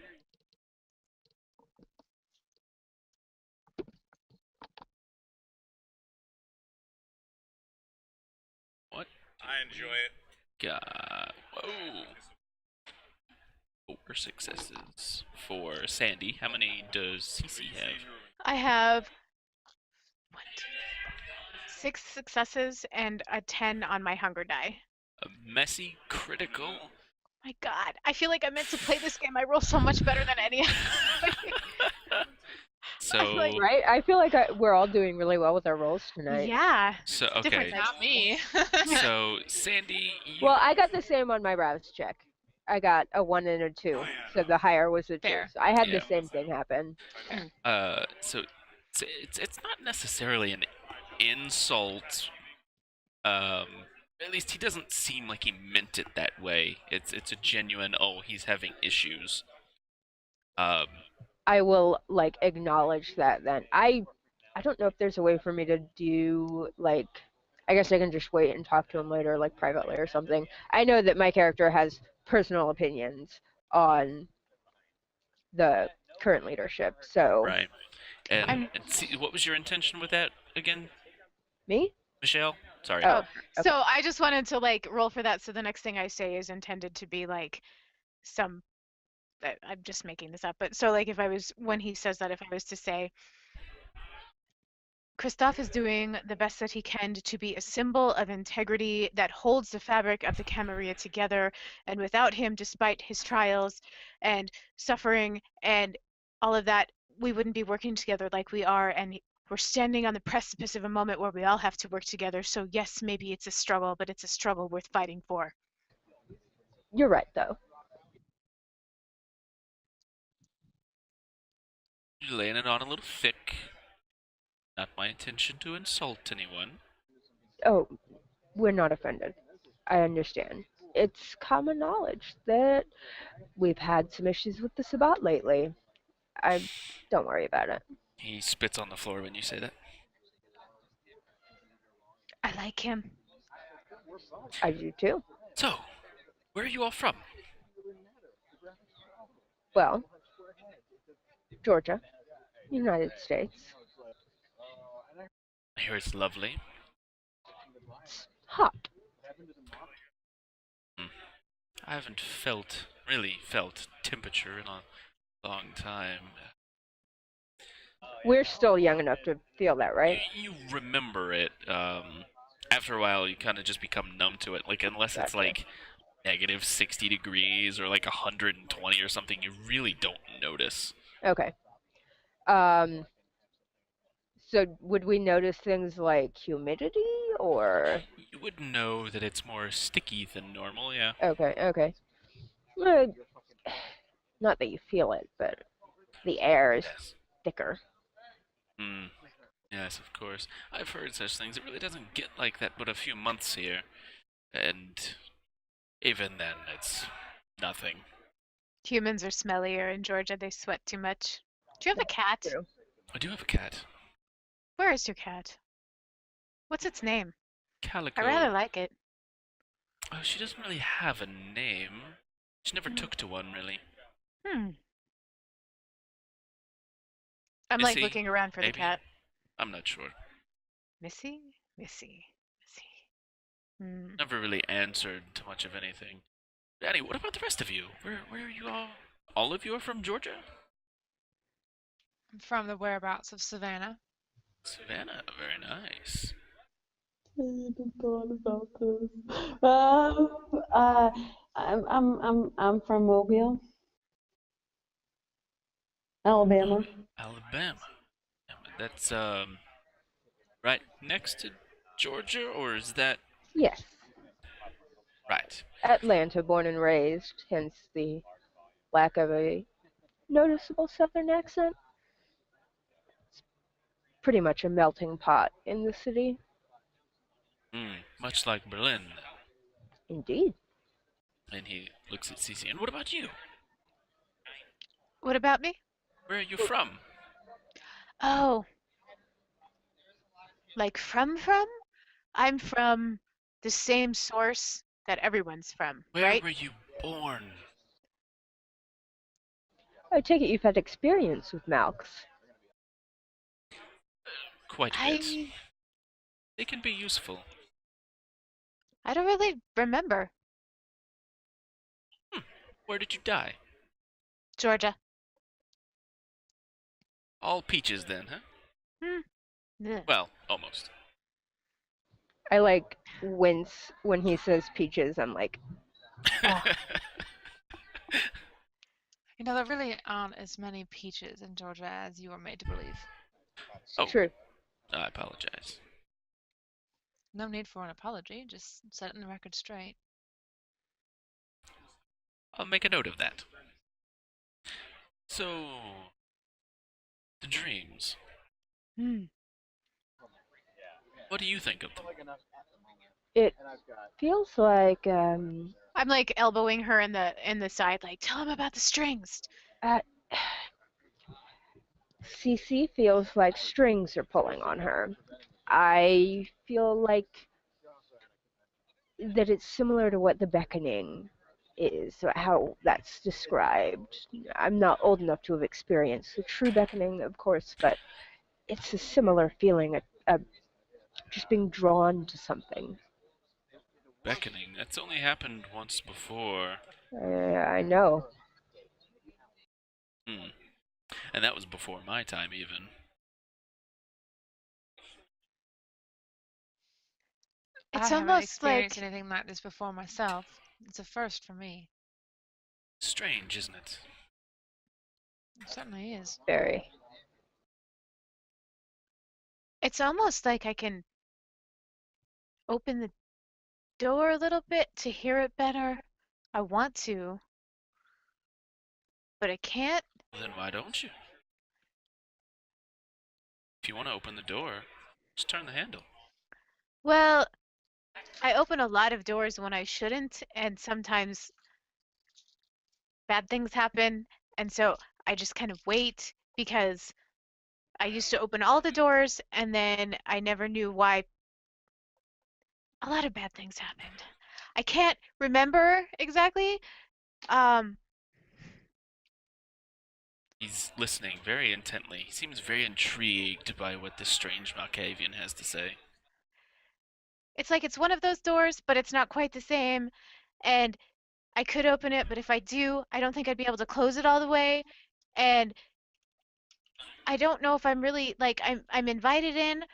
What? I enjoy it. God. Whoa. 4 successes for Sandy. How many does Cece have? I have 6 successes and a 10 on my hunger die. A messy critical. My God, I feel like I meant to play this game. I roll so much better than any. So right? I feel like we're all doing really well with our rolls tonight. Yeah. So It's different okay. than Not me. So Sandy. Well, I got the same on my rouse check. I got a 1 and a 2, so the higher was a 2. Fair. So I had Yeah. the same thing happen. So it's not necessarily an insult. At least he doesn't seem like he meant it that way. It's a genuine. Oh, he's having issues. I will like acknowledge that then. I don't know if there's a way for me to do like, I guess I can just wait and talk to him later, like privately or something. I know that my character has personal opinions on the current leadership. So Right. And, I'm- see, what was your intention with that again, me? Michelle? Sorry. Oh, So I just wanted to like roll for that. So the next thing I say is intended to be like some. I'm just making this up, but so like when he says that, if I was to say, Christoph is doing the best that he can to be a symbol of integrity that holds the fabric of the Camarilla together, and without him, despite his trials and suffering and all of that, we wouldn't be working together like we are, and we're standing on the precipice of a moment where we all have to work together. So yes, maybe it's a struggle, but it's a struggle worth fighting for. you're right, though. You're laying it on a little thick. Not my intention to insult anyone. Oh, we're not offended. I understand. It's common knowledge that we've had some issues with the Sabbat lately. Don't worry about it. He spits on the floor when you say that. I like him. I do too. So, where are you all from? Well, Georgia, United States. I hear it's lovely. It's hot. I haven't really felt temperature in a long time. We're still young enough to feel that, right? You remember it. After a while, you kind of just become numb to it. Like, unless it's Gotcha. like negative 60 degrees or like 120 or something, you really don't notice. Okay. So would we notice things like humidity or? You would know that it's more sticky than normal, yeah. Okay. Uh, Not that you feel it, but the air is Yes. thicker. Yes, of course. I've heard such things. It really doesn't get like that but a few months here. And even then, it's nothing. Humans are smellier in Georgia. They sweat too much. Do you have a cat? True. I do have a cat. Where is your cat? What's its name? Calico. I rather like it. Oh, she doesn't really have a name. She never took to one, really. I'm like Missy, looking around for the maybe? cat. I'm not sure. Missy? Never really answered to much of anything. Danny, what about the rest of you? Where are you all? All of you are from Georgia? I'm from the whereabouts of Savannah. Savannah, very nice. I hadn't thought about this. I'm from Mobile, Alabama. Alabama. That's right next to Georgia, or is that Yes. right? Atlanta, born and raised, hence the lack of a noticeable southern accent. It's pretty much a melting pot in the city. Much like Berlin. Indeed. And he looks at Cece. And what about you? What about me? Where are you from? Oh. Like from? I'm from the same source that everyone's from, Where right? were you born? I take it you've had experience with Malks. Quite a bit. They can be useful. I don't really remember. Where did you die? Georgia. All peaches then, huh? Ugh. Well, almost. I like wince when he says peaches. I'm like, You know, there really aren't as many peaches in Georgia as you are made to believe. Oh, true. I apologize. No need for an apology, just setting the record straight. I'll make a note of that. So, the dreams. What do you think of them? It feels like I'm like elbowing her in the side, like, tell him about the strings. Cece feels like strings are pulling on her. I feel like that it's similar to what the beckoning is how that's described. I'm not old enough to have experienced the true beckoning, of course, but it's a similar feeling, just being drawn to something. Beckoning. That's only happened once before. I know. And that was before my time, even. It's I haven't almost experienced like anything like this before myself. It's a first for me. Strange, isn't it? It certainly is. Very. it's almost like I can open the door a little bit to hear it better. I want to, but I can't. Well, then why don't you? If you want to open the door, just turn the handle. Well, I open a lot of doors when I shouldn't, and sometimes bad things happen, and so I just kind of wait because I used to open all the doors and then I never knew why a lot of bad things happened. I can't remember exactly. Um, He's listening very intently. He seems very intrigued by what this strange Malkavian has to say. it's like it's one of those doors, but it's not quite the same. And I could open it, but if I do, I don't think I'd be able to close it all the way. And I don't know if I'm really like I'm invited in,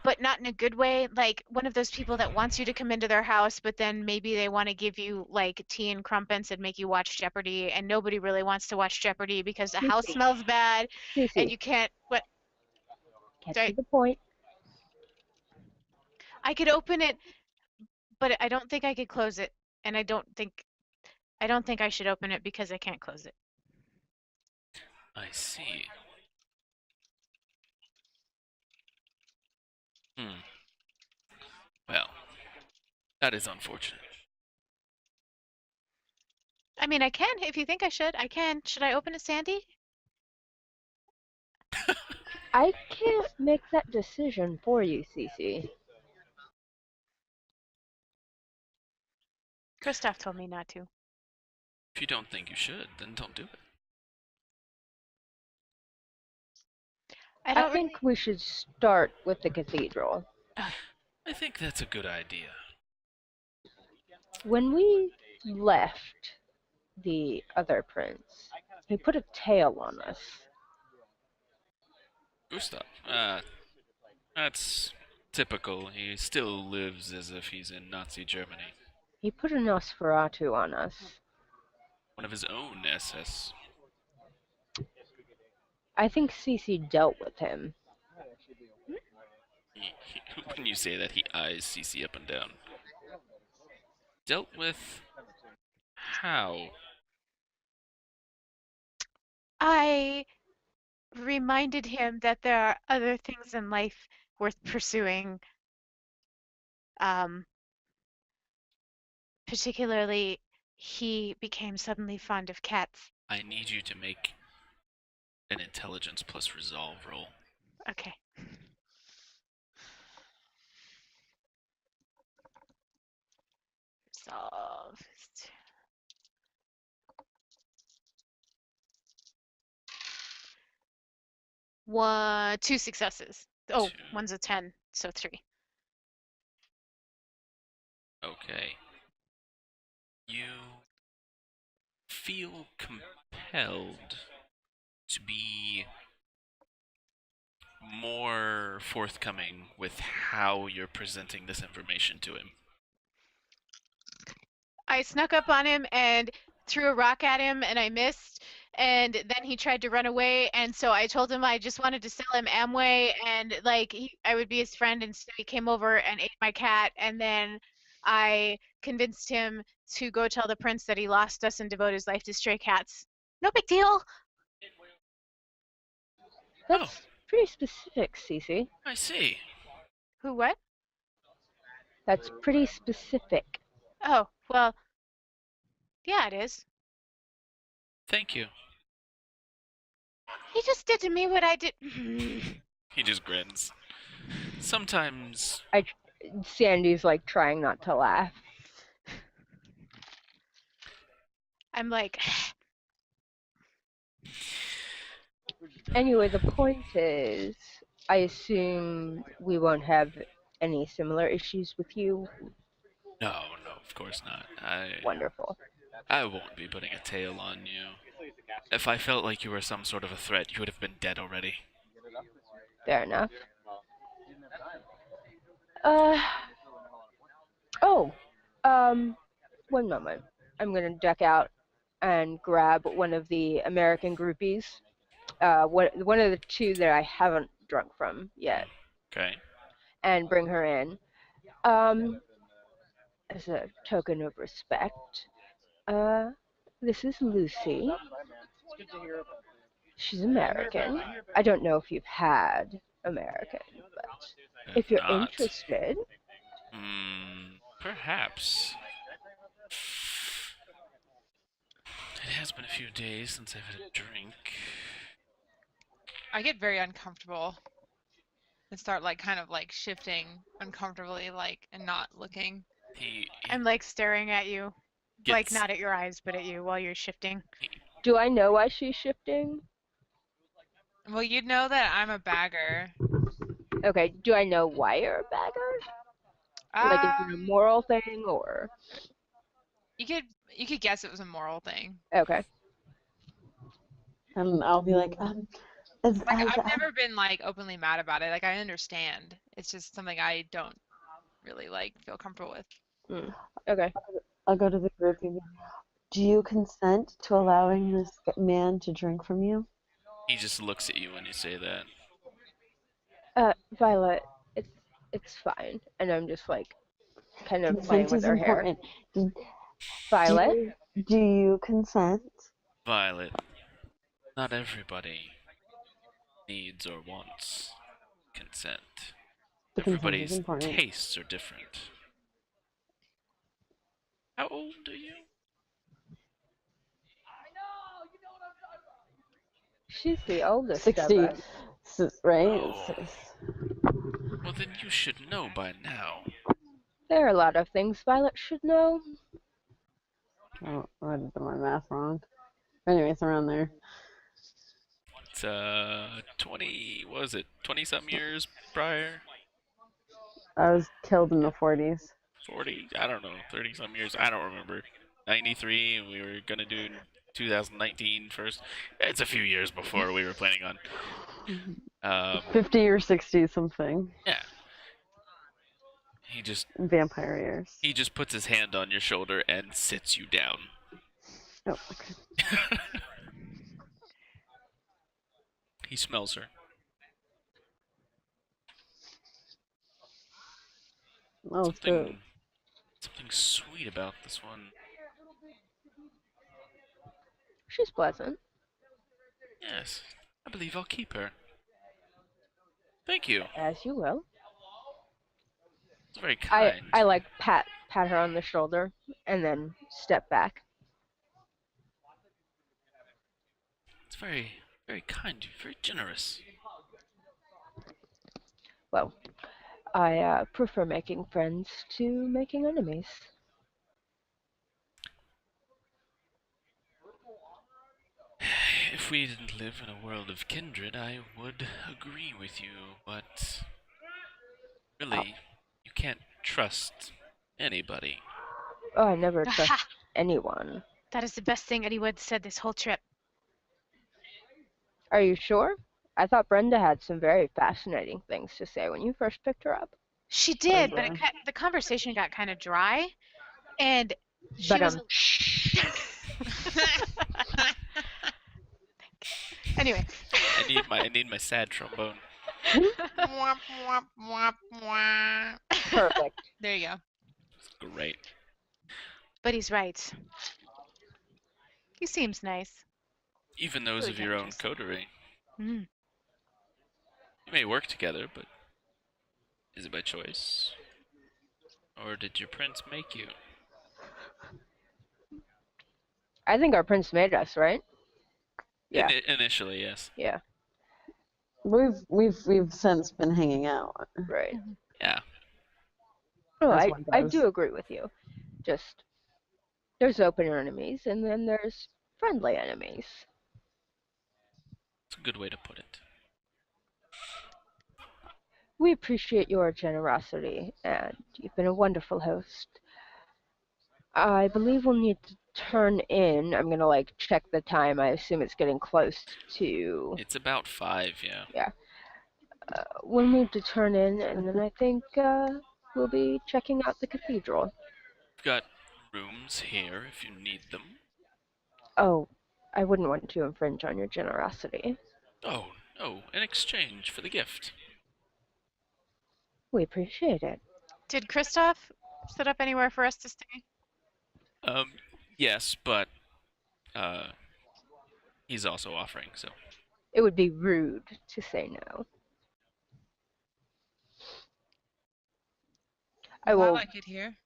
but not in a good way. Like one of those people that wants you to come into their house, but then maybe they want to give you like tea and crumpets and make you watch Jeopardy, and nobody really wants to watch Jeopardy because the house Cece. smells bad and Cece, you can't. What? get Sorry, to the point. I could open it, but I don't think I could close it, and I don't think I should open it because I can't close it. I see. Well, that is unfortunate. I mean, I can if you think I should. I can. Should I open it, Sandy? I can't make that decision for you, Cece. Christoph told me not to. If you don't think you should, then don't do it. I think we should start with the cathedral. I think that's a good idea. When we left the other prince, he put a tail on us. Gustav. That's typical. He still lives as if he's in Nazi Germany. He put a Nosferatu on us. One of his own SS. I think Cece dealt with him. When you say that, he eyes Cece up and down. Dealt with? How? I reminded him that there are other things in life worth pursuing. Particularly, he became suddenly fond of cats. I need you to make an intelligence plus resolve roll. Okay. Resolve. 2 successes. Oh, 1's a 10, so 3. Okay. You feel compelled to be more forthcoming with how you're presenting this information to him. I snuck up on him and threw a rock at him and I missed. And then he tried to run away, and so I told him I just wanted to sell him Amway, and like I would be his friend, and so he came over and ate my cat, and then I convinced him to go tell the prince that he lost us and devote his life to stray cats. No big deal. That's pretty specific, Cece. I see. Who, what? That's pretty specific. Oh, well, yeah, it is. Thank you. He just did to me what I did. He just grins. Sometimes Sandy's like trying not to laugh. I'm like, Anyway, the point is, I assume we won't have any similar issues with you. No, of course not. Wonderful. I won't be putting a tail on you. If I felt like you were some sort of a threat, you would have been dead already. Fair enough. Uh. Oh. One moment. I'm gonna duck out and grab one of the American groupies. One of the two that I haven't drunk from yet, Okay. and bring her in. As a token of respect. This is Lucy. She's American. I don't know if you've had American, but if you're not. interested. Perhaps. It has been a few days since I've had a drink. I get very uncomfortable and start like kind of like shifting uncomfortably, like, and not looking. I'm like staring at you, like Gets- not at your eyes, but at you while you're shifting. Do I know why she's shifting? Well, you'd know that I'm a bagger. Okay, do I know why you're a bagger? Like, is it a moral thing, or? You could guess it was a moral thing. Okay. And I'll be like, Like, I've never been like openly mad about it. Like, I understand. It's just something I don't really like feel comfortable with. Okay. I'll go to the group and be, do you consent to allowing this man to drink from you? He just looks at you when you say that. Violet, it's fine. And I'm just like, kind of Consent playing with is her important. hair. Violet? Do you consent? Violet, not everybody needs or wants consent. The consent is Everybody's important. tastes are different. How old are you? She's the oldest 60, of us. right? Oh. Well, then you should know by now. There are a lot of things Violet should know. Oh, I did my math wrong. Anyways, around there. It's 20, what was it, 20-something years prior? I was killed in the 40s. 40, I don't know, 30-something years, I don't remember. 93, and we were gonna do 2019 first. It's a few years before we were planning on. 50 or 60 something. Yeah. He just vampire years. He just puts his hand on your shoulder and sits you down. Oh, okay. He smells her. Oh, something sweet about this one. She's pleasant. Yes, I believe I'll keep her. Thank you. As you will. It's very kind. I like pat her on the shoulder and then step back. It's very, very kind, very generous. Well, I prefer making friends to making enemies. If we didn't live in a world of kindred, I would agree with you, but really, you can't trust anybody. Oh, I never trust anyone. That is the best thing anyone said this whole trip. Are you sure? I thought Brenda had some very fascinating things to say when you first picked her up. She did, but the conversation got kind of dry, and she was. Anyway. I need my sad trombone. Perfect. There you go. It's great. But he's right. He seems nice. Even those of your own coterie. Mm. You may work together, but is it by choice? Or did your prince make you? I think our prince made us, right? Yeah. Initially, yes. Yeah. We've since been hanging out. Right. Yeah. Oh, I do agree with you. Just There's open enemies, and then there's friendly enemies. It's a good way to put it. We appreciate your generosity, and you've been a wonderful host. I believe we'll need to turn in. I'm gonna like check the time. I assume it's getting close to. It's about 5, yeah. Yeah. We'll need to turn in, and then I think we'll be checking out the cathedral. We've got rooms here if you need them. Oh, I wouldn't want to infringe on your generosity. Oh, no, in exchange for the gift. We appreciate it. Did Christoph set up anywhere for us to stay? Yes, but he's also offering, so. It would be rude to say no. I Well, I will. like it here.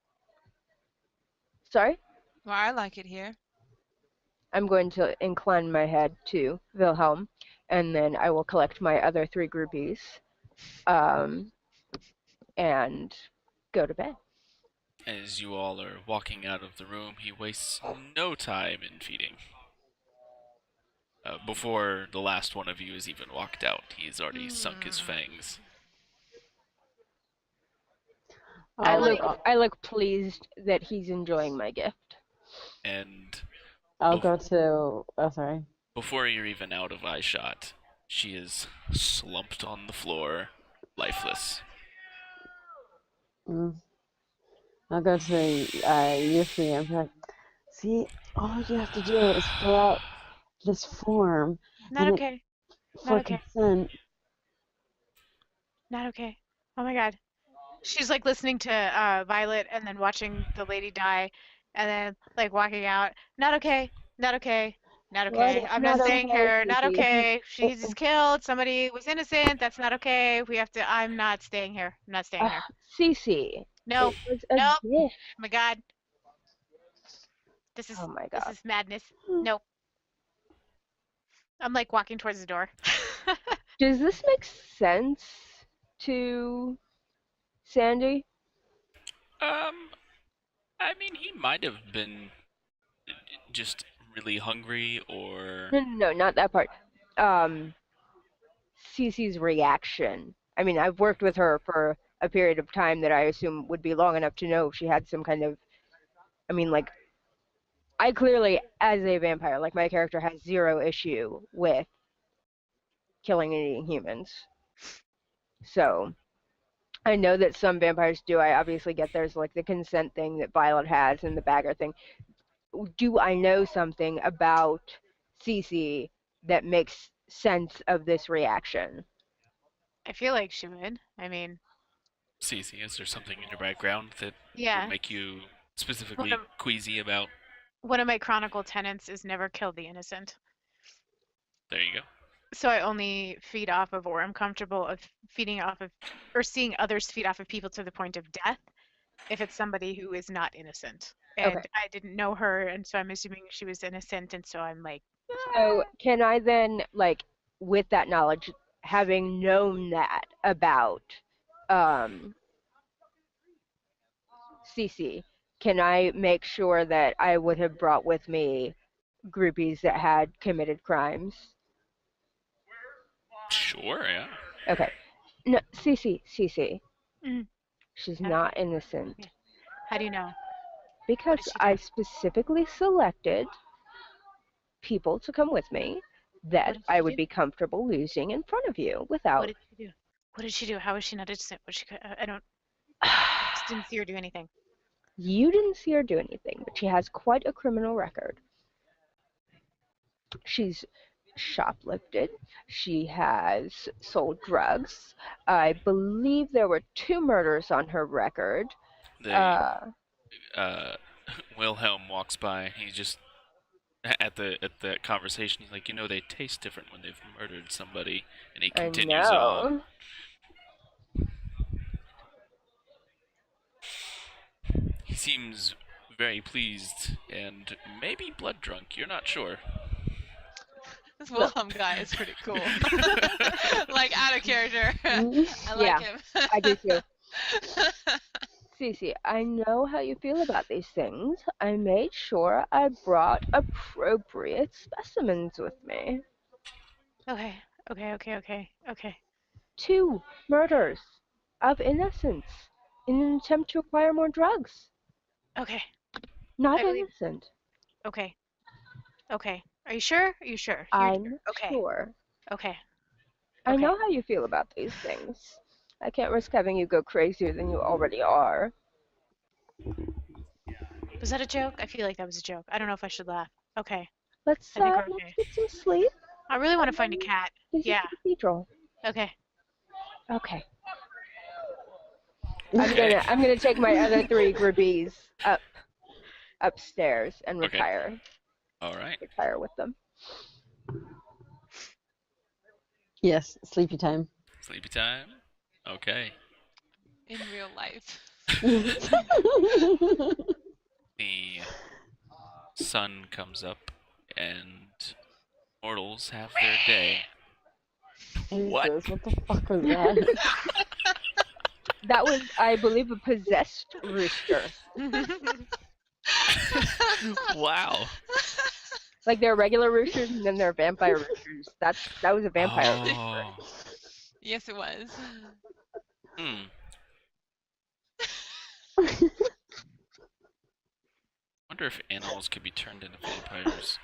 Sorry? Well, I like it here. I'm going to incline my head to Wilhelm, and then I will collect my other 3 groupies and go to bed. As you all are walking out of the room, he wastes no time in feeding. Before the last one of you has even walked out, he's already sunk his fangs. I look pleased that he's enjoying my gift. And I'll go to. Oh, sorry. before you're even out of eyeshot, she is slumped on the floor, lifeless. I'll go to Yuffie and be like, see, all you have to do is fill out this form. Not and okay. For Not okay. consent. Not okay. Oh my god. She's like listening to Violet and then watching the lady die and then like walking out. Not okay. Not okay. Not What okay. is I'm not not staying okay, here. Not Cece? okay. She's killed. Somebody was innocent. That's not okay. We have to. I'm not staying here. I'm not staying here. Cece. No. It was a Nope. gift. Oh my god. This is Oh my this god. is madness. Nope. I'm like walking towards the door. Does this make sense to Sandy? I mean, he might have been just really hungry, or... No, not that part. Cece's reaction. I mean, I've worked with her for a period of time that I assume would be long enough to know if she had some kind of. I mean, like, I clearly, as a vampire, like, my character has 0 issue with killing and eating humans. So, I know that some vampires do. I obviously get there's, like, the consent thing that Violet has and the bagger thing. Do I know something about Cece that makes sense of this reaction? I feel like she would. I mean, Cece, is there something in your background that yeah. would make you specifically queasy about? One of my chronicle tenets is never kill the innocent. There you go. So I only feed off of, or I'm comfortable of feeding off of, or seeing others feed off of people to the point of death if it's somebody who is not innocent. And Okay. I didn't know her, and so I'm assuming she was innocent, and so I'm like... So can I then, like, with that knowledge, having known that about Cece, can I make sure that I would have brought with me groupies that had committed crimes? Sure, yeah. Okay. No, Cece. Mm. She's Yeah. not innocent. Yeah. How do you know? Because she do? I specifically selected people to come with me that did I she would do? be comfortable losing in front of you What without. did she do? What did she do? How is she not innocent? What she? I don't. Just didn't see her do anything. You didn't see her do anything, but she has quite a criminal record. She's shoplifted. She has sold drugs. I believe there were 2 murders on her record. Wilhelm walks by. He just at the conversation. He's like, they taste different when they've murdered somebody, and he continues on. He seems very pleased and maybe blood drunk. You're not sure. This Wilhelm guy is pretty cool. Like, out of character. I like him. I do too. Cece, I know how you feel about these things. I made sure I brought appropriate specimens with me. Okay. Okay. 2 murders of innocents in an attempt to acquire more drugs. Okay. Not I believe. innocent. Okay. Okay. Are you sure? Are you sure? I'm Okay. sure. Okay. I Okay. know how you feel about these things. I can't risk having you go crazier than you already are. Was that a joke? I feel like that was a joke. I don't know if I should laugh. Okay. Let's I think we're okay. get some sleep. I really want to and find a then cat. visit Yeah. the cathedral. Okay. Okay. I'm gonna take my other 3 groupies upstairs and Okay. retire. All right. Retire with them. Yes, sleepy time. Sleepy time. Okay. In real life. The sun comes up and mortals have their day. What? Jesus, what the fuck was that? That was, I believe, a possessed rooster. Wow. Like there are regular roosters and then there are vampire roosters. That was a vampire rooster. Oh. Yes, it was. Hmm. Wonder if animals could be turned into vampires.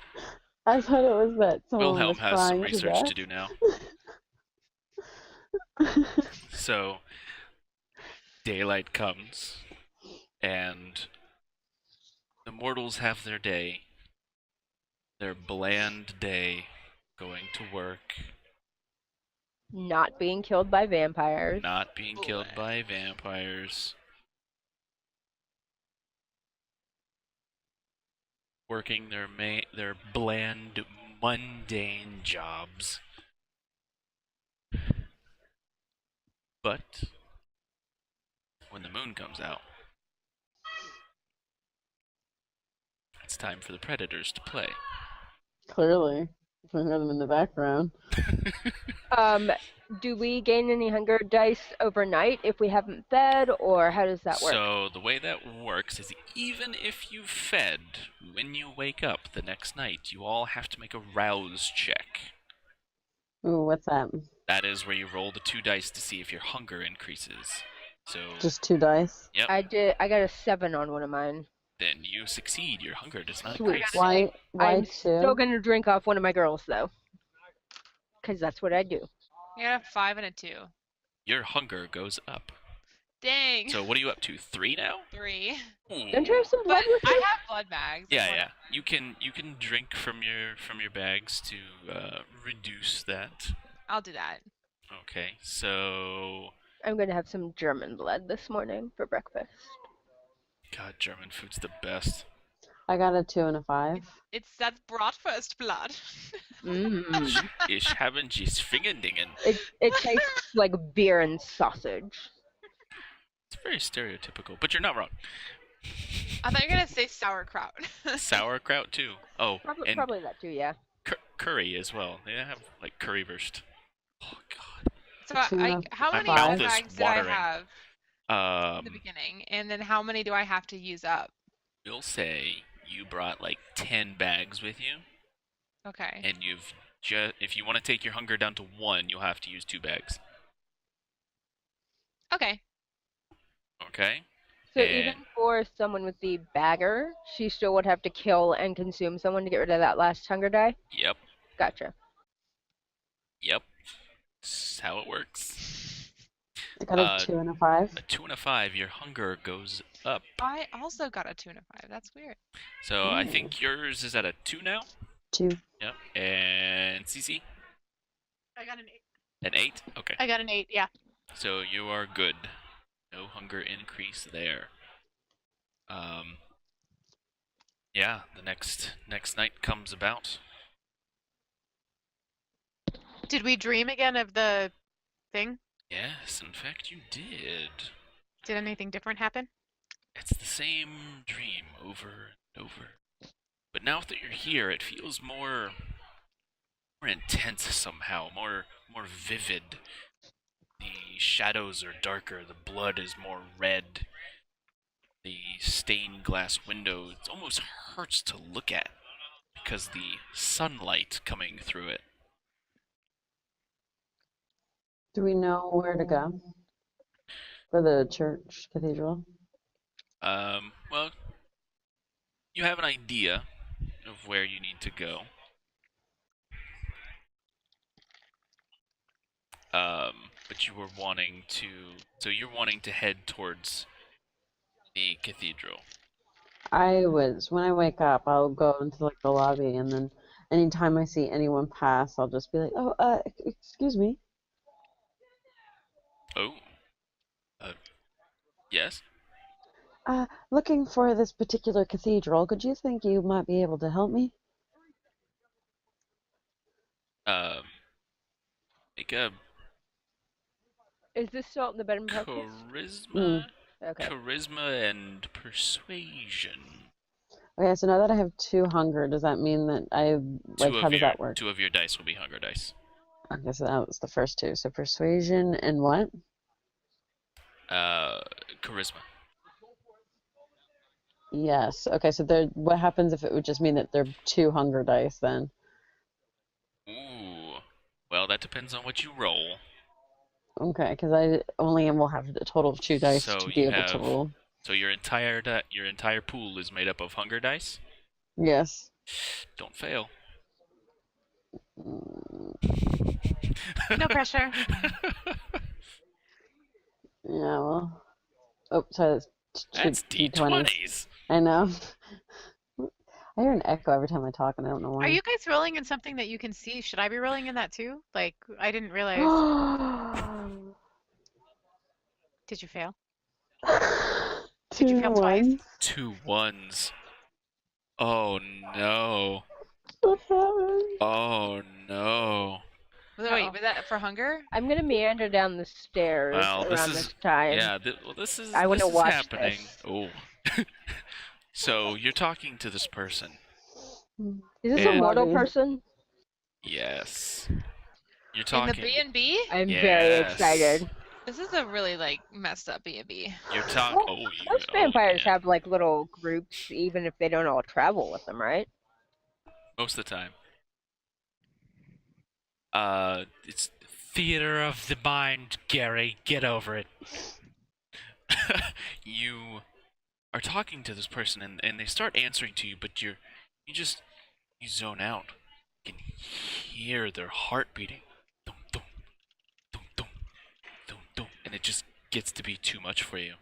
I thought it was that someone Wilhelm was has some crying research to to do now. So, daylight comes, and the mortals have their day. Their bland day, going to work, Not being killed by vampires. not being killed by vampires, working their bland, mundane jobs. But when the moon comes out, it's time for the predators to play. Clearly. If I heard them in the background. Do we gain any hunger dice overnight if we haven't fed, or how does that work? So the way that works is even if you've fed, when you wake up the next night, you all have to make a rouse check. Ooh, what's that? That is where you roll the 2 dice to see if your hunger increases. So Just 2 dice? yep. I got a 7 on one of mine. Then you succeed. Your hunger does not Sweet. increase. Why I'm 2? still gonna drink off one of my girls though, because that's what I do. You got a 5 and a 2. Your hunger goes up. Dang. So what are you up to? 3 now? 3. Ooh. Don't you have some blood But with I you? have blood bags. Yeah, yeah. You can drink from your bags to reduce that. I'll do that. Okay. So I'm gonna have some German blood this morning for breakfast. God, German food's the best. I got a 2 and a 5. It's that bratwurst blood. Mmm. Ich haben dies Fingerdingen. It tastes like beer and sausage. It's very stereotypical, but you're not wrong. I thought you were gonna say sauerkraut. Sauerkraut too. Oh, and Probably that too, yeah. curry as well. They have like currywurst. Oh God. So Two how My many mouth is bags did I watering. have in the beginning, and then how many do I have to use up? We'll say you brought like 10 bags with you, Okay. and you've if you want to take your hunger down to 1, you'll have to use 2 bags. Okay. Okay. So even for someone with the bagger, she still would have to kill and consume someone to get rid of that last hunger die? Yep. Gotcha. Yep. That's how it works. I got a 2 and a 5. A 2 and a 5, your hunger goes up. I also got a 2 and a 5. That's weird. So I think yours is at a 2 now. 2. Yep. And CC? I got an 8. An 8? Okay. I got an 8, yeah. So you are good. No hunger increase there. Yeah, the next night comes about. Did we dream again of the thing? Yes, in fact you did. Did anything different happen? It's the same dream over and over. But now that you're here, it feels more intense somehow, more vivid. The shadows are darker, the blood is more red. the stained glass window, it almost hurts to look at because the sunlight coming through it. Do we know where to go for the church cathedral? Well, you have an idea of where you need to go. But you were wanting to, so you're wanting to head towards the cathedral. When I wake up, I'll go into like the lobby, and then anytime I see anyone pass, I'll just be like, "Oh, excuse me." Oh, yes. Looking for this particular cathedral. Could you think you might be able to help me? Make a Is this still in the bed and breakfast? charisma, Okay. charisma and persuasion. Okay, so now that I have 2 hunger, does that mean that how does that work? 2 of your dice will be hunger dice. Okay, so that was the first 2. So persuasion and what? Charisma. Yes. Okay, so what happens if it would just mean that they're 2 hunger dice then? Ooh. Well, that depends on what you roll. Okay, because I only will have a total of 2 dice So to be you able to have, roll. so your entire pool is made up of hunger dice. Yes. Don't fail. No pressure. Yeah, well. Oh, sorry, That's D20s. I know. I hear an echo every time I talk, and I don't know why. Are you guys rolling in something that you can see? Should I be rolling in that too? Like, I didn't realize. Did you fail? Did you fail twice? 2 1s. Oh no. What happened? Oh no. Wait, was that for hunger? I'm gonna meander down the stairs Well, around this time. Yeah, this is I want to watch happening. this. Oh. So you're talking to this person. Is this a And- mortal person? Yes. You're In talking. the B&B? I'm very excited. This is a really like messed up B&B. You're talking. Well, most vampires have like little groups, even if they don't all travel with them, right? Most of the time. It's theater of the mind, Gary. Get over it. You are talking to this person, and they start answering to you, but you zone out. You can hear their heart beating. Dum, dum, dum, dum, dum, dum, and it just gets to be too much for you.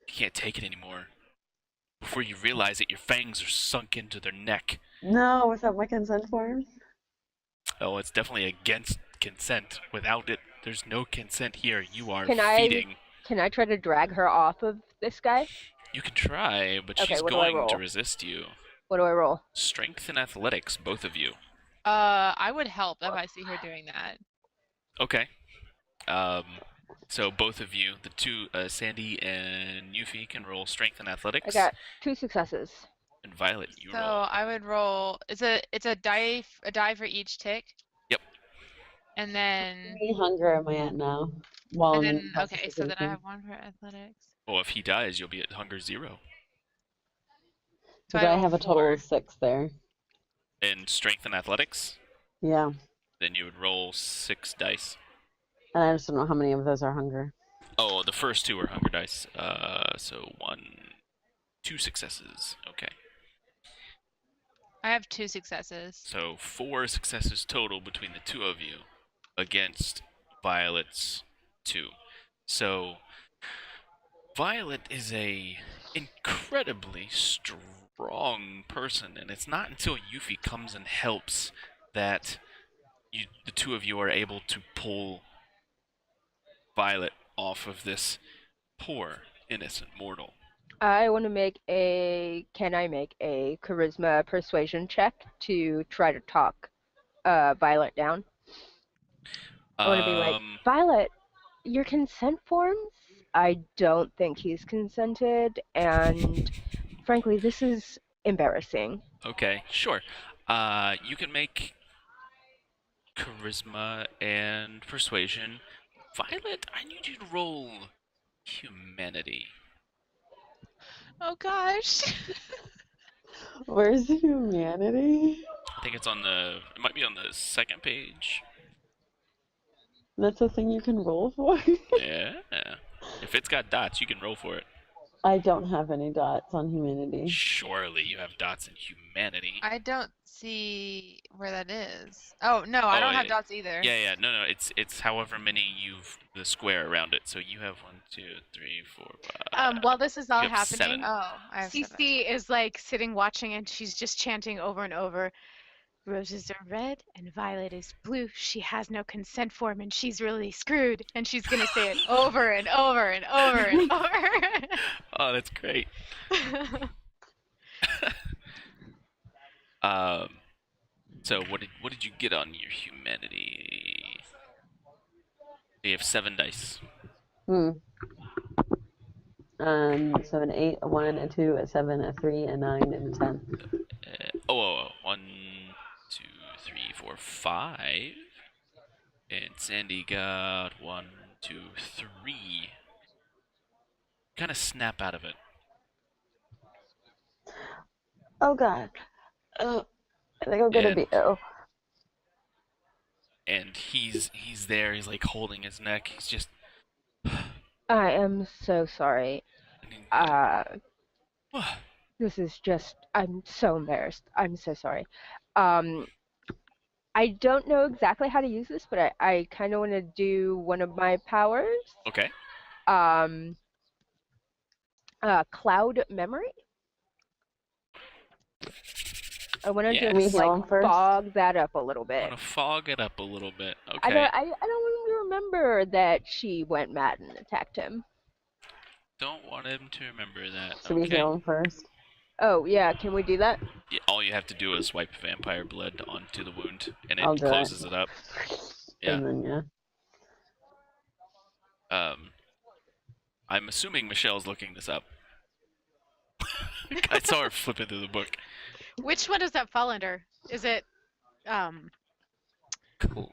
You can't take it anymore. Before you realize it, your fangs are sunk into their neck. No, without my consent form? Oh, it's definitely against consent. Without it, there's no consent here. You are Can feeding. Can I try to drag her off of this guy? You can try, but Okay, she's what do I going to roll? resist you. What do I roll? Strength and athletics, both of you. I would help if I see her doing that. Okay. So both of you, the two, Sandy and Yuffie, can roll strength and athletics. I got 2 successes. And Violet, you So roll. I would roll. It's a die for each tick. Yep. And then. How many hunger am I at now? Well, And then okay, so then I have 1 for athletics. Well, if he dies, you'll be at hunger 0. So I have a total of 6 there. In strength and athletics, Yeah. then you would roll 6 dice. And I just don't know how many of those are hunger. Oh, the first 2 are hunger dice. So 2 successes. Okay. I have 2 successes. So 4 successes total between the 2 of you against Violet's 2. So Violet is a incredibly strong person, and it's not until Yuffie comes and helps that the 2 of you are able to pull Violet off of this poor innocent mortal. I want to make a. Can I make a charisma persuasion check to try to talk Violet down? I want to be like, Violet, your consent forms? I don't think he's consented, and frankly, this is embarrassing. Okay, sure. You can make charisma and persuasion. Violet, I need you to roll humanity. Oh gosh. Where's humanity? I think it's on the. It might be on the second page. That's a thing you can roll for? Yeah. If it's got dots, you can roll for it. I don't have any dots on humanity. Surely you have dots in humanity. I don't see where that is. Oh no, I don't have yeah. dots either. Yeah. No. It's however many you've the square around it. So you have 1, 2, 3, 4, 5. While this is all you have happening, 7. Oh, I have 7. Cece is like sitting watching and she's just chanting over and over. Roses are red and violet is blue. She has no consent form and she's really screwed. And she's gonna say it over and over and over and over. Oh, that's great. So what did you get on your humanity? You have 7 dice. So an 8, a 1, a 2, a 7, a 3, a 9, and a 10. 1, 2, 3, 4, 5. And Sandy got 1, 2, 3. Kind of snap out of it. Oh god. I think I'm gonna be ill. And he's there. He's like holding his neck. He's just. I am so sorry. This is just, I'm so embarrassed. I'm so sorry. I don't know exactly how to use this, but I kind of want to do one of my powers. Okay. Cloud memory. I want to Yeah. just like fog that up a little I bit. want to fog it up a little bit. Okay. I don't really remember that she went mad and attacked him. Don't want him to remember that. Should we heal him first? Oh yeah, can we do that? Yeah, all you have to do is wipe vampire blood onto the wound, and I'll it do closes it up. Yeah. And then, I'm assuming Michelle's looking this up. I saw her flipping through the book. Which one does that fall under? Is it Cool.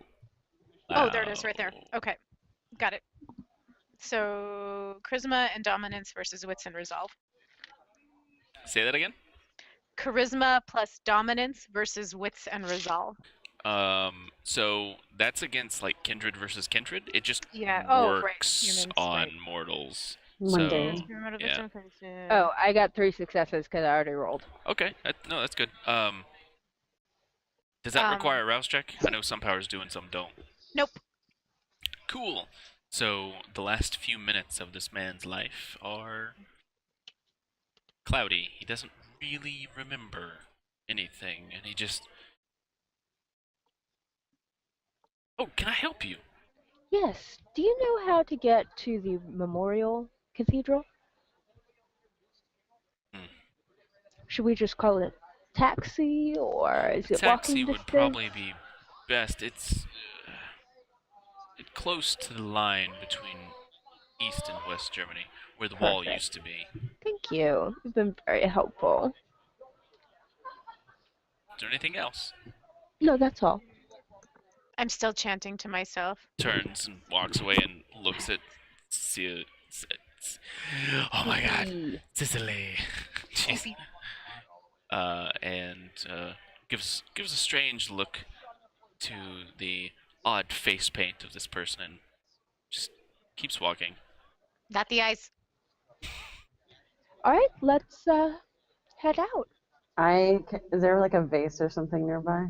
Oh, there it is right there. Okay. Got it. So charisma and dominance versus wits and resolve. Say that again? Charisma plus dominance versus wits and resolve. So that's against like kindred versus kindred. It just works Humans, on mortals. Monday. So, yeah. Oh, I got 3 successes because I already rolled. Okay, no, that's good. Does that require a rouse check? I know some powers do and some don't. Nope. Cool. So the last few minutes of this man's life are cloudy. He doesn't really remember anything, and he just... Oh, can I help you? Yes. Do you know how to get to the Memorial Cathedral? Should we just call it a taxi, or is it walking Taxi would distance? probably be best. It's close to the line between East and West Germany, where the wall used to be. Thank you. You've been very helpful. Is there anything else? No, that's all. I'm still chanting to myself. Turns and walks away and looks at oh my god, Sicily. Jeez. And gives a strange look to the odd face paint of this person and just keeps walking. Not the eyes. All right, let's head out. Is there like a vase or something nearby?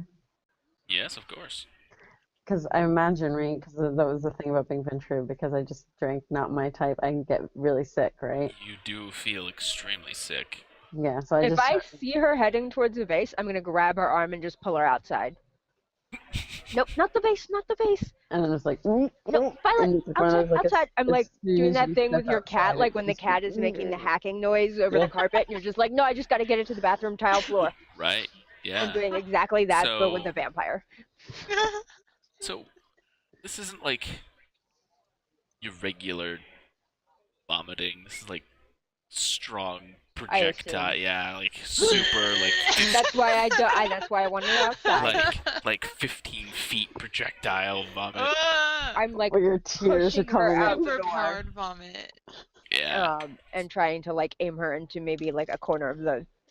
Yes, of course. Because I imagine, right, because that was the thing about being Ventru, because I just drank not my type, I can get really sick, right? You do feel extremely sick. Yeah, so If I see her heading towards the vase, I'm going to grab her arm and just pull her outside. Nope, not the vase, not the vase. And then it's like, no, Violet, outside. I'm like doing that thing with your cat, like when the cat is making the hacking noise over the carpet, and you're just like, no, I just got to get it to the bathroom tile floor. Right, yeah. I'm doing exactly that, but with a vampire. So, this isn't like your regular vomiting. This is like strong projectile. Yeah, like super like. That's why that's why I wanted it outside. Like 15 feet projectile vomit. I'm like where your tears are coming out. Overpowered vomit. Yeah. and trying to like aim her into maybe like a corner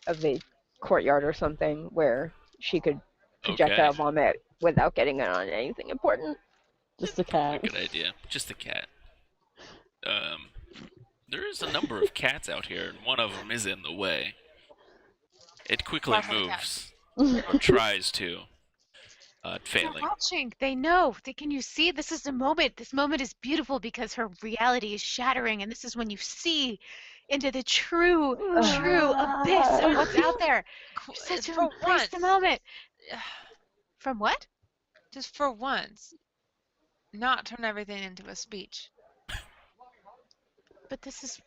of the courtyard or something where she could projectile Okay. vomit without getting it on anything important. Just a Probably a cat. good idea. Just a cat. There is a number of cats out here, and one of them is in the way. It quickly Fly for the cat. moves, or tries to, They're failing. watching. They know. Can you see? This is the moment. This moment is beautiful because her reality is shattering, and this is when you see into the true abyss of what's out there. You're set to For embrace the once. moment. From what? Just for once. Not turn everything into a speech. But this is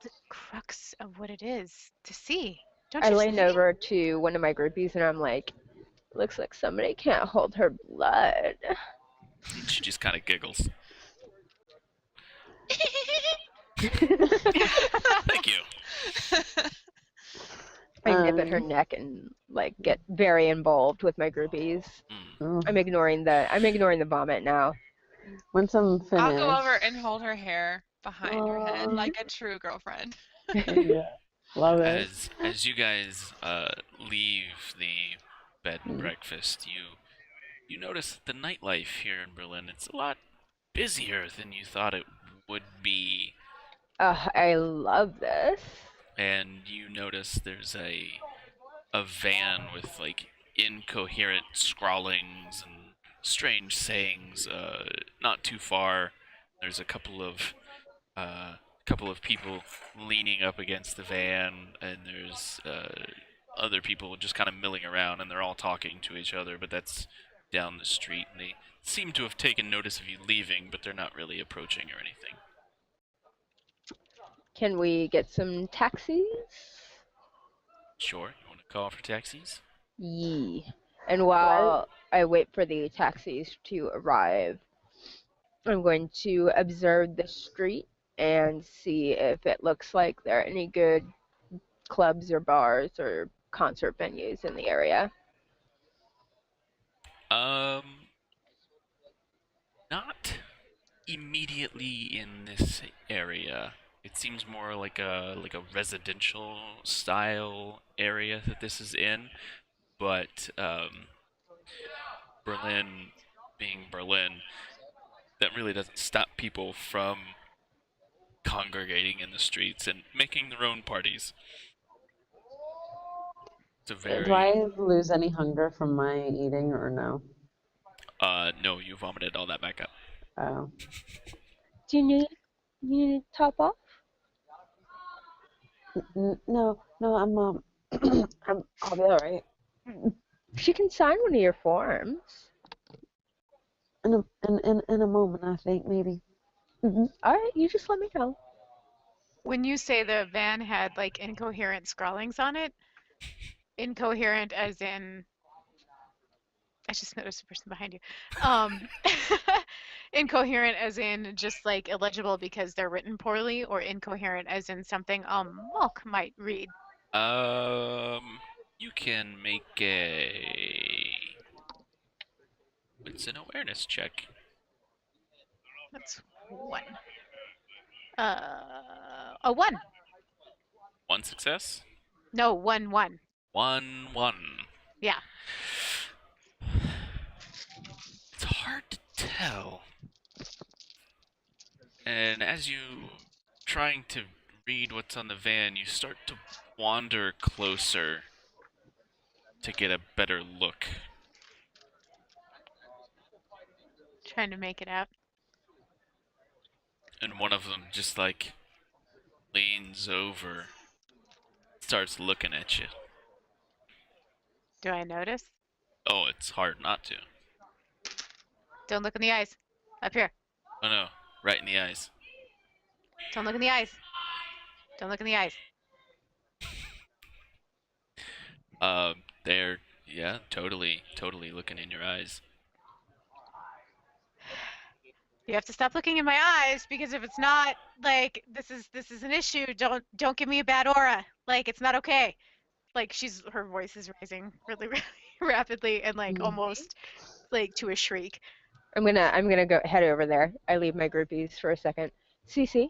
the crux of what it is to see. Don't I you leaned see? over to one of my groupies and I'm like, looks like somebody can't hold her blood. And she just kind of giggles. Thank you. I nip at her neck and like get very involved with my groupies. Mm. I'm ignoring the vomit now. Once I'm finished. I'll go over and hold her hair behind her head like a true girlfriend. Yeah. Love it. As you guys leave the bed and breakfast, you notice that the nightlife here in Berlin, it's a lot busier than you thought it would be. I love this. And you notice there's a van with like incoherent scrawlings and strange sayings. Not too far, there's a couple of people leaning up against the van, and there's other people just kind of milling around, and they're all talking to each other. But that's down the street, and they seem to have taken notice of you leaving, but they're not really approaching or anything. Can we get some taxis? Sure, you want to call for taxis? Yee. And while I wait for the taxis to arrive, I'm going to observe the street and see if it looks like there are any good clubs or bars or concert venues in the area. Not immediately in this area. It seems more like a residential style area that this is in, but Berlin being Berlin, that really doesn't stop people from congregating in the streets and making their own parties. It's a very Do I lose any hunger from my eating or no? no, you vomited all that back up. Oh. Do you need to top off? No, I'm I'll be all right. She can sign one of your forms. In a moment, I think maybe. All right, you just let me know. When you say the van had like incoherent scrawlings on it, incoherent as in, I just noticed a person behind you. Incoherent as in just like illegible because they're written poorly, or incoherent as in something Malk might read. You can make it's an awareness check. That's one. A one. One success. No, one. 1-1. Yeah. It's hard to tell. And as you trying to read what's on the van, you start to wander closer to get a better look. Trying to make it out. And one of them just like leans over, starts looking at you. Do I notice? Oh, it's hard not to. Don't look in the eyes. Up here. Oh no, right in the eyes. Don't look in the eyes. Don't look in the eyes. They're, yeah, totally looking in your eyes. You have to stop looking in my eyes, because if it's not, like, this is an issue. Don't give me a bad aura. Like, it's not okay. Like, her voice is raising really, really rapidly and like almost like to a shriek. I'm gonna go head over there. I leave my groupies for a second. Cece,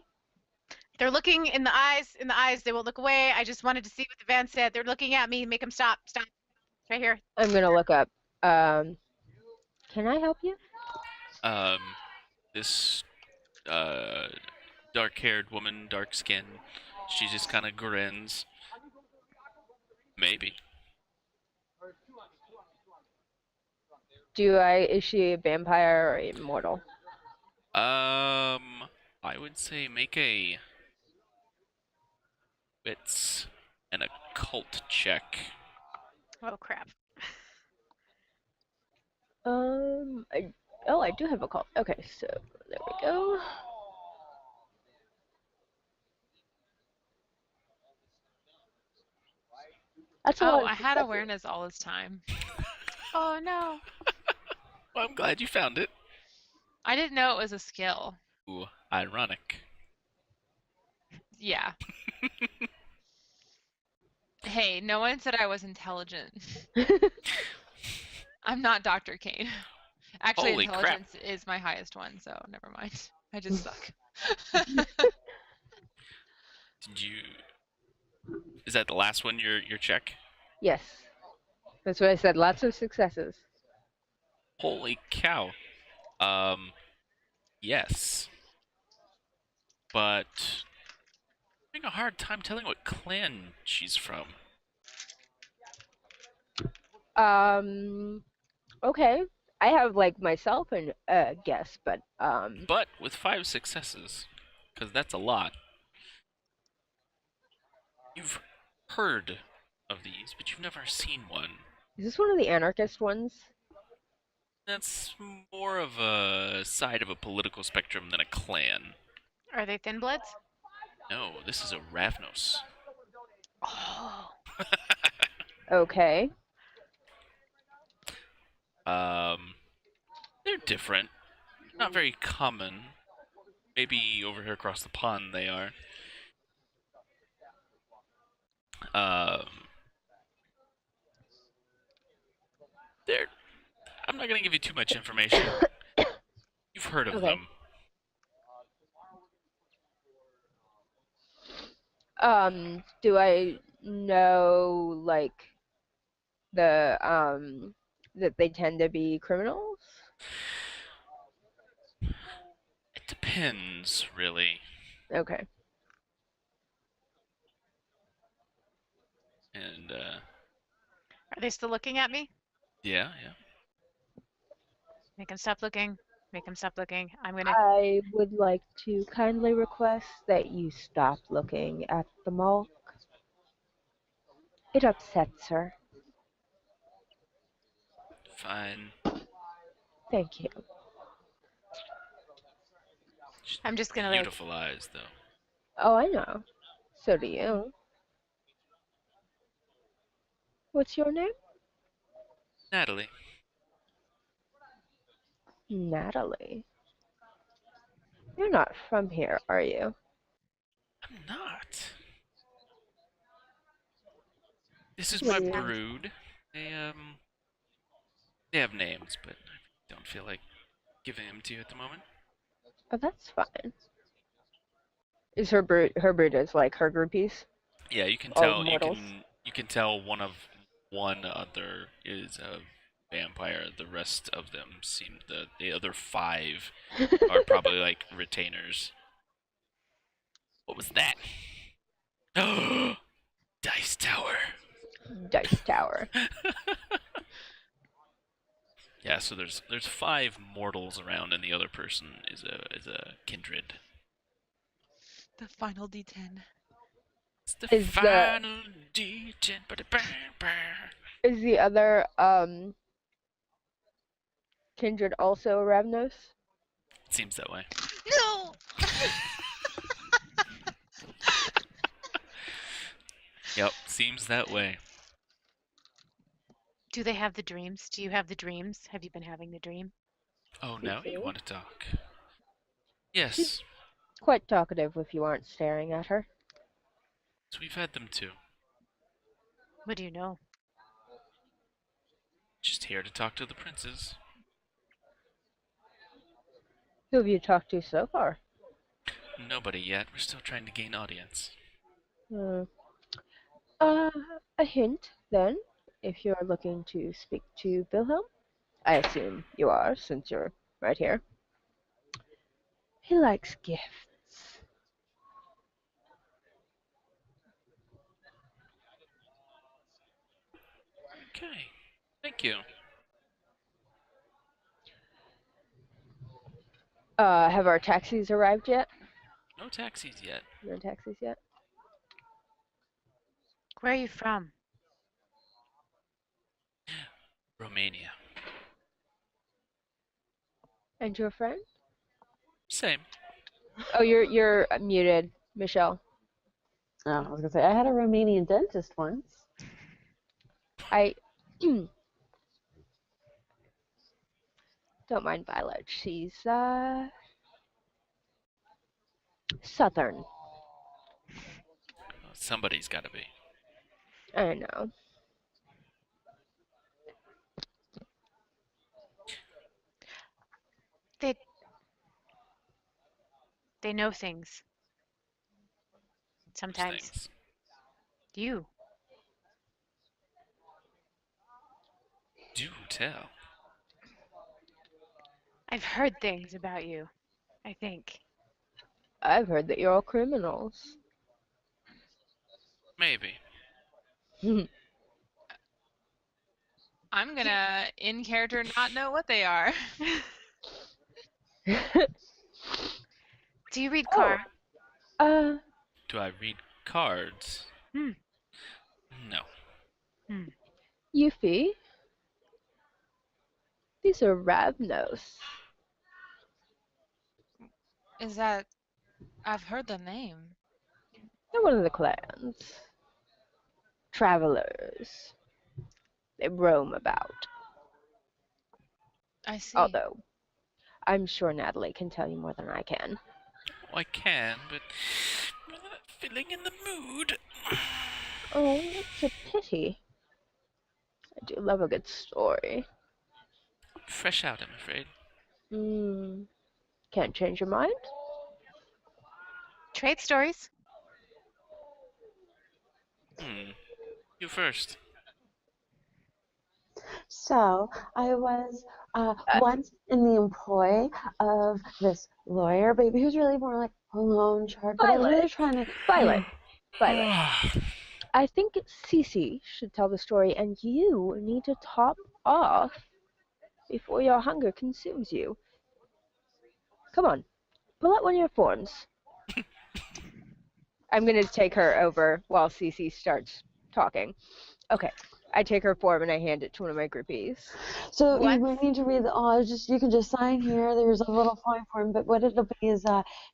They're looking in the eyes. In the eyes, they won't look away. I just wanted to see what the van said. They're looking at me. Make them stop. Stop. Right here. I'm gonna look up. Can I help you? This dark-haired woman, dark skin, she just kind of grins. Maybe. Is she a vampire or immortal? I would say make a wits and occult check. Oh crap. I do have a call. Okay, so there we go. That's a lot Oh, of I had successes. awareness all this time. Oh no. Well, I'm glad you found it. I didn't know it was a skill. Ooh, ironic. Yeah. Hey, no one said I was intelligent. I'm not Dr. Kane. Actually, Holy crap. intelligence is my highest one, so never mind. I just suck. Did you? Is that the last one? Your check? Yes. That's what I said. Lots of successes. Holy cow. Yes. But I'm having a hard time telling what clan she's from. Okay. I have like myself and guess, but But with 5 successes, because that's a lot. You've heard of these, but you've never seen one. is this one of the anarchist ones? That's more of a side of a political spectrum than a clan. Are they thin bloods? No, this is a Ravnos. Oh. Okay. They're different. Not very common. Maybe over here across the pond they are. They're. I'm not gonna give you too much information. You've heard of Okay. them. Do I know like the that they tend to be criminals? It depends, really. Okay. And Are they still looking at me? yeah. Make them stop looking. Make them stop looking. I'm gonna. I would like to kindly request that you stop looking at the mark. It upsets her. Fine. Thank you. I'm just gonna like. Beautiful eyes, though. Oh, I know. So do you. What's your name? Natalie. Natalie. You're not from here, are you? I'm not. This is What my do you- brood. They have names, but I don't feel like giving them to you at the moment. Oh, that's fine. Is her brood is like her groupies? Yeah, you can All tell. mortals. You can tell one other is a vampire. The rest of them seem the other 5 are probably like retainers. What was that? Dice tower. Dice tower. Yeah, so there's 5 mortals around, and the other person is a kindred. The final D10. It's the Is the- final D10. Is the other kindred also Ravnos? It seems that way. No! Yep, seems that way. Do they have the dreams? Do you have the dreams? Have you been having the dream? Oh, You now you do? want to talk? Yes, Quite talkative if you aren't staring at her. so we've had them too. What do you know? Just here to talk to the princes. Who have you talked to so far? Nobody yet. We're still trying to gain audience. Hmm. A hint, then, if you're looking to speak to Wilhelm. I assume you are, since you're right here. He likes gifts. Okay. Thank you. Have our taxis arrived yet? No taxis yet. No taxis yet? Where are you from? Romania. And your friend? Same. Oh, you're muted, Michelle. Oh, I was gonna say I had a Romanian dentist once. I don't mind Violet. She's southern. Somebody's got to be. I know. They know things. Sometimes. Things. You. Do tell. I've heard things about you, I think. I've heard that you're all criminals. Maybe. I'm gonna, in character, not know what they are. Do you read Oh, cards? Do I read cards? Hmm. No. Yuffie, these are Ravnos. Is that? I've heard the name. They're one of the clans. Travelers. They roam about. I see. Although, I'm sure Natalie can tell you more than I can. Oh, I can, but I'm not feeling in the mood. Oh, that's a pity. I do love a good story. Fresh out, I'm afraid. Can't change your mind? Trade stories? You first. So I was once in the employ of this lawyer, but he was really more like a loan shark. But I was really trying to. Violet. I think Cece should tell the story, and you need to top off before your hunger consumes you. Come on, pull out one of your forms. I'm going to take her over while Cece starts talking. Okay, I take her form and I hand it to one of my groupies. So you might need to read the. You can just sign here. There's a little form, but what it'll be is,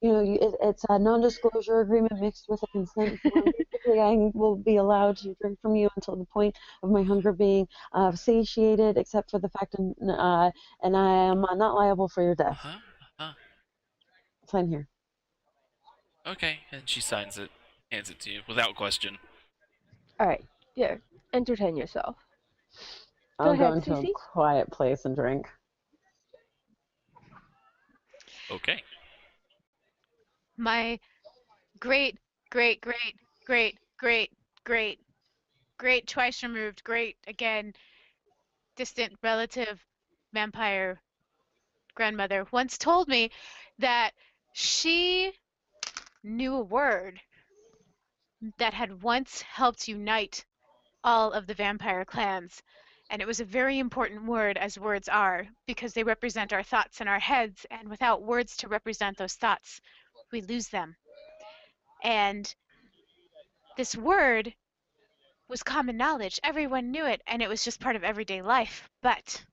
it's a non-disclosure agreement mixed with a consent form. Basically, I will be allowed to drink from you until the point of my hunger being satiated, except for the fact, and I am not liable for your death. Sign here. Okay, and she signs it, hands it to you without question. All right, here, entertain yourself. I'll Go go ahead, into Cece. a quiet place and drink. Okay. My great, great, great, great, great, great, great, twice removed, great again, distant relative vampire grandmother once told me that she knew a word that had once helped unite all of the vampire clans. And it was a very important word, as words are, because they represent our thoughts in our heads, and without words to represent those thoughts, we lose them. And this word was common knowledge. Everyone knew it, and it was just part of everyday life. But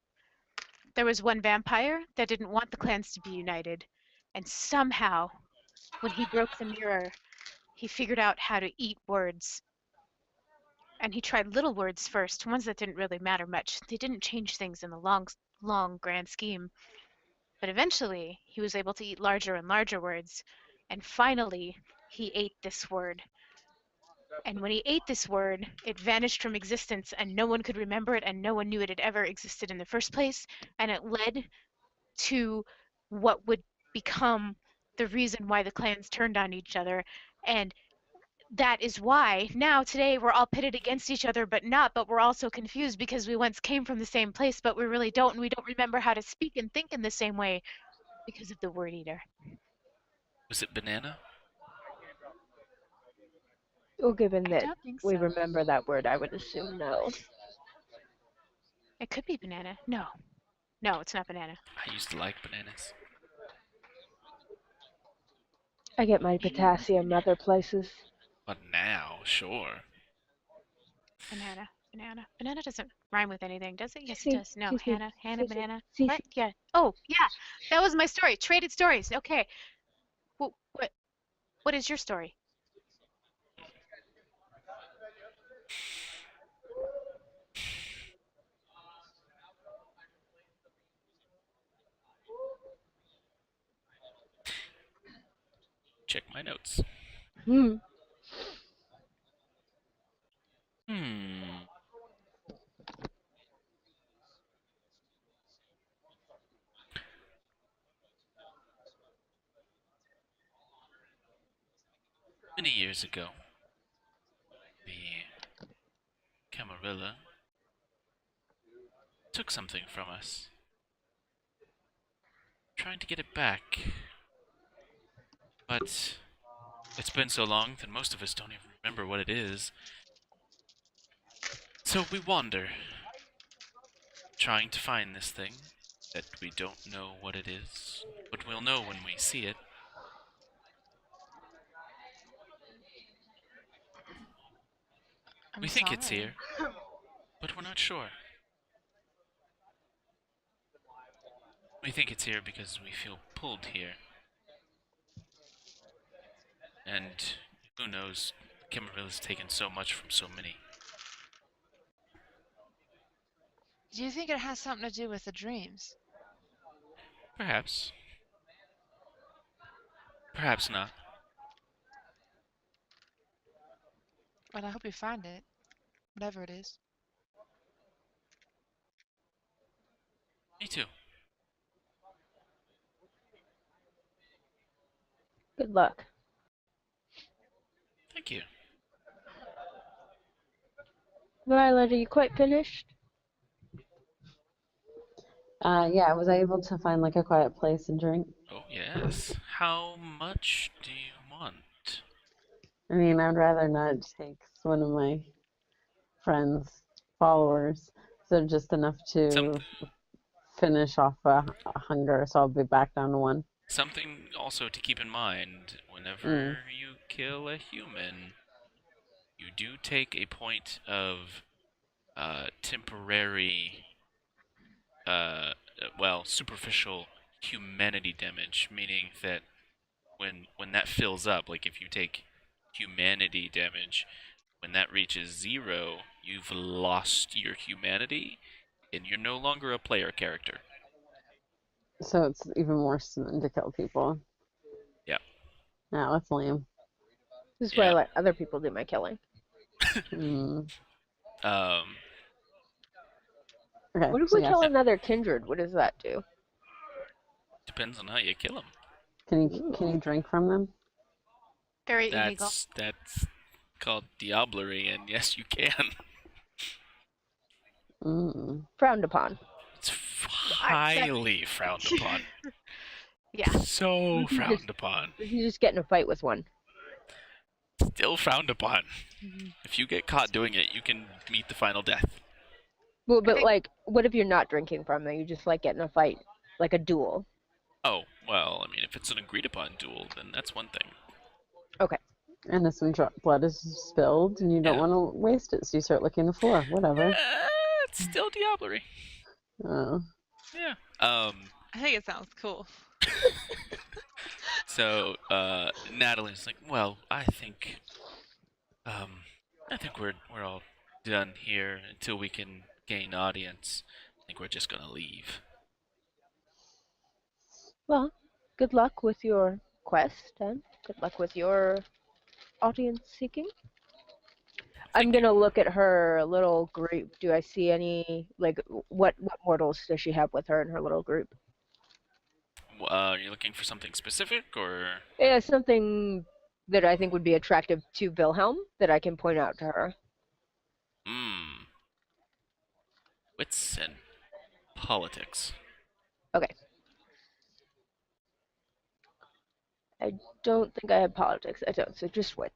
there was one vampire that didn't want the clans to be united, and somehow, when he broke the mirror, he figured out how to eat words. And he tried little words first, ones that didn't really matter much. They didn't change things in the long, grand scheme. But eventually, he was able to eat larger and larger words. And finally, he ate this word. And when he ate this word, it vanished from existence, and no one could remember it, and no one knew it had ever existed in the first place. And it led to what would become the reason why the clans turned on each other, and that is why now today we're all pitted against each other, but we're also confused because we once came from the same place, but we really don't, and we don't remember how to speak and think in the same way because of the word eater. Was it banana? Well, given I that don't think we so. remember that word, I would assume no. It could be banana. No. No, it's not banana. I used to like bananas. I get my potassium other places. But now, sure. Banana. Banana. Banana doesn't rhyme with anything, does it? Yes, it See, does. No, see, Hannah. Hannah, see, banana. see, What? Yeah. Oh, yeah. That was my story. Traded stories. Okay. What is your story? Check my notes. Hmm. Many years ago, the Camarilla took something from us. Trying to get it back. But it's been so long that most of us don't even remember what it is. So we wander, trying to find this thing that we don't know what it is, but we'll know when we see it. We think it's here, but we're not sure. We think it's here because we feel pulled here. And who knows, Camarilla's taken so much from so many. Do you think it has something to do with the dreams? Perhaps. Perhaps not. Well, I hope you find it, whatever it is. Me too. Good luck. Thank you. Violet, are you quite finished? Yeah, I was able to find like a quiet place and drink. Oh, yes. How much do you want? I mean, I'd rather not take one of my friends' followers, so just enough to finish off a hunger, so I'll be back down to one. Something also to keep in mind, whenever you kill a human, you do take a point of temporary, superficial humanity damage, meaning that when that fills up, like if you take humanity damage, when that reaches 0, you've lost your humanity, and you're no longer a player character. So it's even worse than to kill people. Yeah. Yeah, that's lame. This is why I let other people do my killing. Okay, What if we kill another kindred? What does that do? Depends on how you kill them. Can you drink from them? Very illegal. That's called diablerie, and yes, you can. Frowned upon. It's highly frowned upon. Yeah. So frowned upon. If you just get in a fight with one. Still frowned upon. If you get caught doing it, you can meet the final death. Well, but like, what if you're not drinking from them? You just like get in a fight, like a duel. Oh, well, I mean, if it's an agreed upon duel, then that's one thing. Okay. And if some blood is spilled and you don't want to waste it, so you start licking the floor. Whatever. It's still diablerie. Oh. Yeah. I think it sounds cool. So, Natalie's like, well, I think we're all done here until we can gain audience. I think we're just gonna leave. Well, good luck with your quest, and good luck with your audience seeking. I'm gonna look at her little group. Do I see any, like, what mortals does she have with her in her little group? You're looking for something specific, or? Yeah, something that I think would be attractive to Wilhelm that I can point out to her. Wits and politics. Okay. I don't think I have politics. I don't, so just wits.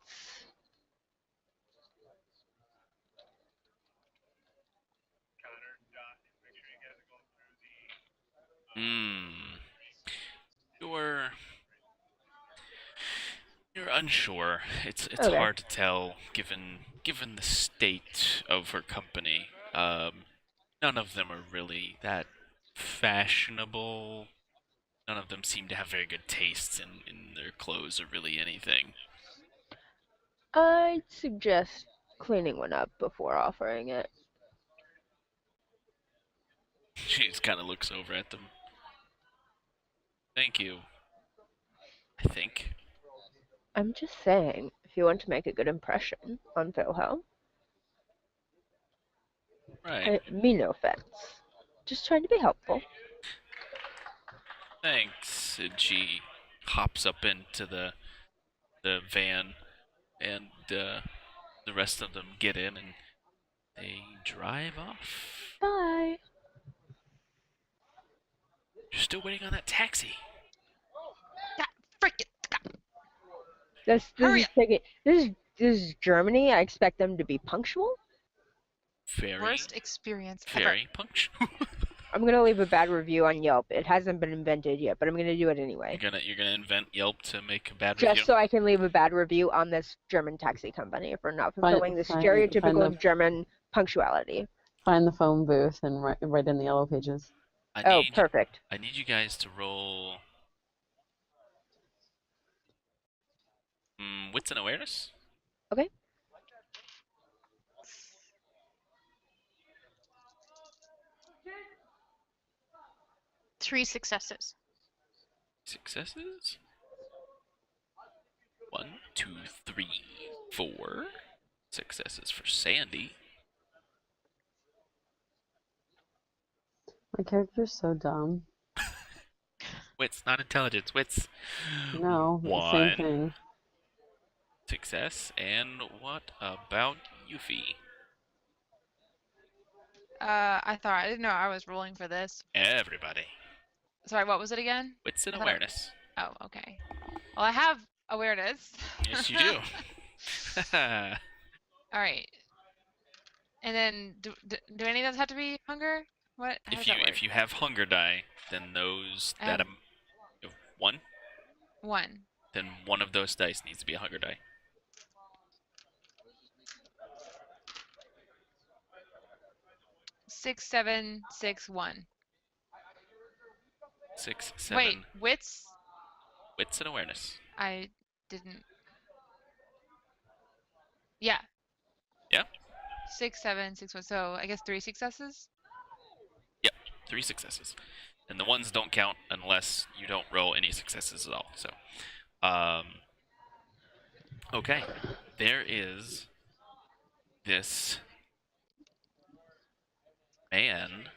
You're unsure. It's Okay. hard to tell given the state of her company. None of them are really that fashionable. None of them seem to have very good tastes in their clothes or really anything. I'd suggest cleaning one up before offering it. She just kind of looks over at them. Thank you. I think. I'm just saying, if you want to make a good impression on Wilhelm, Right. I mean no offense. Just trying to be helpful. Thanks. And she hops up into the van, and the rest of them get in, and they drive off. Bye. You're still waiting on that taxi. God, frickin'. This is Germany. I expect them to be punctual. Worst experience Very punctual. I'm gonna leave a bad review on Yelp. It hasn't been invented yet, but I'm gonna do it anyway. You're gonna invent Yelp to make a bad Just review? so I can leave a bad review on this German taxi company for not fulfilling the stereotypical German punctuality. Find the phone booth and write in the yellow pages. Perfect. I need you guys to roll wits and awareness. Okay. Three successes. Successes? 1, 2, 3, 4 successes for Sandy. My character's so dumb. Wits, not intelligence. Wits. No, same thing. Success. And what about Yuffie? I didn't know I was rolling for this. Everybody. Sorry, what was it again? Wits and awareness. Oh, okay. Well, I have awareness. Yes, you do. All right. And then, do any of those have to be hunger? What? How does that work? If you have hunger die, then those one. One. Then one of those dice needs to be a hunger die. Six, 7, 6, 1. 6, 7. Wait, wits? Wits and awareness. I didn't. Yeah. Yeah. 6, 7, 6, 1. So I guess 3 successes. Yep, 3 successes, and the ones don't count unless you don't roll any successes at all. So, okay, there is this man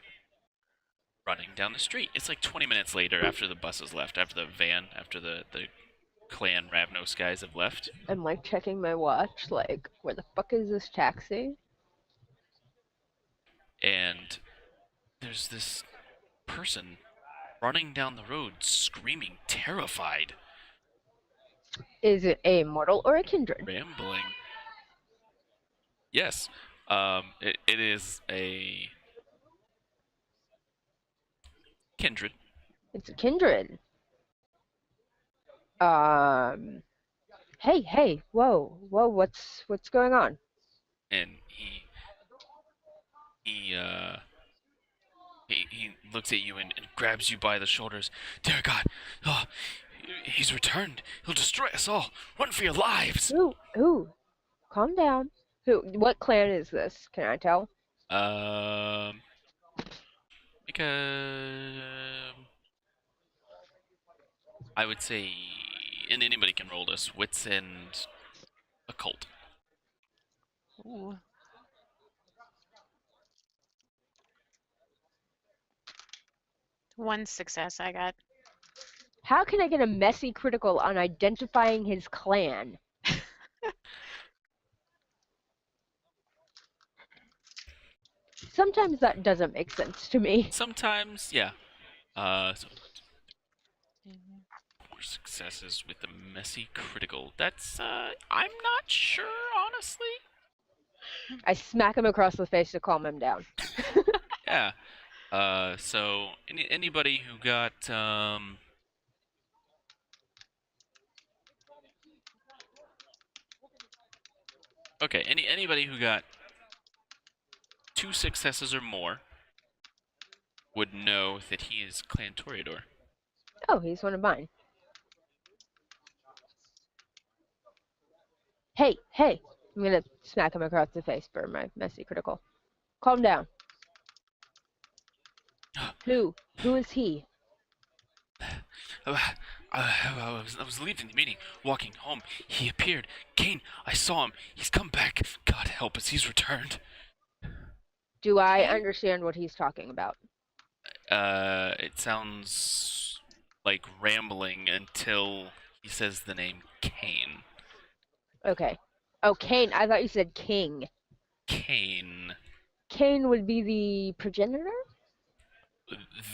running down the street. It's like 20 minutes later after the bus has left, after the clan Ravnos guys have left. I'm like checking my watch, like, where the fuck is this taxi? And there's this person running down the road screaming, terrified. Is it a mortal or a kindred? Rambling. Yes. It is a kindred. It's a kindred. Hey, whoa, what's going on? And he looks at you and grabs you by the shoulders. Dear God, he's returned. He'll destroy us all. Run for your lives. Ooh, calm down. What clan is this? Can I tell? Because I would say, and anybody can roll this, wits and occult. Ooh. One success I got. How can I get a messy critical on identifying his clan? Sometimes that doesn't make sense to me. Sometimes, yeah. So more successes with the messy critical. That's I'm not sure, honestly. I smack him across the face to calm him down. Yeah. So anybody who got okay, anybody who got 2 successes or more would know that he is Clan Toreador. Oh, he's one of mine. Hey, hey! I'm gonna smack him across the face for my messy critical. Calm down. Who? Who is he? I was leaving the meeting, walking home. He appeared. Kane, I saw him. He's come back. God help us, he's returned. Do I understand what he's talking about? It sounds like rambling until he says the name Kane. Okay. Oh, Kane. I thought you said king. Kane. Kane would be the progenitor?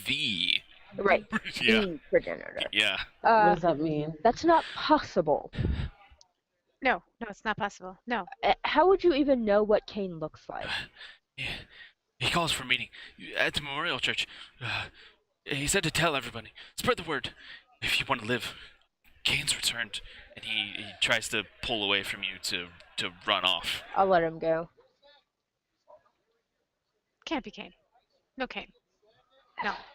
The. Right. Yeah. The progenitor. Yeah. What does that mean? That's not possible. No, it's not possible. No. How would you even know what Kane looks like? Yeah. He calls for a meeting at the Memorial Church. He said to tell everybody, spread the word if you want to live. Kane's returned, and he tries to pull away from you to run off. I'll let him go. Can't be Kane. No Kane.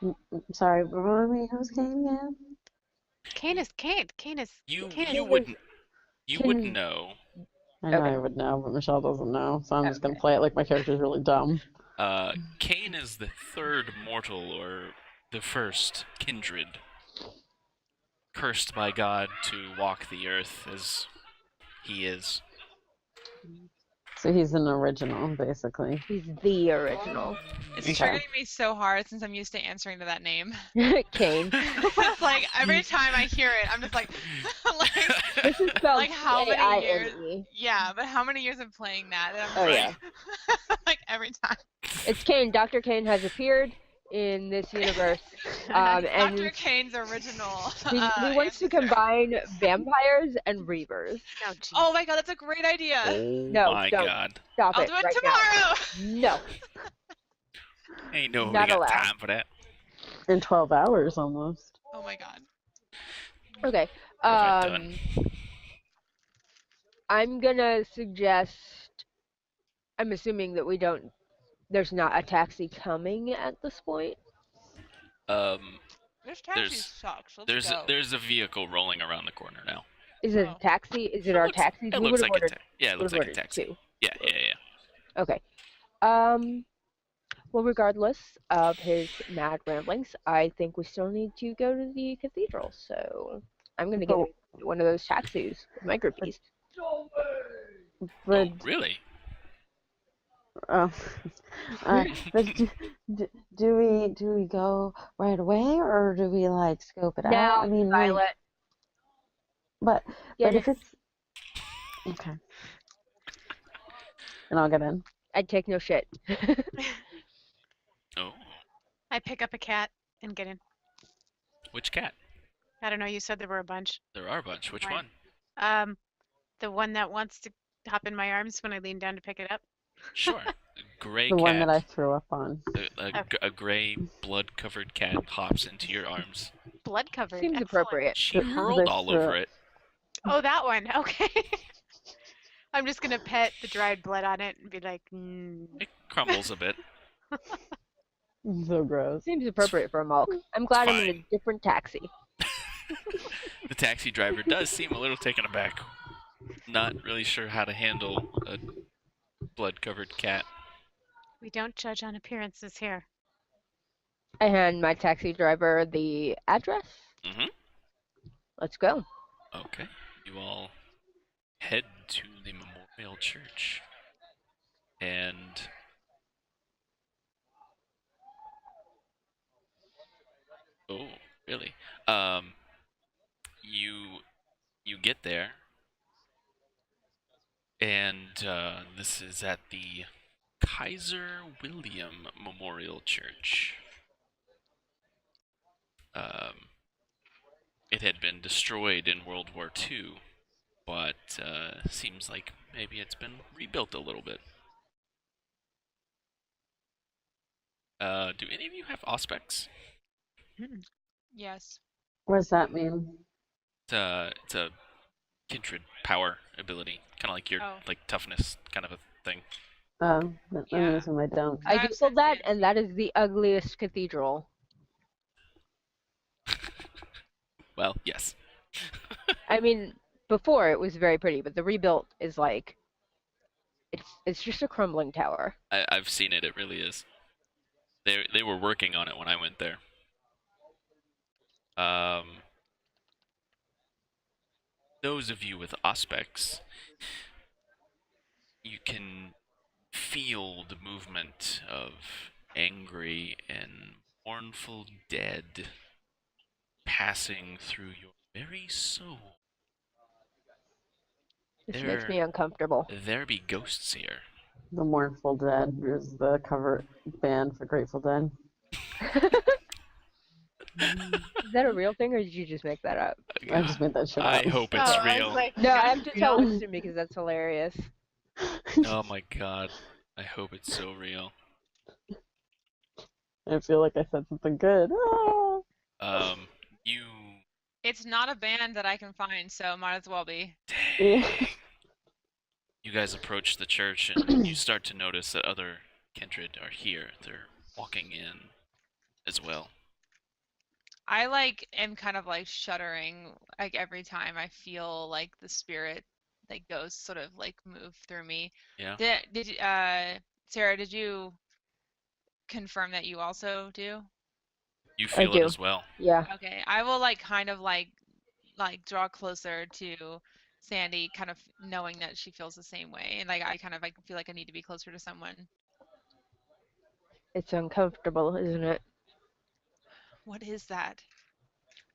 No. Sorry, remind me who's Kane again? Kane is Kane. Kane is. You Kane wouldn't Kane- know. I know Okay. I would know, but Michelle doesn't know, so I'm just gonna play it like my character's really dumb. Kane is the 3rd mortal, or the 1st kindred, cursed by God to walk the earth as he is. So he's an original, basically. He's the original. It's Okay. triggering me so hard since I'm used to answering to that name. Kane. It's like every time I hear it, I'm just like, This is spelled like how many years? K-I-N-E. Yeah, but how many years of playing that? And I'm Oh, just yeah. like, like every time. It's Kane. Dr. Kane has appeared in this universe. And Dr. Kane's original. he wants to answer. combine vampires and reavers. No, geez. Oh my god, that's a great idea. Oh No, my don't. God. Stop I'll it do it right tomorrow. now. No. Ain't nobody Not got allowed. time for that. In 12 hours, almost. Oh my god. Okay. What have I done? I'm gonna suggest. I'm assuming that we don't. There's not a taxi coming at this point. This taxi sucks. Let's go. There's a vehicle rolling around the corner now. Is it a taxi? Is it our taxi? It We looks would've like a ordered- yeah, it looks would've like a ordered taxi. 2. Yeah. Okay. Well, regardless of his mad ramblings, I think we still need to go to the cathedral. So I'm gonna get one of those taxis with my groupies. But, Oh, really? but do we go right away, or do we like scope it out? Now, I mean, Violet. but Get if it's okay, and I'll get in. I'd take no shit. Oh, I pick up a cat and get in. which cat? I don't know. You said there were a bunch. There are a bunch. Which Right. one? The one that wants to hop in my arms when I lean down to pick it up. Sure. A gray The cat. one that I threw up on. A gray, blood-covered cat hops into your arms. Blood covered. Seems Excellent. appropriate. She The- hurled the- all over it. Oh, that one. Okay. I'm just gonna pet the dried blood on it and be like, It crumbles a bit. So gross. Seems appropriate for a Malk. I'm glad I'm in a fine. different taxi. The taxi driver does seem a little taken aback. Not really sure how to handle a blood-covered cat. we don't judge on appearances here. I hand my taxi driver the address. Mm-hmm. Let's go. Okay. You all head to the Memorial Church. And oh, really? you get there, and this is at the Kaiser William Memorial Church. It had been destroyed in World War II, but seems like maybe it's been rebuilt a little bit. Do any of you have Auspex? Yes. What does that mean? It's a kindred power ability, kind of like your like toughness kind of a thing. That Yeah. means I don't. I have googled that, sensitive and that is the ugliest cathedral. Well, yes. I mean, before it was very pretty, but the rebuilt is like it's just a crumbling tower. I've seen it. It really is. They were working on it when I went there. Those of you with Auspex, you can feel the movement of angry and mournful dead passing through your very soul. This makes me uncomfortable. There be ghosts here. The Mournful Dead is the cover band for Grateful Dead. Is that a real thing, or did you just make that up? I just made that shit up. I hope it's real. No, I have to tell Winston because that's hilarious. Oh my god. I hope it's so real. I feel like I said something good. Ah! You... It's not a band that I can find, so might as well be. You guys approach the church and you start to notice that other kindred are here. They're walking in as well. I am kind of like shuddering like every time I feel like the spirit like ghosts sort of like move through me. Yeah. Did Sarah, did you confirm that you also do? You feel it as well. Yeah. Okay. I will kind of draw closer to Sandy, kind of knowing that she feels the same way, and I kind of feel like I need to be closer to someone. It's uncomfortable, isn't it? What is that?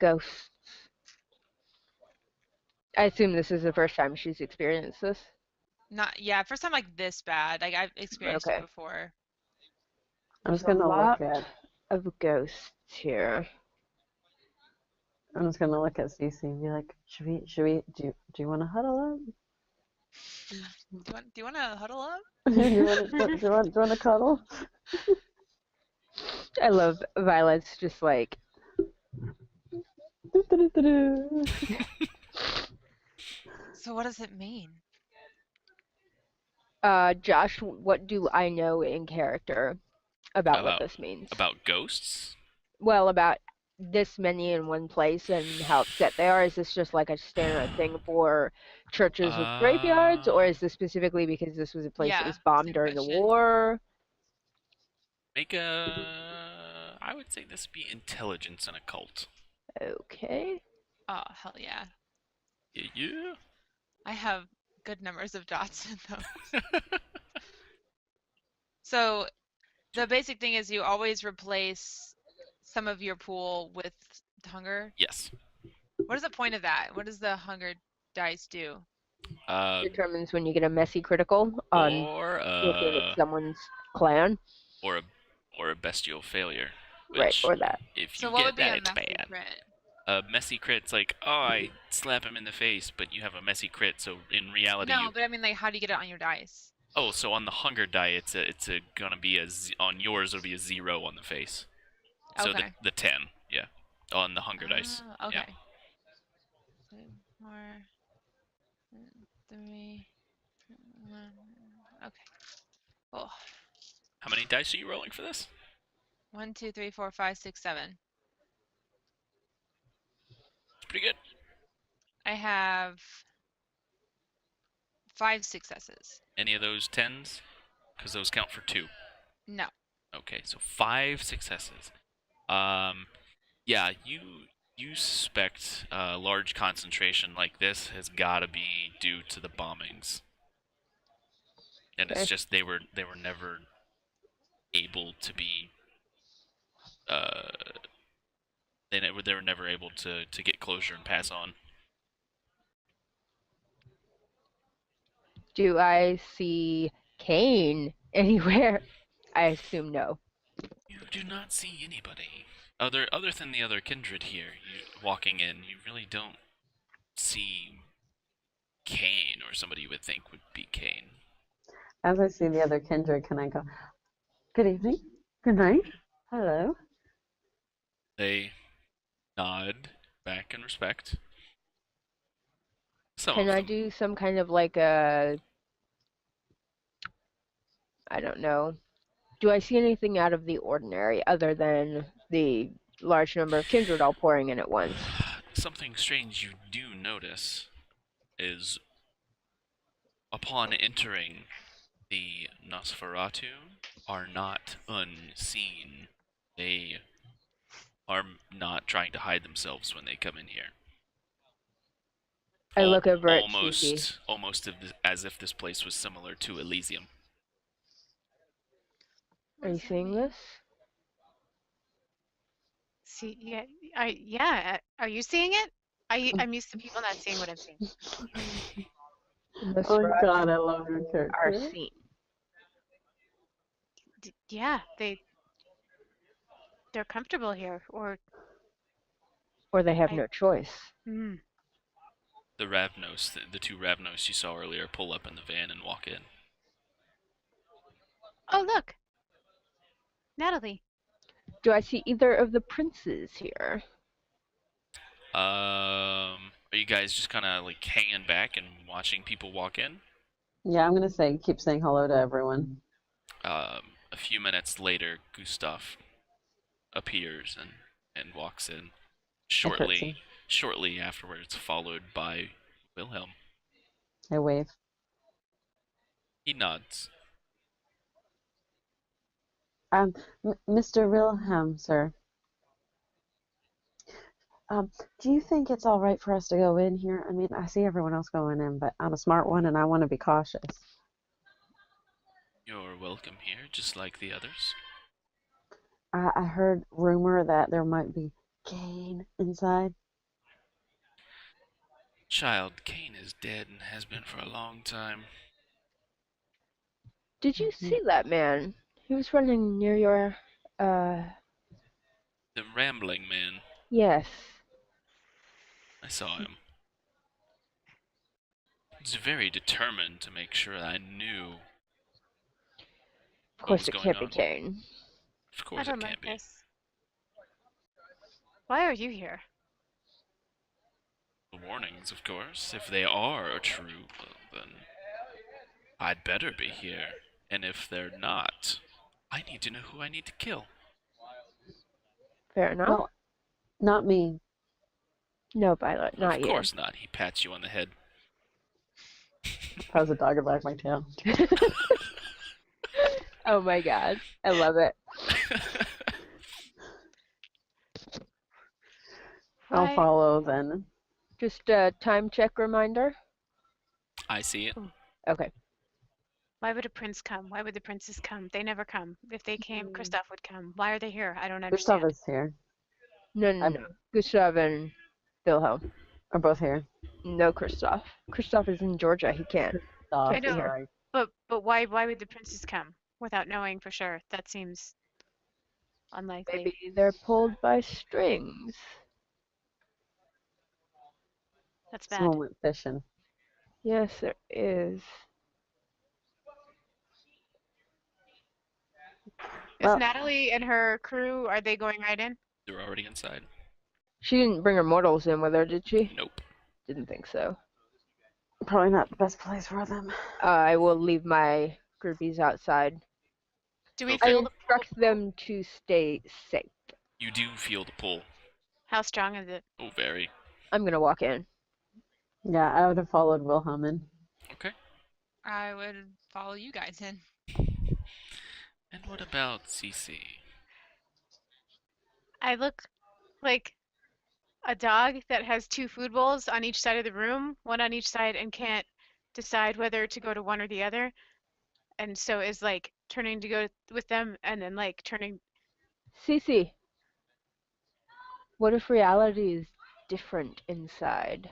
Ghosts. I assume this is the first time she's experienced this. Yeah, first time like this bad. Like I've experienced it before. I'm just gonna look at of ghosts here. I'm just gonna look at Cece and be like, do you want to huddle up? Do you want to huddle up? do you want to cuddle? I love Violet's just like. So what does it mean? Josh, what do I know in character about what this means? About ghosts? Well, about this many in one place and how upset they are. Is this just like a standard thing for churches with graveyards, or is this specifically because this was a place that was bombed during the war? Make I would say this be intelligence and occult. Okay. Oh, hell yeah. Yeah. I have good numbers of dots in those. So the basic thing is you always replace some of your pool with hunger? Yes. What is the point of that? What does the hunger dice do? Determines when you get a messy critical on looking at someone's clan. Or a bestial failure. Right, or that. If So you what get would be that, a it's messy bad. crit? A messy crit's like, oh, I slap him in the face, but you have a messy crit, so in reality No, but I mean, how do you get it on your dice? Oh, so on the hunger die, it's gonna be on yours it'll be a 0 on the face. So Okay. the 10, yeah, on the hunger dice. Okay. Yeah. 2, 4, 3, 1. Okay. Oh. How many dice are you rolling for this? 1, 2, 3, 4, 5, 6, 7. It's pretty good. I have 5 successes. Any of those 10s? Because those count for 2. No. Okay, so 5 successes. Yeah, you suspect a large concentration like this has got to be due to the bombings, and it's just they were never able to be. They were never able to get closure and pass on. Do I see Kane anywhere? I assume no. You do not see anybody. Other than the other kindred here, you walking in, you really don't see Kane or somebody you would think would be Kane. As I see the other kindred, can I go, good evening, good night, hello? They nod back in respect. Some Can of I them. do some kind of like a, I don't know. Do I see anything out of the ordinary other than the large number of kindred all pouring in at once? Something strange you do notice is upon entering, the Nosferatu are not unseen. They are not trying to hide themselves when they come in here. I look over at Cece. Almost as if this place was similar to Elysium. Are you seeing this? See, yeah. Are you seeing it? I'm used to people not seeing what I'm seeing. The Oh my god, Nosferatu I love your are character. seen, Yeah, they're comfortable here, or or they have I- no choice. mm. The Ravnos, the two Ravnos you saw earlier, pull up in the van and walk in. Oh, look, Natalie. Do I see either of the princes here? Are you guys just kind of like hanging back and watching people walk in? Yeah, I'm gonna say, keep saying hello to everyone. A few minutes later, Gustav appears and walks in. Shortly afterwards, followed by Wilhelm. I wave. He nods. Mr. Wilhelm, sir. Do you think it's all right for us to go in here? I mean, I see everyone else going in, but I'm a smart one and I want to be cautious. You're welcome here, just like the others. I heard rumor that there might be Kane inside. Child, Kane is dead and has been for a long time. Did you see that man? He was running near your, The rambling man, yes. I saw him. He's very determined to make sure I knew Of what was course it going can't be on. Kane. Of I course don't it like can't be. this. Why are you here? The warnings, of course. If they are true, well, then I'd better be here. And if they're not, I need to know who I need to kill. Fair enough. Well, not me. No, Violet, not Of you. course not. He pats you on the head. If I was a dog, I'd wag my tail. Oh my god, I love it. I'll Why? follow then. Just a time check reminder. I see it. Okay. Why would a prince come? Why would the princes come? They never come. If they came, Christoph would come. Why are they here? I don't Gustav understand. is here. No. Gustav and Wilhelm. Are both here. No, Christoph. Christoph is in Georgia. He can't. Stop. I know. Sorry. But why would the princes come without knowing for sure? That seems unlikely. Maybe they're pulled by strings. That's bad. Someone went fishing. Yes, there is. Is Natalie and her crew, are they going right in? They're already inside. She didn't bring her mortals in with her, did she? Nope. Didn't think so. Probably not the best place for them. I will leave my groupies outside. Do we Okay. I feel instruct them to stay safe. You do feel the pull. how strong is it? Oh, very. I'm gonna walk in. Yeah, I would have followed Wilhelm in. Okay. I would follow you guys in. And what about Cece? I look like a dog that has two food bowls on each side of the room, one on each side, and can't decide whether to go to one or the other. And so is like turning to go with them and then like turning. Cece, what if reality is different inside?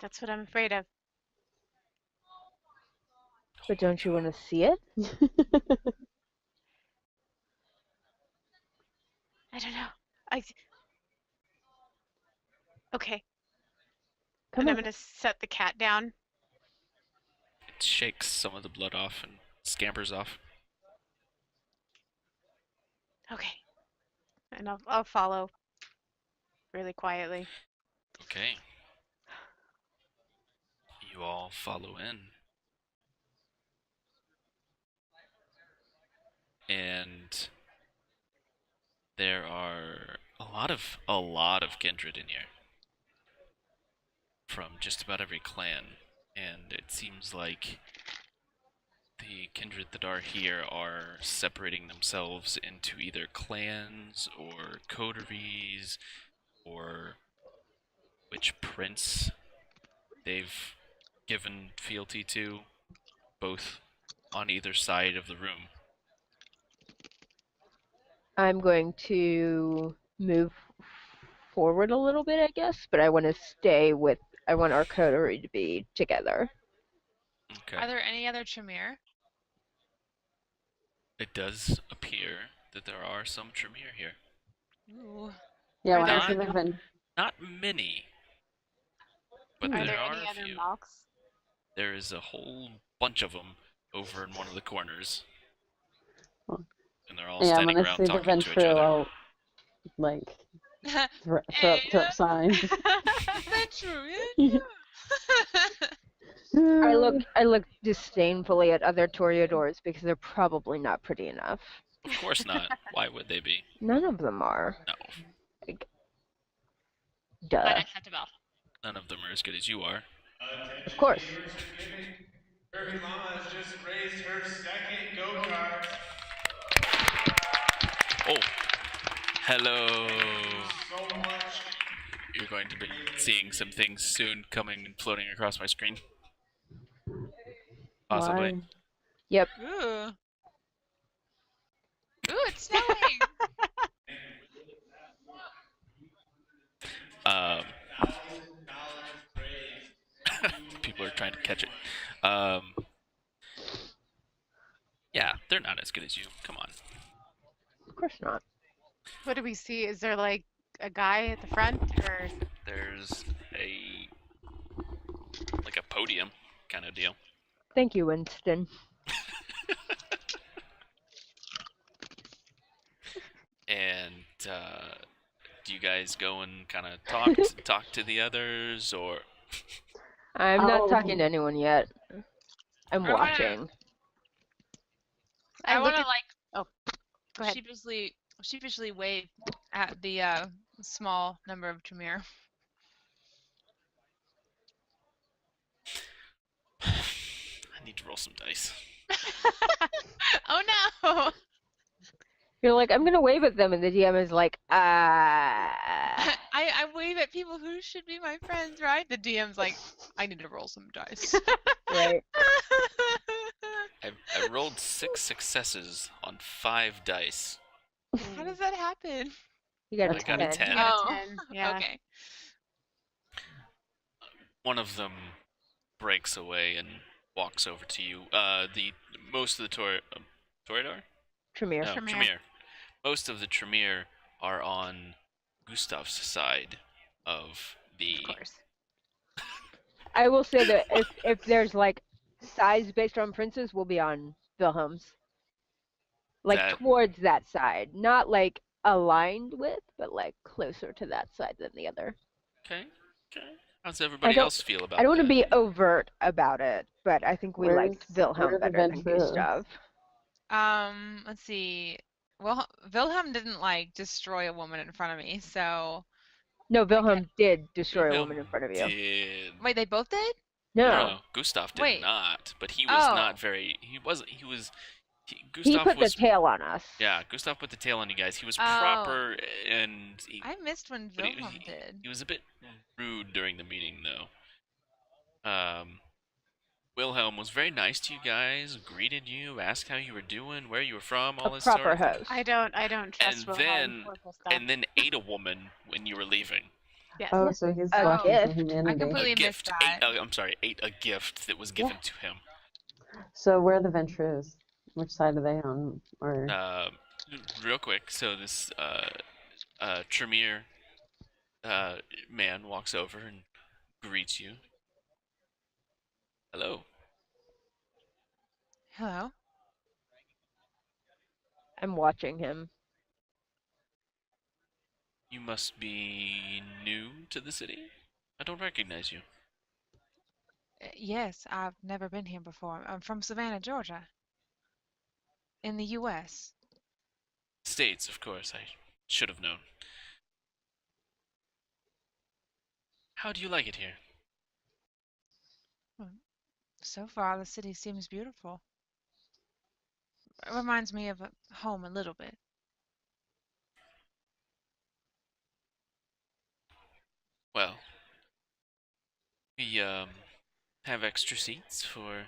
That's what I'm afraid of. But don't you want to see it? I don't know. Okay. Come And on. I'm gonna set the cat down. It shakes some of the blood off and scampers off. Okay. And I'll follow really quietly. Okay. You all follow in. And there are a lot of kindred in here. From just about every clan. And it seems like the kindred that are here are separating themselves into either clans or coteries or which prince they've given fealty to, both on either side of the room. I'm going to move forward a little bit, I guess, but I want to stay with. I want our coterie to be together. Okay. Are there any other Tremere? It does appear that there are some Tremere here. Ooh. Yeah, Are when I there see any- the vent. Not many, but Are there there are any a other few. malks? There is a whole bunch of them over in one of the corners. And they're all Yeah, standing when I around see the talking to each Ventrilo, other. I'll like throw up signs. Ventrue. I look disdainfully at other toreadors because they're probably not pretty enough. Of course not. Why would they be? None of them are. No. Like, duh. Unacceptable. None of them are as good as you are. Of course. Viewers and giving. Murphy Llama has just raised her second go-kart. Oh. Hello. So much. You're going to be seeing some things soon coming and floating across my screen. Possibly. Why? Yep. Ooh. Ooh, it's snowing. People are trying to catch it. Yeah, they're not as good as you. Come on. Of course not. What do we see? Is there like a guy at the front or? There's like a podium kind of deal. Thank you, Winston. And do you guys go and kind of talk to the others, or? I'm not Oh. talking to anyone yet. I'm I wanna- watching. I look want to at- like Go ahead. sheepishly wave at the small number of Tremere. I need to roll some dice. Oh no! You're like, I'm gonna wave at them, and the DM is like, I wave at people who should be my friends, right? The DM's like, I need to roll some dice. right. I rolled 6 successes on 5 dice. How does that happen? You got a I got a 10. 10. got a Oh, 10, yeah. Okay. One of them breaks away and walks over to you. Most of the Toreador? Tremere. No, Tremere. Tremere. Most of the Tremere are on Gustav's side of the. Of course. I will say that if there's like size based on princes, we'll be on Wilhelm's. Like That- towards that side, not like aligned with, but like closer to that side than the other. Okay. How's everybody don't- else feel about I don't want to that? be overt about it, but I think we liked Where Wilhelm are the better than Venturos? Gustav. Let's see. Well, Wilhelm didn't like destroy a woman in front of me, so No, Wilhelm did destroy a Wilhelm woman in front of you. Did... wait, they both did? No, Gustav did Wait. not, but he was Oh. not very. He wasn't. He was. he Gustav put was. the tail on us. Yeah, Gustav put the tail on you guys. He was Oh. proper, and I missed when but Wilhelm did. he was a bit rude during the meeting, though. Wilhelm was very nice to you guys, greeted you, asked how you were doing, where you were from, all A this proper sort of thing. host. I don't trust And Wilhelm then- or Gustav. And then ate a woman when you were leaving. Yes. Oh, so he's A lacking gift. some humanity. I completely A missed gift. that. I'm sorry, ate a gift that was given to him. So where are the Ventures? Which side are they on? Or Real quick, so this Tremere man walks over and greets you. Hello. Hello. I'm watching him. You must be new to the city? I don't recognize you. Yes, I've never been here before. I'm from Savannah, Georgia, in the U.S. States, of course. I should have known. How do you like it here? Well, so far, the city seems beautiful. It reminds me of home a little bit. Well, we have extra seats for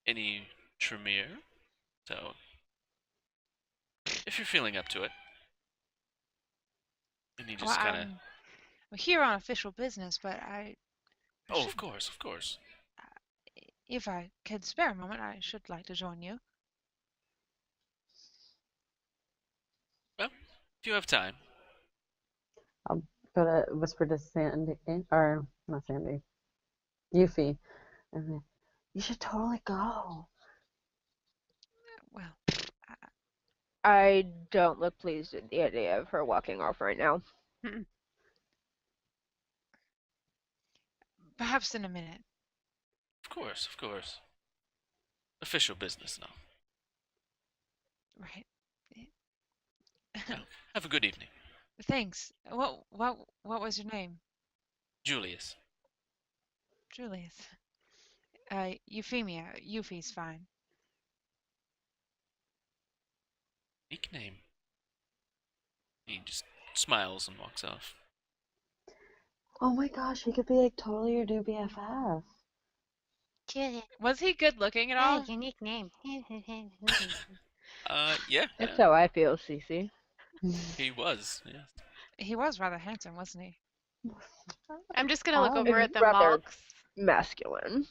any Tremere, so if you're feeling up to it. And he Well, just kind of. we're here on official business, but I Oh, should, of course, of course. if I could spare a moment, I should like to join you. Well, if you have time. I'll go to whisper to Sandy, or not Sandy, Yuffie. And you should totally go. Well, I don't look pleased at the idea of her walking off right now. perhaps in a minute. Of course, of course. Official business now. Right. Well, have a good evening. Thanks. What was your name? Julius. Julius. Euphemia. Yuffie's fine. Nickname. He just smiles and walks off. Oh my gosh, he could be like totally your new BFF. Julius. Was he good looking at all? Unique name. Yeah. That's how I feel, Cece. He was, yes. He was rather handsome, wasn't he? I'm just gonna look over And at the rather monks masculine.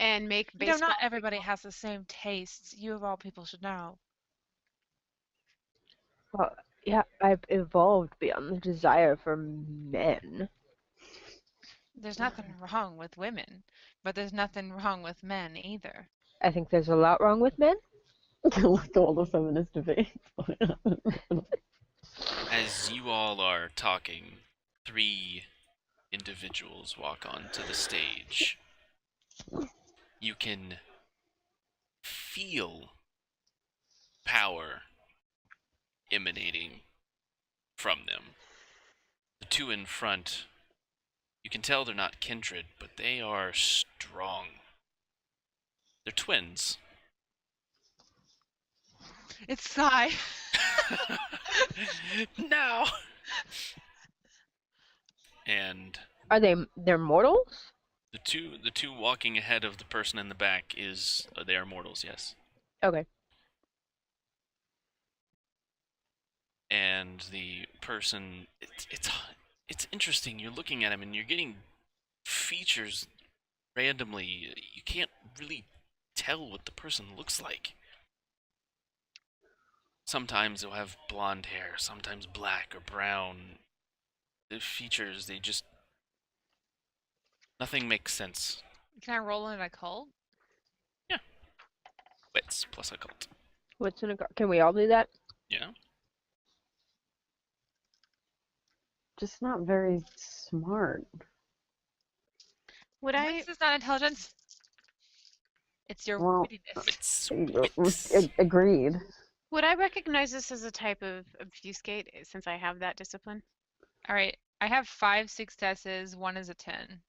and make You know, baseball. not everybody has the same tastes. You of all people should know. Well, yeah, I've evolved beyond the desire for men. There's nothing wrong with women, but there's nothing wrong with men either. I think there's a lot wrong with men. Like all the feminist debates. As you all are talking, 3 individuals walk onto the stage. You can feel power emanating from them. The 2 in front, you can tell they're not kindred, but they are strong. They're twins. It's Sai. No. And They're mortals? the two walking ahead of the person in the back is they are mortals, yes. Okay. And the person, it's interesting. You're looking at him and you're getting features randomly. You can't really tell what the person looks like. Sometimes they'll have blonde hair, sometimes black or brown. The features, nothing makes sense. Can I roll in a cult? Yeah. Wits plus occult. What's in a car? Can we all do that? Yeah. Just not very smart. Would I? Wits is not intelligence. It's your Well, wittiness. Agreed. Would I recognize this as a type of obfuscate since I have that discipline? All right. I have 5 successes. 1 is a 10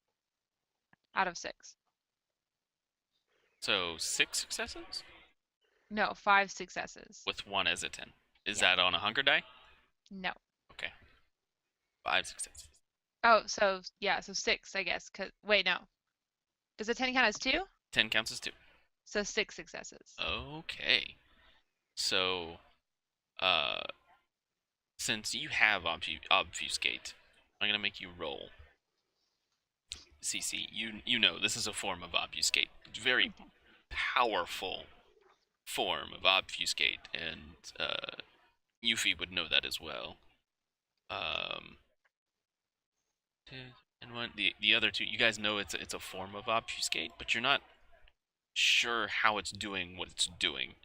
out of 6. So 6 successes? No, 5 successes. With 1 as a 10. Is Yeah. that on a hunger die? No. Okay. 5 successes. Oh, so yeah, so 6, I guess. Wait, no. Does a 10 count as 2? 10 counts as 2. So 6 successes. Okay. So, since you have obfuscate, I'm gonna make you roll. CC, you know this is a form of obfuscate. Very powerful form of obfuscate, and Yuffie would know that as well. And the other two, you guys know it's a form of obfuscate, but you're not sure how it's doing what it's doing.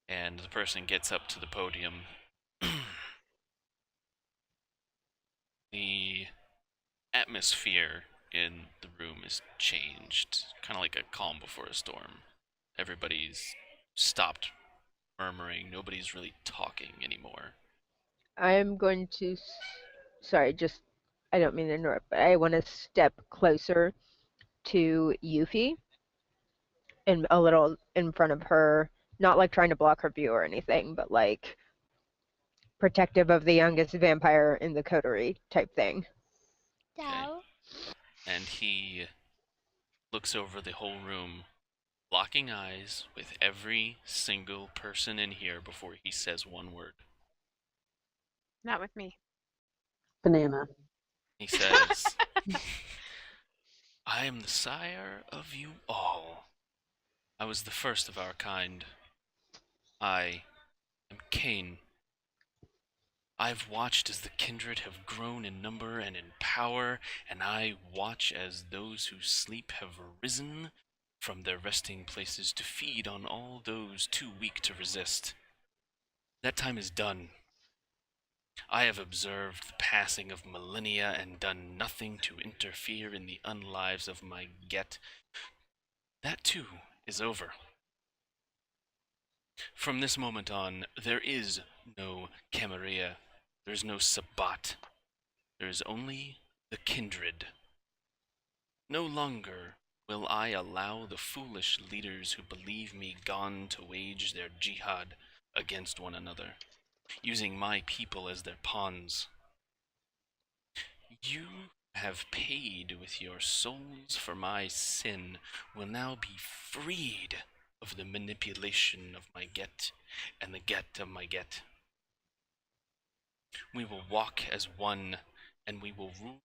And the person gets up to the podium. The atmosphere in the room is changed, kind of like a calm before a storm. Everybody's stopped murmuring. Nobody's really talking anymore. I'm going to, sorry, I don't mean to interrupt, but I want to step closer to Yuffie and a little in front of her, not like trying to block her view or anything, but like protective of the youngest vampire in the coterie type thing. Okay. And he looks over the whole room, locking eyes with every single person in here before he says one word. Not with me. Banana. He says, I am the sire of you all. I was the first of our kind. I am Cain. I've watched as the kindred have grown in number and in power, and I watch as those who sleep have risen from their resting places to feed on all those too weak to resist. That time is done. I have observed the passing of millennia and done nothing to interfere in the unlives of my get. That too is over. From this moment on, there is no Camarilla. There is no Sabbat. There is only the kindred. No longer will I allow the foolish leaders who believe me gone to wage their jihad against one another, using my people as their pawns. You have paid with your souls for my sin, will now be freed of the manipulation of my get and the get of my get. We will walk as one, and we will rule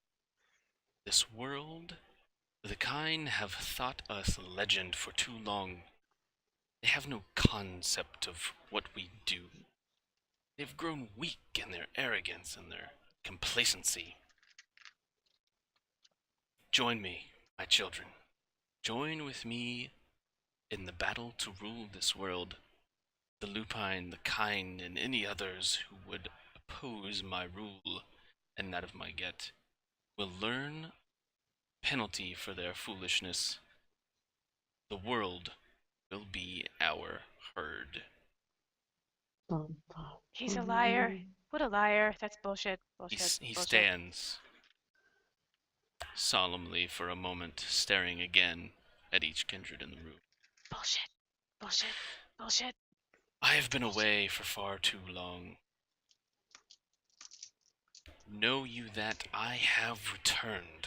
this world. The kind have thought us legend for too long. They have no concept of what we do. They've grown weak in their arrogance and their complacency. Join me, my children. Join with me in the battle to rule this world. The lupine, the kind, and any others who would oppose my rule and that of my get will learn penalty for their foolishness. The world will be our herd. He's a liar. What a liar. That's bullshit. Bullshit. He bullshit. stands solemnly for a moment, staring again at each kindred in the room. Bullshit. Bullshit. Bullshit. I have been away for far too long. Know you that I have returned.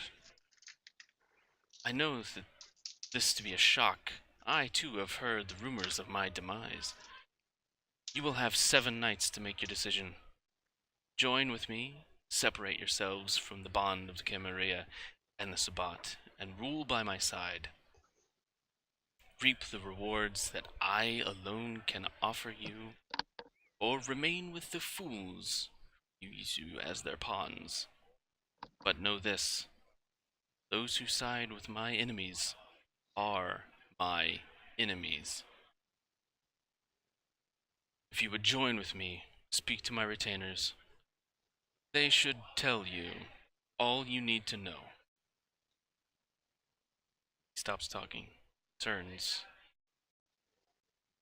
I know that this to be a shock. I, too, have heard the rumors of my demise. You will have 7 nights to make your decision. Join with me, separate yourselves from the bond of the Camarilla and the Sabbat, and rule by my side. Reap the rewards that I alone can offer you, or remain with the fools who use you as their pawns. But know this, those who side with my enemies are my enemies. If you would join with me, speak to my retainers. They should tell you all you need to know. He stops talking, turns,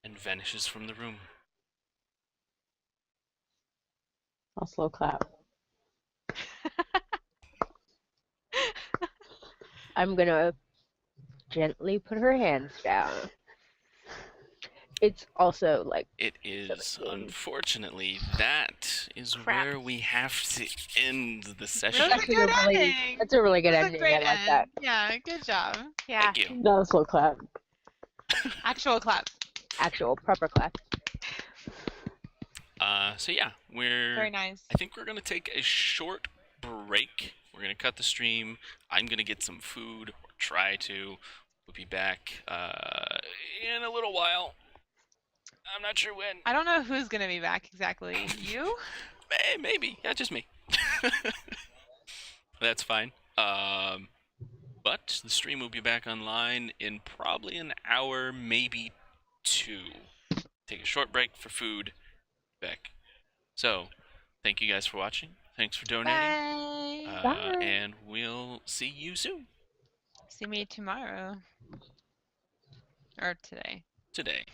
and vanishes from the room. I'll slow clap. I'm gonna gently put her hands down. It's also like It is, 17. unfortunately, that is Crap. where we have to end the session. That was a good ending. That's a really good That's a ending. great I like end. that. Yeah, good job. Yeah. Thank you. Not a slow clap. Actual clap. Actual proper class. So yeah, Very nice. I think we're gonna take a short break We're gonna cut the stream. I'm gonna get some food, or try to. We'll be back in a little while. I'm not sure when. I don't know who's gonna be back exactly. You? Maybe. Yeah, just me. That's fine. But the stream will be back online in probably an hour, maybe 2. Take a short break for food. Back. So, thank you guys for watching. Thanks for donating. Bye. Bye. And we'll see you soon. See me tomorrow. Or today. Today.